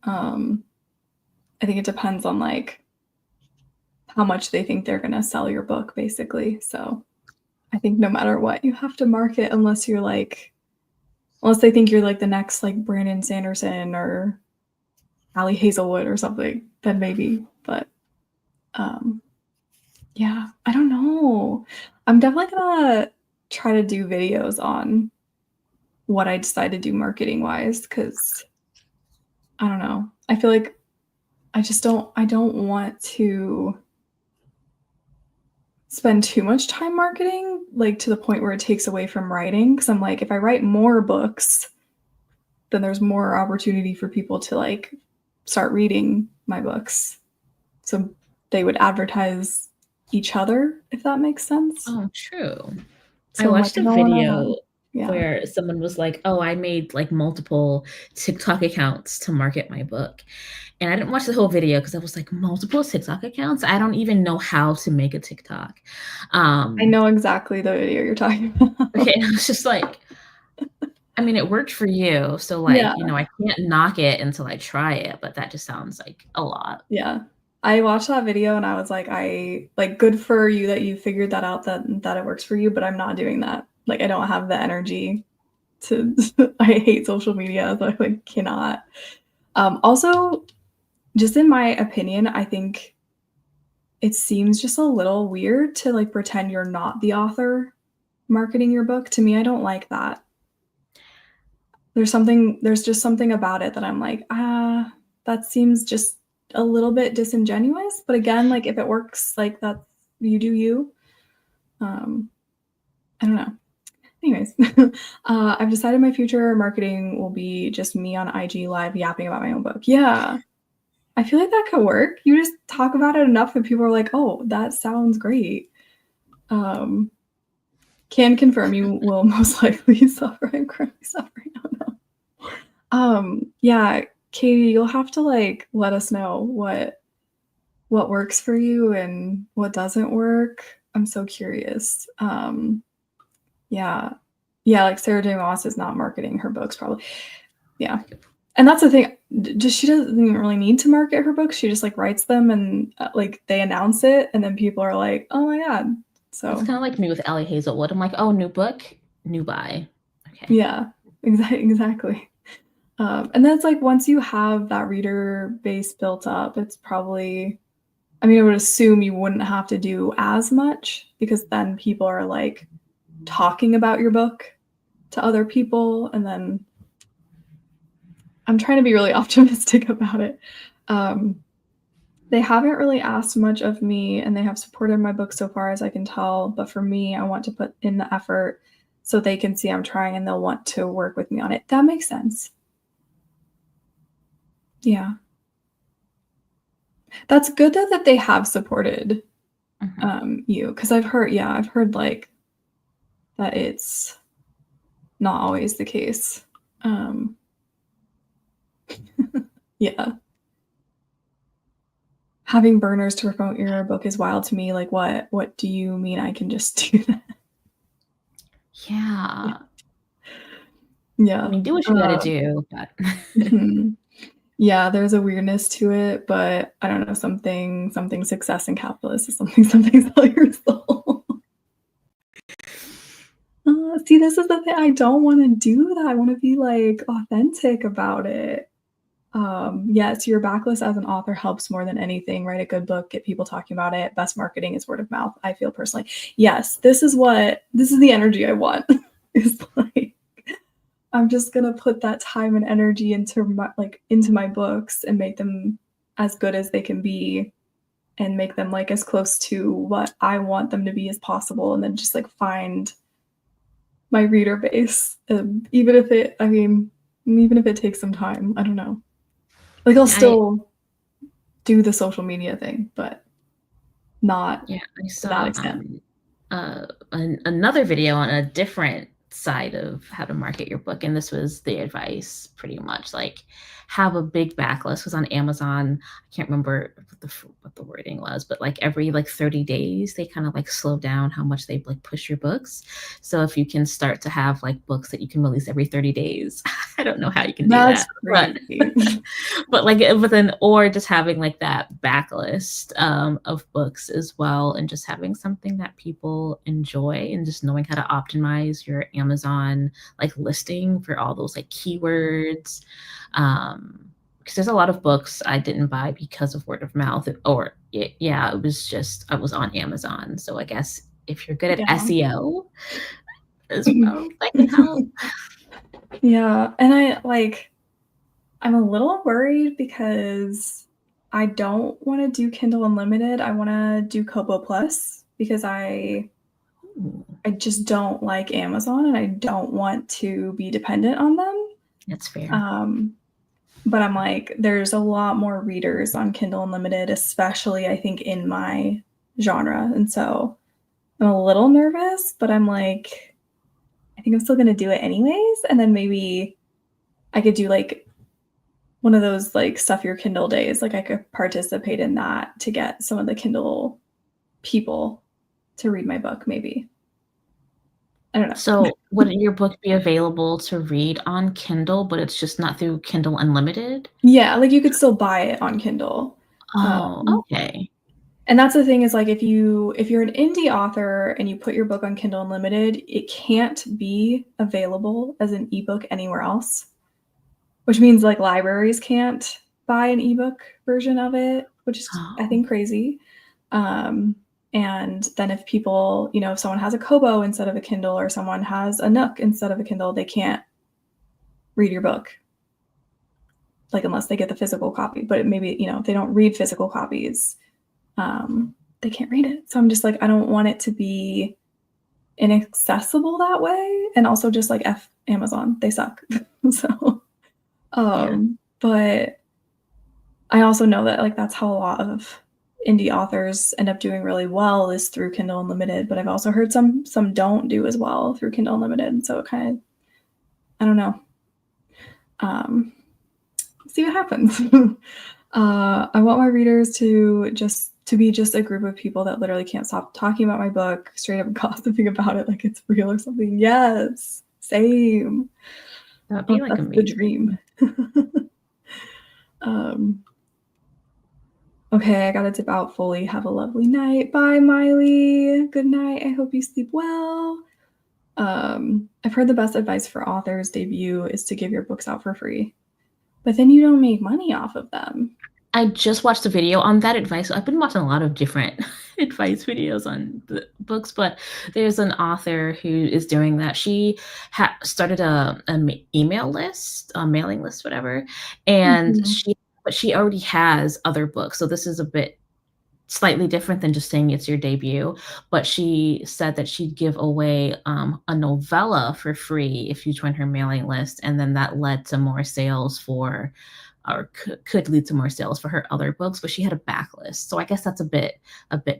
I think it depends on like how much they think they're gonna sell your book, basically. So I think no matter what, you have to market unless they think you're like the next like Brandon Sanderson or Ali Hazelwood or something, then maybe. But yeah, I don't know. I'm definitely gonna try to do videos on what I decide to do marketing wise, because I don't know. I feel like I don't want to spend too much time marketing, like to the point where it takes away from writing. Cause I'm like, if I write more books, then there's more opportunity for people to like start reading my books. So they would advertise each other, if that makes sense. Oh, true. So I watched like, a video yeah. where someone was like, oh, I made like multiple TikTok accounts to market my book. And I didn't watch the whole video because I was like, multiple TikTok accounts? I don't even know how to make a TikTok. I know exactly the video you're talking about. Okay, and I was just like, I mean, it worked for you. So like, Yeah. you know, I can't knock it until I try it, but that just sounds like a lot. Yeah. I watched that video and I was like, good for you that you figured that out, that it works for you, but I'm not doing that. Like, I don't have the energy to, I hate social media, so I like cannot. Also, just in my opinion, I think it seems just a little weird to like pretend you're not the author marketing your book. To me, I don't like that. There's just something about it that I'm like, that seems just a little bit disingenuous. But again, like if it works, like that, you do you. I don't know. Anyways, I've decided my future marketing will be just me on IG Live yapping about my own book. Yeah, I feel like that could work. You just talk about it enough and people are like, oh, that sounds great. Can confirm you will most likely suffer. I'm currently suffering. Oh no. Yeah, Katie, you'll have to like let us know what works for you and what doesn't work. I'm so curious. Yeah. Yeah, like Sarah J. Maas is not marketing her books probably. Yeah. And that's the thing. She doesn't really need to market her books. She just like writes them and like they announce it, and then people are like, "Oh my god!" So it's kind of like me with Ellie Hazelwood. I'm like, oh, new book, new buy. Okay. Yeah, exactly. And then it's like once you have that reader base built up, it's probably. I mean, I would assume you wouldn't have to do as much because then people are like talking about your book to other people, and then I'm trying to be really optimistic about it. They haven't really asked much of me, and they have supported my book so far as I can tell. But for me, I want to put in the effort so they can see I'm trying and they'll want to work with me on it. That makes sense. Yeah. That's good though that they have supported you, because I've heard like that it's not always the case. Yeah. Having burners to promote your book is wild to me. Like, what do you mean I can just do that? Yeah. Yeah. I mean, do what you gotta do, but Mhm. Yeah, there's a weirdness to it, but I don't know, something success and capitalist is something sell your soul. See, this is the thing. I don't want to do that. I want to be like authentic about it. Yes, your backlist as an author helps more than anything. Write a good book, get people talking about it. Best marketing is word of mouth. I feel personally. Yes, this is the energy I want. Is like I'm just gonna put that time and energy into my books and make them as good as they can be, and make them like as close to what I want them to be as possible, and then just like find my reader base, even if it takes some time. I don't know. Like I'll still do the social media thing, but not I to saw that extent. another video on a different side of how to market your book, and this was the advice pretty much like have a big backlist. Because on Amazon, I can't remember what the wording was, but like every like 30 days they kind of like slow down how much they like push your books. So if you can start to have like books that you can release every 30 days, I don't know how you can do That's that, crazy. or just having like that backlist of books as well, and just having something that people enjoy, and just knowing how to optimize your Amazon like listing for all those like keywords. Because there's a lot of books I didn't buy because of word of mouth, or it was just I was on Amazon. So I guess if you're good at SEO as well, that can help. Yeah, and I'm a little worried because I don't want to do Kindle Unlimited. I want to do Kobo Plus because I just don't like Amazon, and I don't want to be dependent on them. That's fair. But I'm like, there's a lot more readers on Kindle Unlimited, especially I think in my genre. And so I'm a little nervous, but I'm like, I think I'm still going to do it anyways. And then maybe I could do like one of those like stuff your Kindle days. Like I could participate in that to get some of the Kindle people to read my book, maybe. I don't know. So would your book be available to read on Kindle, but it's just not through Kindle Unlimited? Yeah, like you could still buy it on Kindle. Oh, okay. And that's the thing is like if you're an indie author and you put your book on Kindle Unlimited, it can't be available as an ebook anywhere else, which means like libraries can't buy an ebook version of it, which is I think crazy. And then if people, if someone has a Kobo instead of a Kindle, or someone has a Nook instead of a Kindle, they can't read your book. Like unless they get the physical copy, but maybe, if they don't read physical copies, they can't read it. So I'm just like, I don't want it to be inaccessible that way. And also just like F Amazon, they suck. So, but I also know that like that's how a lot of indie authors end up doing really well is through Kindle Unlimited. But I've also heard some don't do as well through Kindle Unlimited. So it kind of, I don't know. See what happens. I want my readers to be just a group of people that literally can't stop talking about my book, straight up gossiping about it like it's real or something. Yes. Same. That would be like That's amazing. the dream. Okay, I gotta dip out fully. Have a lovely night. Bye, Miley. Good night. I hope you sleep well. I've heard the best advice for authors debut is to give your books out for free, but then you don't make money off of them. I just watched a video on that advice. I've been watching a lot of different advice videos on the books, but there's an author who is doing that. She started a email list, a mailing list, whatever, and she already has other books. So this is a bit slightly different than just saying it's your debut, but she said that she'd give away a novella for free if you join her mailing list, and then that led to more sales for, or could lead to more sales for her other books, but she had a backlist. So I guess that's a bit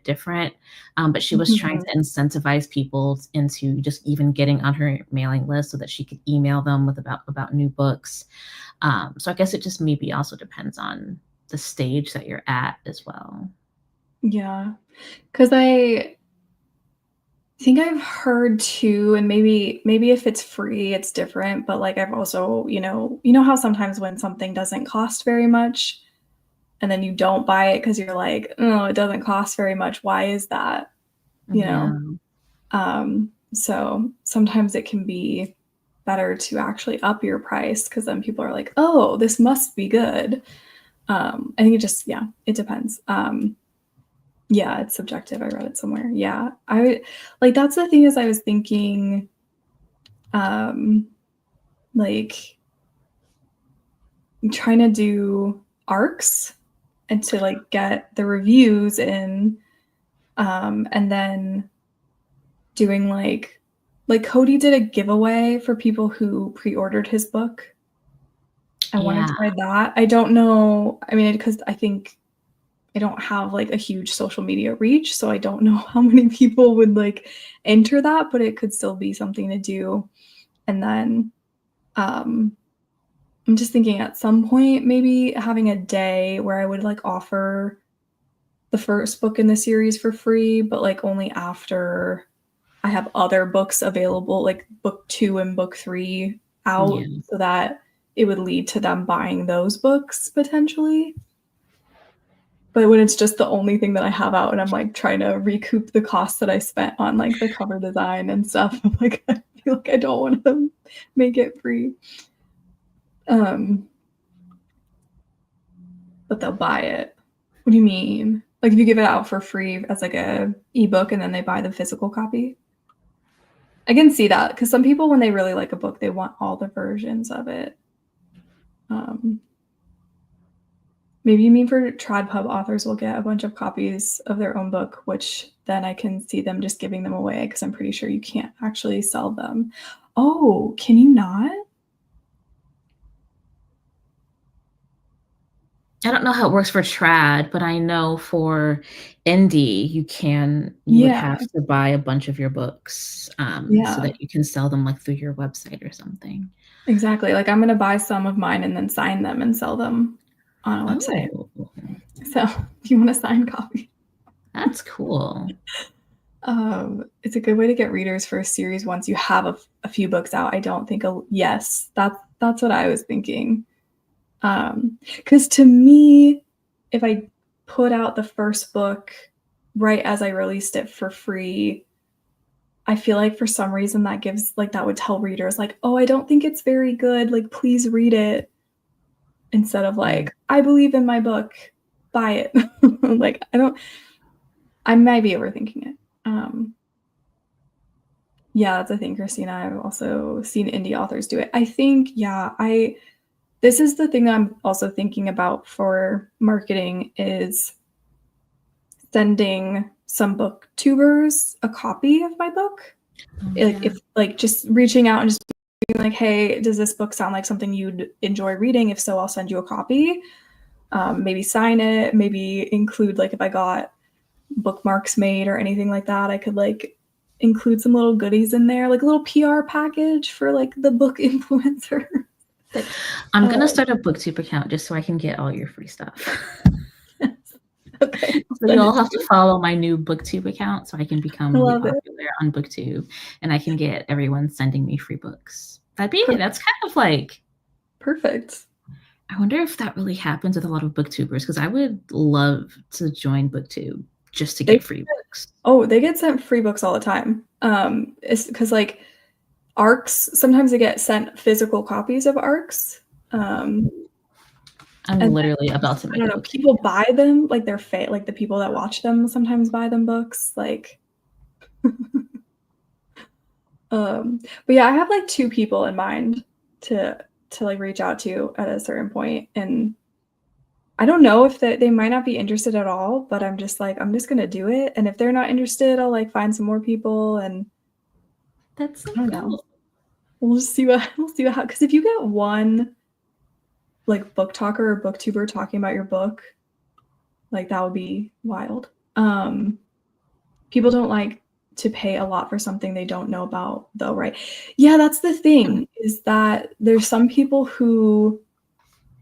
different. But she was trying to incentivize people into just even getting on her mailing list so that she could email them with about new books. So I guess it just maybe also depends on the stage that you're at as well. Yeah, because I think I've heard too, and maybe if it's free, it's different, but like I've also, you know how sometimes when something doesn't cost very much and then you don't buy it because you're like, oh, it doesn't cost very much. Why is that? You know? So sometimes it can be better to actually up your price because then people are like, oh, this must be good. I think it just, yeah, it depends. Yeah, it's subjective. I read it somewhere. Yeah. Like that's the thing is I was thinking like trying to do arcs and to like get the reviews in and then doing like Cody did a giveaway for people who pre-ordered his book. I want to try that. I don't know. I mean, because I think I don't have like a huge social media reach, so I don't know how many people would like enter that, but it could still be something to do. And then I'm just thinking at some point maybe having a day where I would like offer the first book in the series for free, but like only after I have other books available, like book 2 and book 3 out, so that it would lead to them buying those books potentially. But when it's just the only thing that I have out and I'm like trying to recoup the costs that I spent on like the cover design and stuff, I'm like, I feel like I don't want to make it free. But they'll buy it. What do you mean? Like if you give it out for free as like a ebook and then they buy the physical copy? I can see that because some people, when they really like a book, they want all the versions of it. Maybe you mean for TradPub authors will get a bunch of copies of their own book, which then I can see them just giving them away because I'm pretty sure you can't actually sell them. Oh, can you not? I don't know how it works for trad, but I know for indie, you would have to buy a bunch of your books so that you can sell them like through your website or something. Exactly. Like I'm going to buy some of mine and then sign them and sell them on a website. So if you want a signed copy. That's cool. It's a good way to get readers for a series once you have a few books out. I don't think yes, that's what I was thinking. Because to me, if I put out the first book right as I released it for free, I feel like for some reason that gives like that would tell readers like, oh, I don't think it's very good. Like, please read it. Instead of like, I believe in my book, buy it. Like, I might be overthinking it. Yeah, that's a thing, Christina. I've also seen indie authors do it. I think, this is the thing that I'm also thinking about for marketing is sending some booktubers a copy of my book. If like just reaching out and just being like, hey, does this book sound like something you'd enjoy reading? If so, I'll send you a copy. Maybe sign it, maybe include like if I got bookmarks made or anything like that, I could like include some little goodies in there, like a little PR package for like the book influencer. I'm gonna start a booktube account just so I can get all your free stuff. Okay. So you all have to follow my new BookTube account so I can become I really love it. popular on BookTube, and I can get everyone sending me free books. That's kind of like, Perfect. I wonder if that really happens with a lot of booktubers, because I would love to join BookTube just to They get free books. Oh, they get sent free books all the time. It's because like ARCs, sometimes they get sent physical copies of ARCs. I'm and literally about to I make don't a know, book. people buy them, like they're like the people that watch them sometimes buy them books. Like but yeah, I have like 2 people in mind to like reach out to at a certain point, and I don't know if they might not be interested at all, but I'm just like, I'm just gonna do it, and if they're not interested, I'll like find some more people, and That's so I don't know. cool. We'll just see what because if you get one like book talker or booktuber talking about your book, like that would be wild. People don't like to pay a lot for something they don't know about though, right? Yeah, that's the thing, is that there's some people who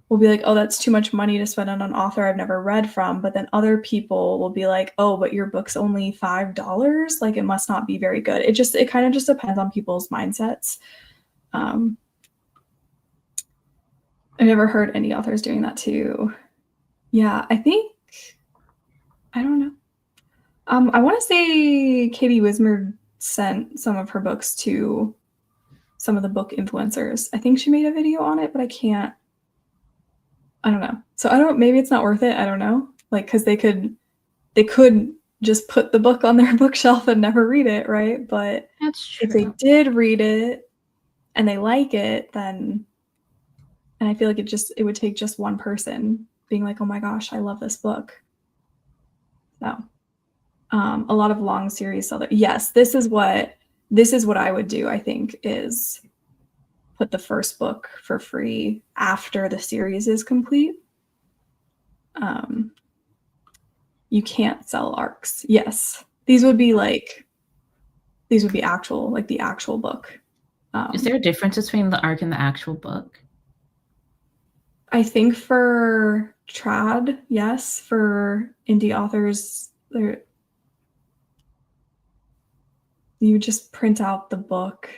will be like, oh, that's too much money to spend on an author I've never read from. But then other people will be like, oh, but your book's only $5. Like it must not be very good. It kind of just depends on people's mindsets. I've never heard any authors doing that too. Yeah, I don't know. I want to say Katie Wismer sent some of her books to some of the book influencers. I think she made a video on it, but I don't know. So maybe it's not worth it. I don't know. Like, cause they could just put the book on their bookshelf and never read it, right? But That's true. if they did read it and they like it, then, and I feel like it would take just one person being like, oh my gosh, I love this book. So, a lot of long series seller. Yes, this is what I would do, I think, is put the first book for free after the series is complete. You can't sell ARCs. Yes. These would be actual, like the actual book. Is there a difference between the ARC and the actual book? I think for trad, yes. For indie authors, you just print out the book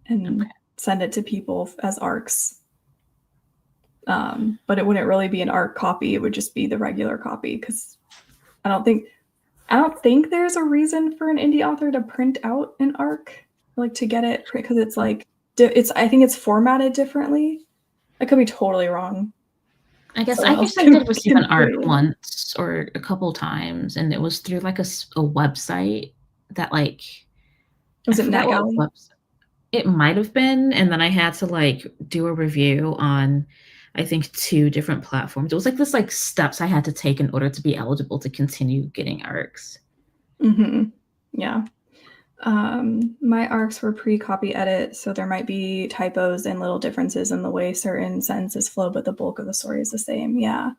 and send it to people as ARCs. But it wouldn't really be an ARC copy. It would just be the regular copy, because I don't think there's a reason for an indie author to print out an ARC, like to get it, because it's like I think it's formatted differently. I could be totally wrong. I guess Someone I else did receive can an ARC put it in. once or a couple times, and it was through like a website that like Was I it forgot what NetGalley? website. It might have been, and then I had to like do a review on I think 2 different platforms. It was like this like steps I had to take in order to be eligible to continue getting ARCs. Yeah. My ARCs were pre-copy edit, so there might be typos and little differences in the way certain sentences flow, but the bulk of the story is the same. Yeah.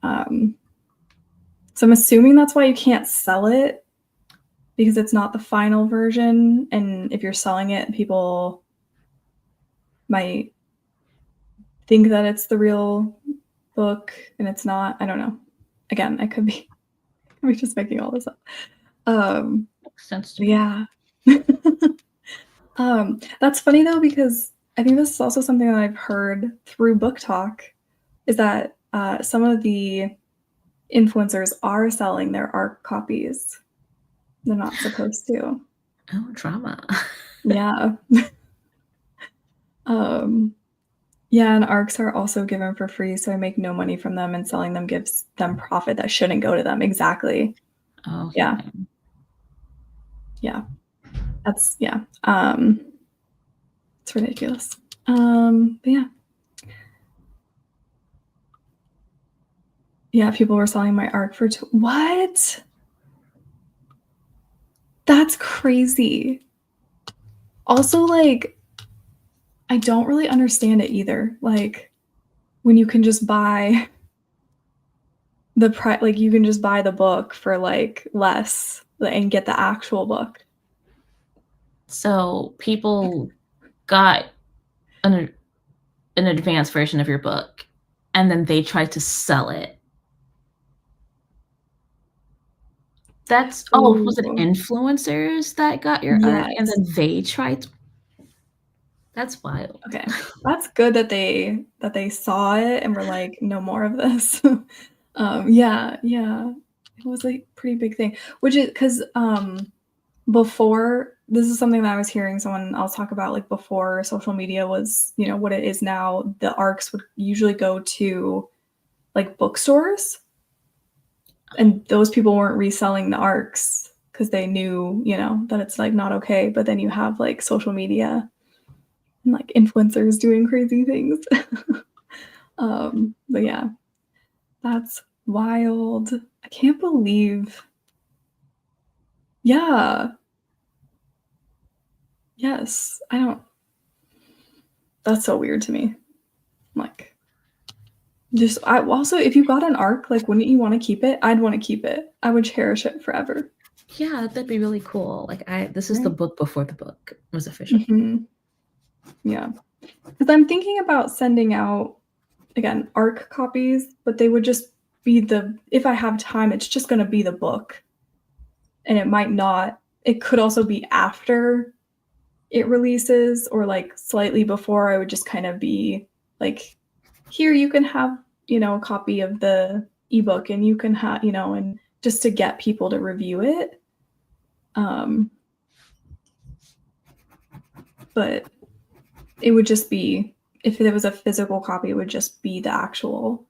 So I'm assuming that's why you can't sell it, because it's not the final version, and if you're selling it, people might think that it's the real book and it's not. I don't know. Again, I could be just making all this up. Makes sense to me. Yeah. That's funny though, because I think this is also something that I've heard through Book Talk, is that some of the influencers are selling their ARC copies. They're not supposed to. Oh, drama. Yeah. Yeah, and ARCs are also given for free, so I make no money from them, and selling them gives them profit that shouldn't go to them. Exactly. Oh, Yeah. Yeah. That's yeah. It's ridiculous. But yeah. Yeah, people were selling my ARC for what? That's crazy. Also, like, I don't really understand it either. Like, when you can just buy like you can just buy the book for like less and get the actual book. So people got an advanced version of your book, and then they tried to sell it. That's was it Ooh. influencers that got your arc and Yes. then they tried that's wild. Okay. That's good that they saw it and were like, "No more of this." Yeah, yeah. It was a pretty big thing, which is 'cause, before this is something that I was hearing someone else talk about, like, before social media was, you know, what it is now, the ARCs would usually go to, like, bookstores, and those people weren't reselling the ARCs because they knew, you know, that it's, like, not okay, but then you have, like, social media and, like, influencers doing crazy things. But yeah, that's wild. I can't believe yeah. Yes. I don't that's so weird to me. Like, just I also, if you got an ARC, like, wouldn't you wanna keep it? I'd wanna keep it. I would cherish it forever. Yeah, that'd be really cool. Like this is the Right. book before the book was official. Mhm. Yeah. 'Cause I'm thinking about sending out, again, ARC copies, but they would just be the if I have time, it's just gonna be the book, and it might not it could also be after it releases or, like, slightly before. I would just kind of be like, "Here, you can have, you know, a copy of the ebook, and you can have," you know, and just to get people to review it. Um, but it would just be if there was a physical copy, it would just be the actual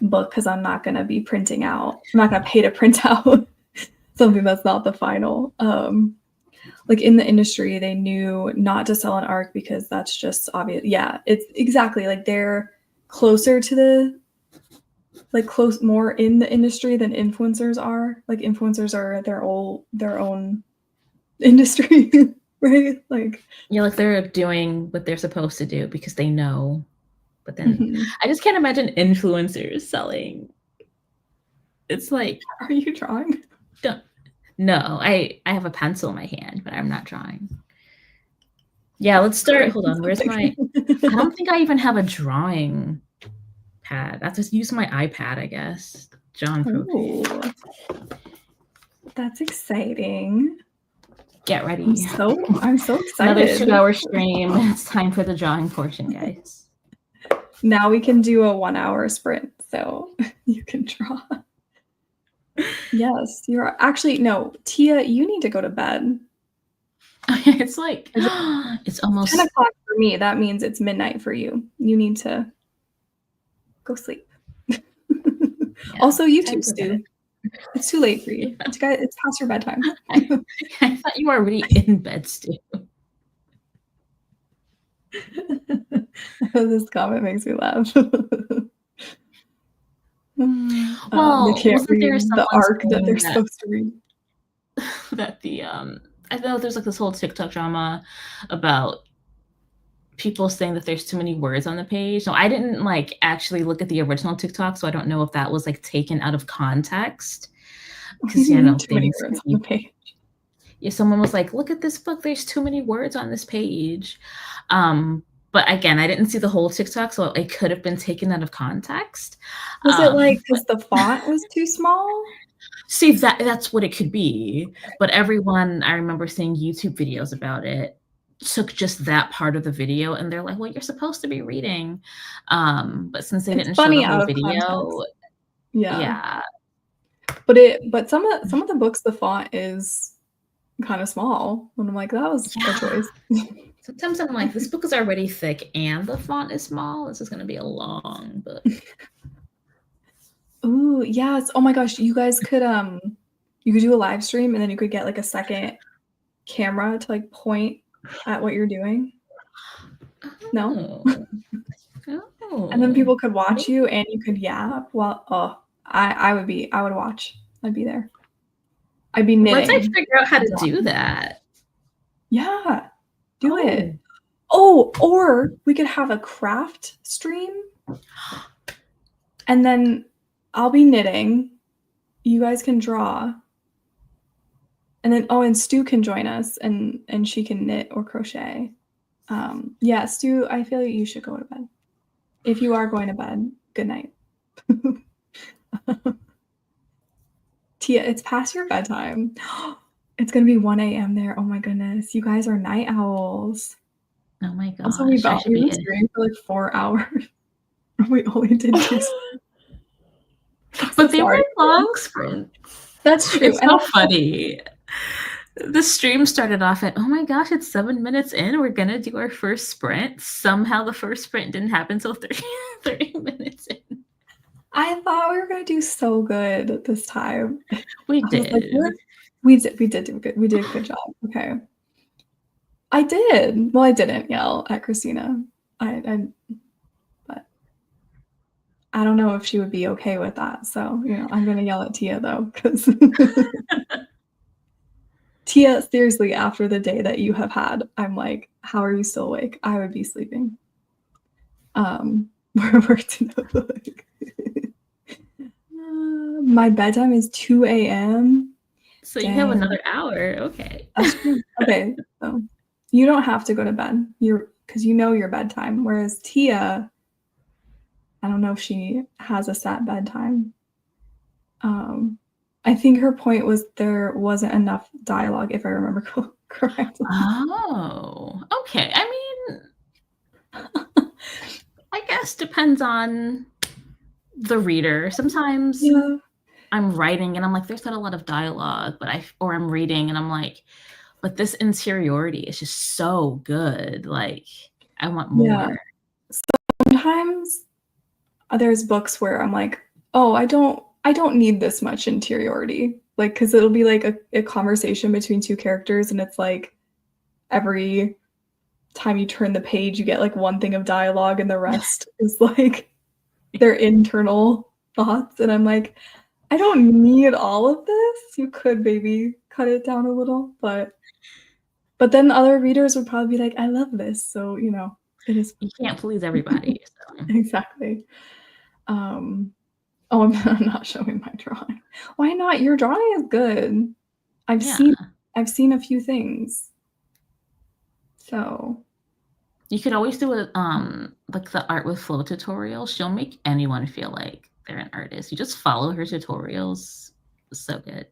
book because 'cause I'm not gonna be printing out I'm not gonna pay to print out something that's not the final. Like, in the industry, they knew not to sell an ARC because that's just obvious. Yeah, it's exactly, like, they're closer to the like, close more in the industry than influencers are. Like, influencers are their own industry, right? Like Yeah, like they're doing what they're supposed to do because they know. But then mhm. I just can't imagine influencers selling. It's like, Are you drawing? don't no, I have a pencil in my hand, but I'm not drawing. Yeah, let's start. Sorry. Hold on. Where's my I don't think I even have a drawing pad. I have to use my iPad, I guess. John Pro Ooh, page. that's exciting. Get ready. I'm so Another excited. 2-hour stream. It's time for the drawing portion, guys. Now we can do a 1-hour sprint, so you can draw. Yes, you're actually no, Tia, you need to go to bed. It's like Is it it's 10 almost o'clock for me? That means it's midnight for you. You need to go sleep. yeah, Also, you time too, for bed. Stu. It's too late for you. Yeah. It's past your bedtime. I thought you were already in bed, Stu. This comment makes me laugh. They Well, can't wasn't there read the someone arc that saying they're supposed to read. that the I know there's like this whole TikTok drama about people saying that there's too many words on the page. No, I didn't like actually look at the original TikTok, so I don't know if that was like taken out of context. What do Because you you mean know, too many things words can on the be page? yeah, someone was like, look at this book, there's too many words on this page. But again, I didn't see the whole TikTok, so it could have been taken out of context. Was it like But because the font was too small? see that's what it could be. But everyone I remember seeing YouTube videos about it took just that part of the video and they're like, well, you're supposed to be reading. But since they It's didn't show the funny whole out of video, context. Yeah. yeah. But some of the books, the font is kinda small, and I'm like, "That was a Yeah. choice." Sometimes I'm like, this book is already thick and the font is small. This is gonna be a long book. Ooh, yes. Oh my gosh, you could do a live stream, and then you could get, like, a second camera to, like, point at what you're doing. No? Oh. And then Oh. people could watch you, and you could yap while oh, I would watch. I'd be there. I'd be Once I knitting. figure out how to do that. Yeah, do it. Oh. Oh, or we could have a craft stream, and then I'll be knitting, you guys can draw, and then and Stu can join us, and she can knit or crochet. Yeah, Stu, I feel like you should go to bed. If you are going to bed, good night. Tia, it's past your bedtime. It's gonna be 1 a.m. there. Oh my goodness. You guys are night owls. Oh my gosh. Also, we I should were be in. streaming for like 4 hours. We only did 2 But they sorry. were long sprints. That's true. It's so funny. The stream started off at, oh my gosh, it's 7 minutes in. We're going to do our first sprint. Somehow the first sprint didn't happen until 30 minutes in. I thought we were going to do so good this time. We I was did. like, we did do good. We did a good job. Okay. I did. Well, I didn't yell at Christina. But I don't know if she would be okay with that. So, you know, I'm going to yell at Tia though, because Tia, seriously, after the day that you have had, I'm like, how are you still awake? I would be sleeping. My bedtime is 2 a.m. So you have another hour. Okay. That's true. Okay. So you don't have to go to bed. Because you know your bedtime. Whereas Tia, I don't know if she has a set bedtime. I think her point was there wasn't enough dialogue, if I remember correctly. Oh, okay. I mean, I guess depends on the reader. Sometimes I'm writing and I'm like, there's not a lot of dialogue, or I'm reading and I'm like, but this interiority is just so good. Like, I want more. Yeah. Sometimes there's books where I'm like, oh, I don't need this much interiority. Like, because it'll be like a conversation between two characters and it's like every time you turn the page, you get like one thing of dialogue and the rest is like their internal thoughts. And I'm like, I don't need all of this. You could maybe cut it down a little, but then other readers would probably be like, I love this. So, you know, it is. You can't please everybody. So. Exactly. Oh, I'm not showing my drawing. Why not? Your drawing is good. I've seen a few things. So you could always do a like the Art with Flow tutorial. She'll make anyone feel like they're an artist. You just follow her tutorials. It's so good.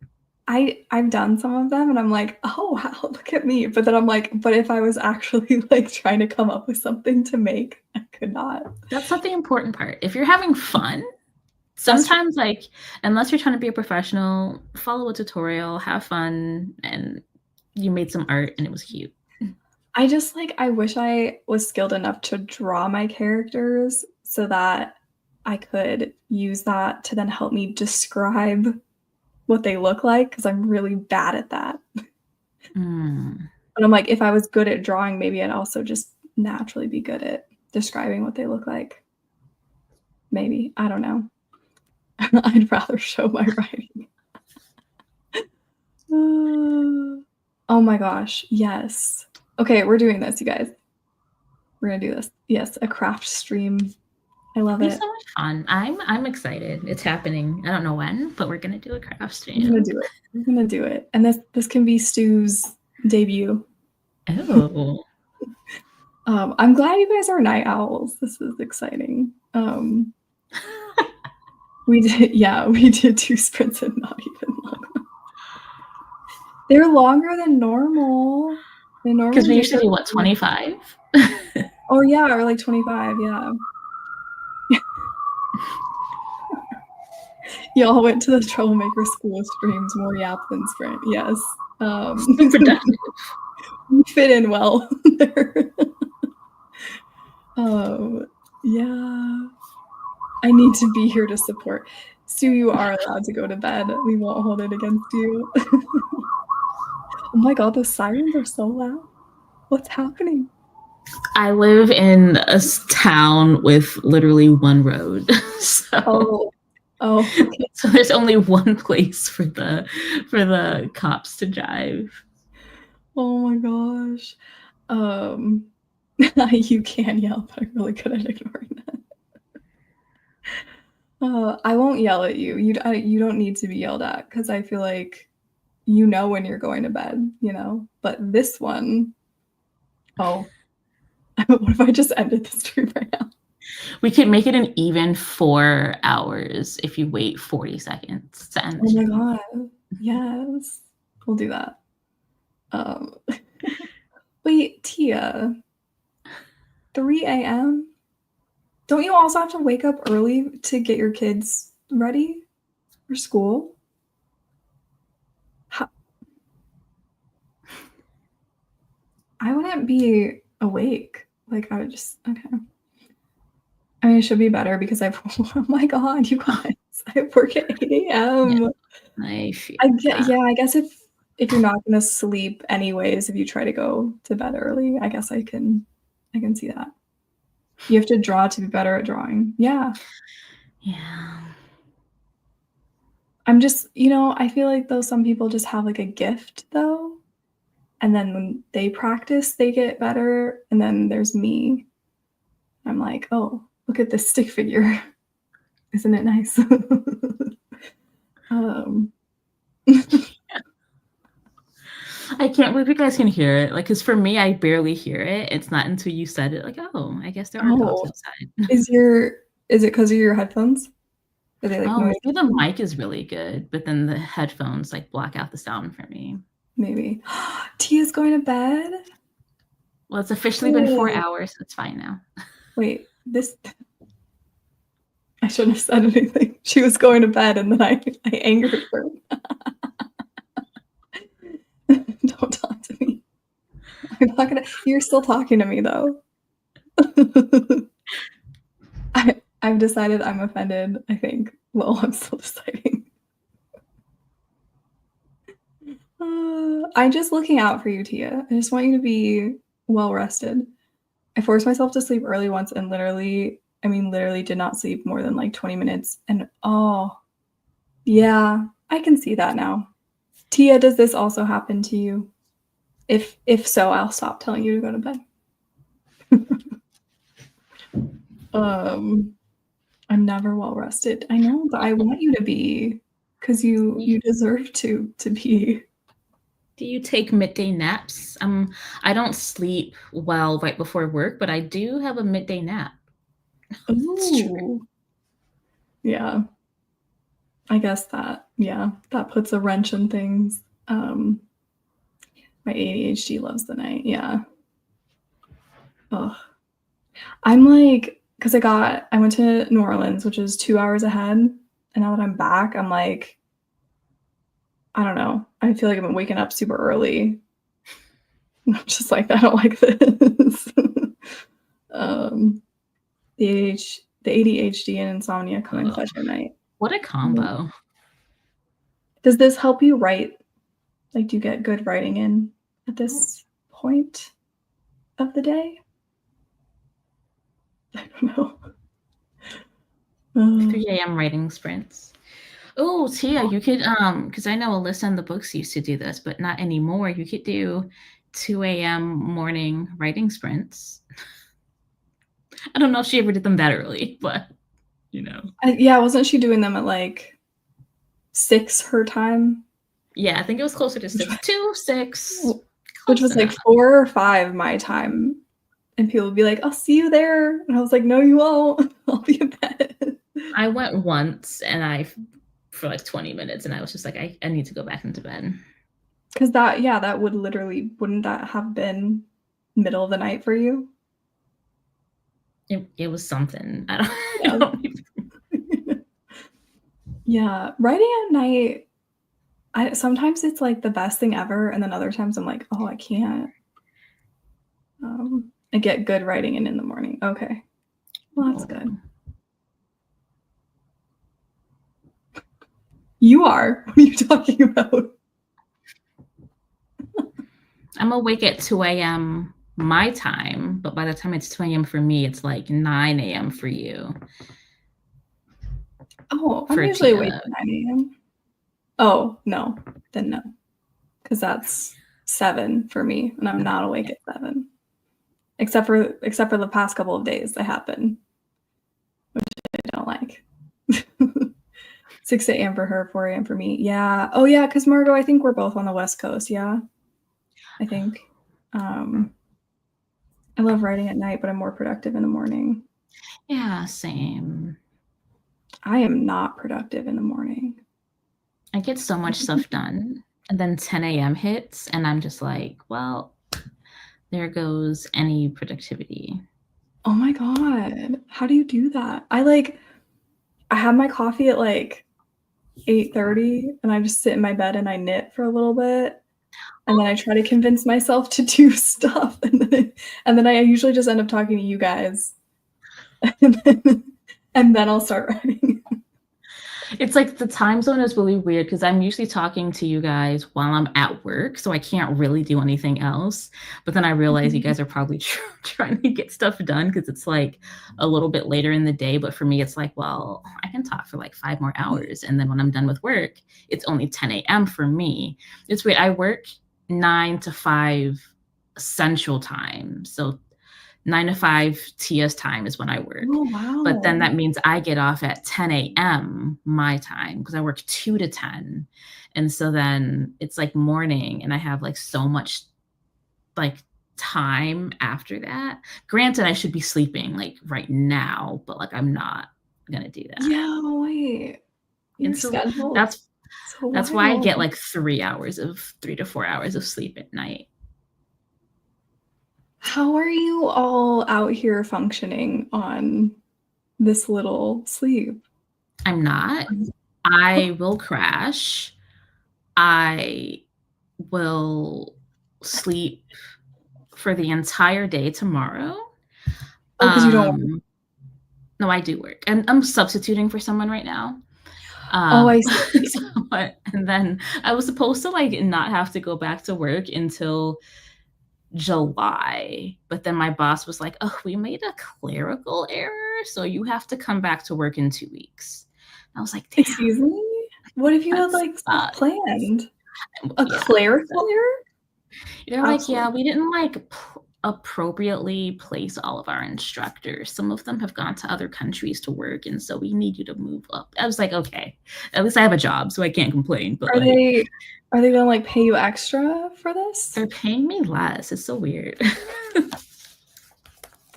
I've done some of them and I'm like, oh wow, look at me. But then I'm like, but if I was actually like trying to come up with something to make, I could not. That's not the important part. If you're having fun, sometimes like, unless you're trying to be a professional, follow a tutorial, have fun, and you made some art and it was cute. I just like, I wish I was skilled enough to draw my characters so that I could use that to then help me describe what they look like, because I'm really bad at that. But I'm like, if I was good at drawing, maybe I'd also just naturally be good at describing what they look like. Maybe. I don't know. I'd rather show my writing. Oh my gosh. Yes. Okay, we're doing this, you guys. We're gonna do this. Yes, a craft stream. I love it. It's so much fun. I'm excited. It's happening. I don't know when, but we're gonna do a craft stream. We're gonna do it. We're gonna do it. And this can be Stu's debut. Oh. I'm glad you guys are night owls. This is exciting. We did 2 sprints and not even long. They're longer than normal. Because we usually do what, 25? Oh yeah, or like 25, yeah. Y'all went to the Troublemaker School streams more yap than sprint. Yes. Productive. We fit in well there. Yeah. I need to be here to support. Stu, you are allowed to go to bed. We won't hold it against you. Oh my god, the sirens are so loud. What's happening? I live in a town with literally one road. So, okay. So there's only one place for the cops to drive. Oh my gosh. You can yell, but I'm really good at ignoring that. I won't yell at you. You don't need to be yelled at, because I feel like you know when you're going to bed, you know? But this one, what if I just ended the stream right now? We could make it an even 4 hours if you wait 40 seconds to end the Oh my stream. god. Yes. We'll do that. Wait, Tia. 3 a.m.? Don't you also have to wake up early to get your kids ready for school? I wouldn't be awake. Like, I would just, okay. I mean, it should be better because oh my god, you guys, I work at 8 a.m. I feel Yeah, I guess if you're not gonna sleep anyways, if you try to go to bed early, I guess I can see that. You have to draw to be better at drawing. Yeah. Yeah. I'm just, I feel like though some people just have like a gift though. And then when they practice, they get better. And then there's me. I'm like, oh, look at this stick figure. Isn't it nice? I can't believe you guys can hear it. Like, because for me, I barely hear it. It's not until you said it, like, oh, I guess there are dogs outside. Is it because of your headphones? Are they like Oh, noisy? maybe the mic is really good, but then the headphones like block out the sound for me. Maybe. Tia's going to bed? Well, it's officially been 4 hours, so it's fine now. Wait, I shouldn't have said anything. She was going to bed and then I angered her. Don't talk to me. I'm not gonna. You're still talking to me though. I've decided I'm offended, I think. Well, I'm still deciding. I'm just looking out for you, Tia. I just want you to be well rested. I forced myself to sleep early once and literally did not sleep more than like 20 minutes. And oh, yeah, I can see that now. Tia, does this also happen to you? If so, I'll stop telling you to go to bed. I'm never well rested. I know, but I want you to be, because you deserve to be. Do you take midday naps? I don't sleep well right before work, but I do have a midday nap. Ooh. Yeah. I guess that puts a wrench in things. My ADHD loves the night. Yeah. Ugh. I'm like, because I went to New Orleans, which is 2 hours ahead. And now that I'm back, I'm like, I don't know. I feel like I've been waking up super early. I'm just like, I don't like this. The ADHD and insomnia come in clutch at night. What a combo. Does this help you write? Like, do you get good writing in at this point of the day? I don't know. 3 a.m. writing sprints. Oh, Tia, you could, because I know Alyssa and the books used to do this, but not anymore. You could do 2 a.m. morning writing sprints. I don't know if she ever did them that early, but, Yeah, wasn't she doing them at like 6 her time? Yeah, I think it was closer to 6. 2, 6. Which was like 4 or 5 my time. And people would be like, I'll see you there. And I was like, no, you won't. I'll be in bed. I went once and for like 20 minutes and I was just like, I need to go back into bed. Because that would wouldn't that have been middle of the night for you? It was something. I don't even... Yeah, writing at night, sometimes it's like the best thing ever. And then other times I'm like, oh, I can't. I get good writing in the morning. Okay. Well, that's good. You are. What are you talking about? I'm awake at 2 a.m. my time, but by the time it's 2 a.m. for me, it's like 9 a.m. for you. Oh, I'm usually awake at 9 a.m. Oh, no. Then no. Because that's 7 for me, and I'm not awake at 7. Except for the past couple of days that happen, which I don't like. 6 a.m. for her, 4 a.m. for me. Yeah. Oh, yeah, because Margot, I think we're both on the West Coast, yeah? I think. I love writing at night, but I'm more productive in the morning. Yeah, same. I am not productive in the morning. I get so much stuff done, and then 10 a.m. hits, and I'm just like, well, there goes any productivity. Oh my God. How do you do that? I have my coffee at like 8:30 and I just sit in my bed and I knit for a little bit. And then I try to convince myself to do stuff. And then I usually just end up talking to you guys. And then I'll start writing. It's like the time zone is really weird because I'm usually talking to you guys while I'm at work, so I can't really do anything else. But then I realize you guys are probably trying to get stuff done because it's like a little bit later in the day. But for me, it's like, well, I can talk for like 5 more hours. And then when I'm done with work, it's only 10 a.m. for me. It's weird. I work 9 to 5 Central Time. So 9 to 5 Tia's time is when I work. Oh, wow. But then that means I get off at 10 a.m. my time because I work 2 to 10. And so then it's like morning and I have like so much like time after that. Granted, I should be sleeping like right now, but like I'm not gonna do that. Yeah, wait. Your And so schedule. that's why I get like 3 to 4 hours of sleep at night. How are you all out here functioning on this little sleep? I'm not. I will crash. I will sleep for the entire day tomorrow. Oh, because you don't work. No, I do work. I'm substituting for someone right now. Oh, I see. And then I was supposed to like not have to go back to work until July, but then my boss was like, oh, we made a clerical error, so you have to come back to work in 2 weeks. I was like, damn. Excuse me? What if you had like stuff planned? A clerical error? They're like, yeah, we didn't like appropriately place all of our instructors. Some of them have gone to other countries to work, and so we need you to move up. I was like, okay, at least I have a job, so I can't complain. But are they gonna like pay you extra for this? They're paying me less. It's so weird. I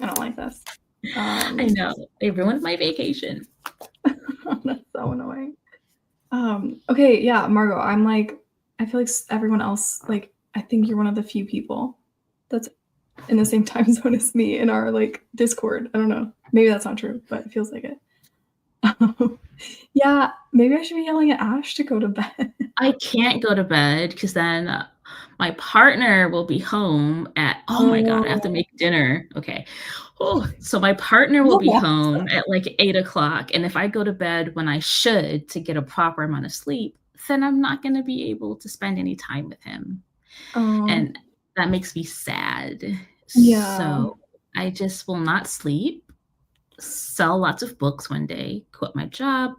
don't like this. I know. They ruined my vacation. That's so annoying. Okay, yeah, Margot, I feel like everyone else, like, I think you're one of the few people that's in the same time zone as me in our like Discord. I don't know. Maybe that's not true, but it feels like it. Yeah, maybe I should be yelling at Ash to go to bed. I can't go to bed because then my partner will be home at, oh my God, I have to make dinner. Okay. Oh, so my partner will be home at like 8 o'clock. And if I go to bed when I should to get a proper amount of sleep, then I'm not going to be able to spend any time with him. And that makes me sad. Yeah. So I just will not sleep, sell lots of books one day, quit my job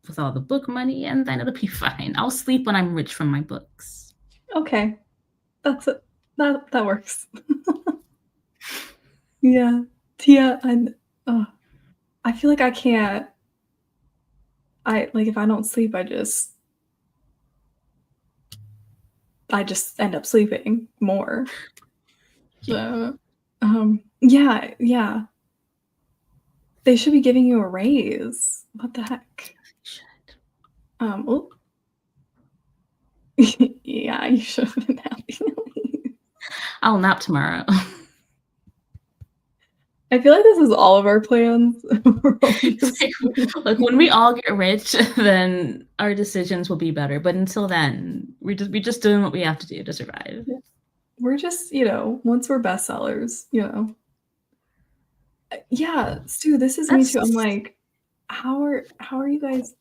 with all the book money, and then it'll be fine. I'll sleep when I'm rich from my books. Okay. That's it. That works. Yeah. Tia, I feel like I can't. If I don't sleep, I just end up sleeping more. So, yeah. They should be giving you a raise. What the heck? Yeah, you should have been happy. I'll nap tomorrow. I feel like this is all of our plans. Like when we all get rich, then our decisions will be better. But until then, we're just doing what we have to do to survive. We're just, once we're bestsellers, Yeah, Stu, this is me too. I'm like, how are you guys?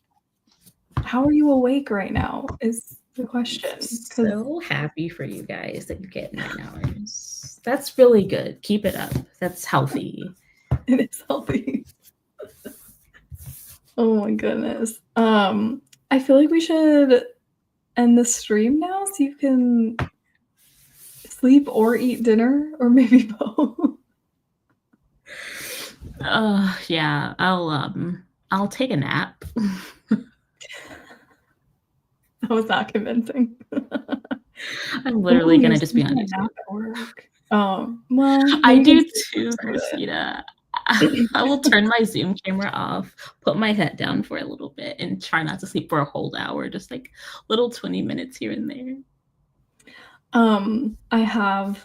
How are you awake right now? Is the question. So happy for you guys that you get 9 hours. That's really good. Keep it up. That's healthy. It is healthy. Oh my goodness. I feel like we should end the stream now so you can sleep or eat dinner, or maybe both. Yeah, I'll take a nap. That was not convincing. I'm literally gonna just be on YouTube. Nap at work. Well, I do too, Christina. I will turn my Zoom camera off, put my head down for a little bit, and try not to sleep for a whole hour, just like little 20 minutes here and there. I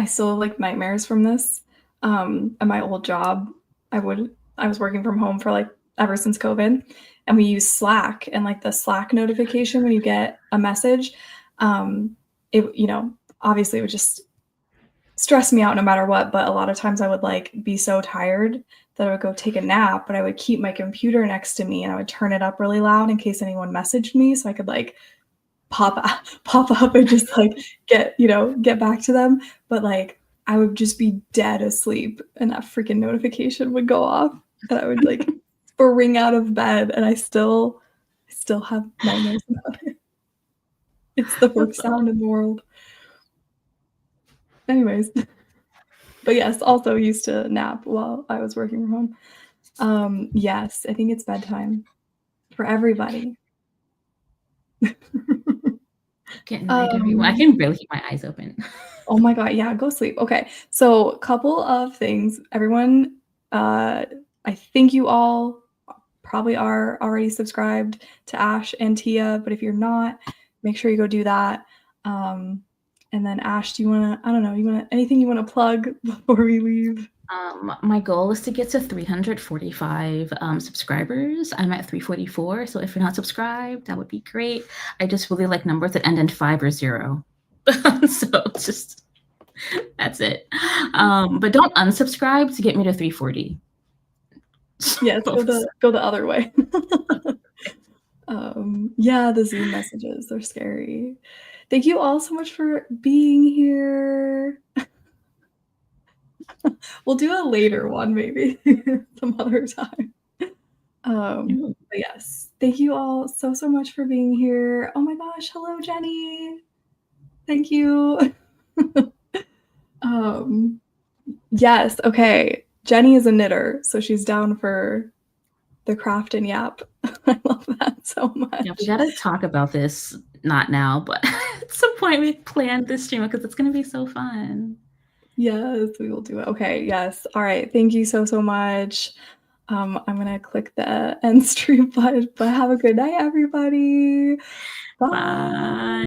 still have like nightmares from this. At my old job, I was working from home for like ever since COVID, and we use Slack, and like the Slack notification when you get a message, it obviously it would just stress me out no matter what. But a lot of times I would like be so tired that I would go take a nap, but I would keep my computer next to me and I would turn it up really loud in case anyone messaged me, so I could like pop up and just like get back to them. But like I would just be dead asleep and that freaking notification would go off and I would like spring out of bed, and I still have nightmares about it. It's the worst sound in the world. Anyways, but yes, also used to nap while I was working from home. Yes, I think it's bedtime for everybody. Good night, everyone. I can barely keep my eyes open. Oh my God. Yeah, go sleep. Okay. So a couple of things. Everyone, I think you all probably are already subscribed to Ash and Tia, but if you're not, make sure you go do that. And then Ash, do you want to, anything you want to plug before we leave? My goal is to get to 345 subscribers. I'm at 344, so if you're not subscribed, that would be great. I just really like numbers that end in 5 or 0. So just that's it. But don't unsubscribe to get me to 340. Yes, go the other way. Yeah, the Zoom messages, they're scary. Thank you all so much for being here. We'll do a later one maybe some other time. But yes, thank you all so much for being here. Oh my gosh, hello Jenny. Thank you. Yes, okay. Jenny is a knitter, so she's down for the craft and yap. I love that so much. Yeah, we gotta talk about this, not now, but at some point we planned this stream because it's gonna be so fun. Yes, we will do it. Okay, yes. All right. Thank you so much. I'm gonna click the end stream button, but have a good night, everybody. Bye. Bye.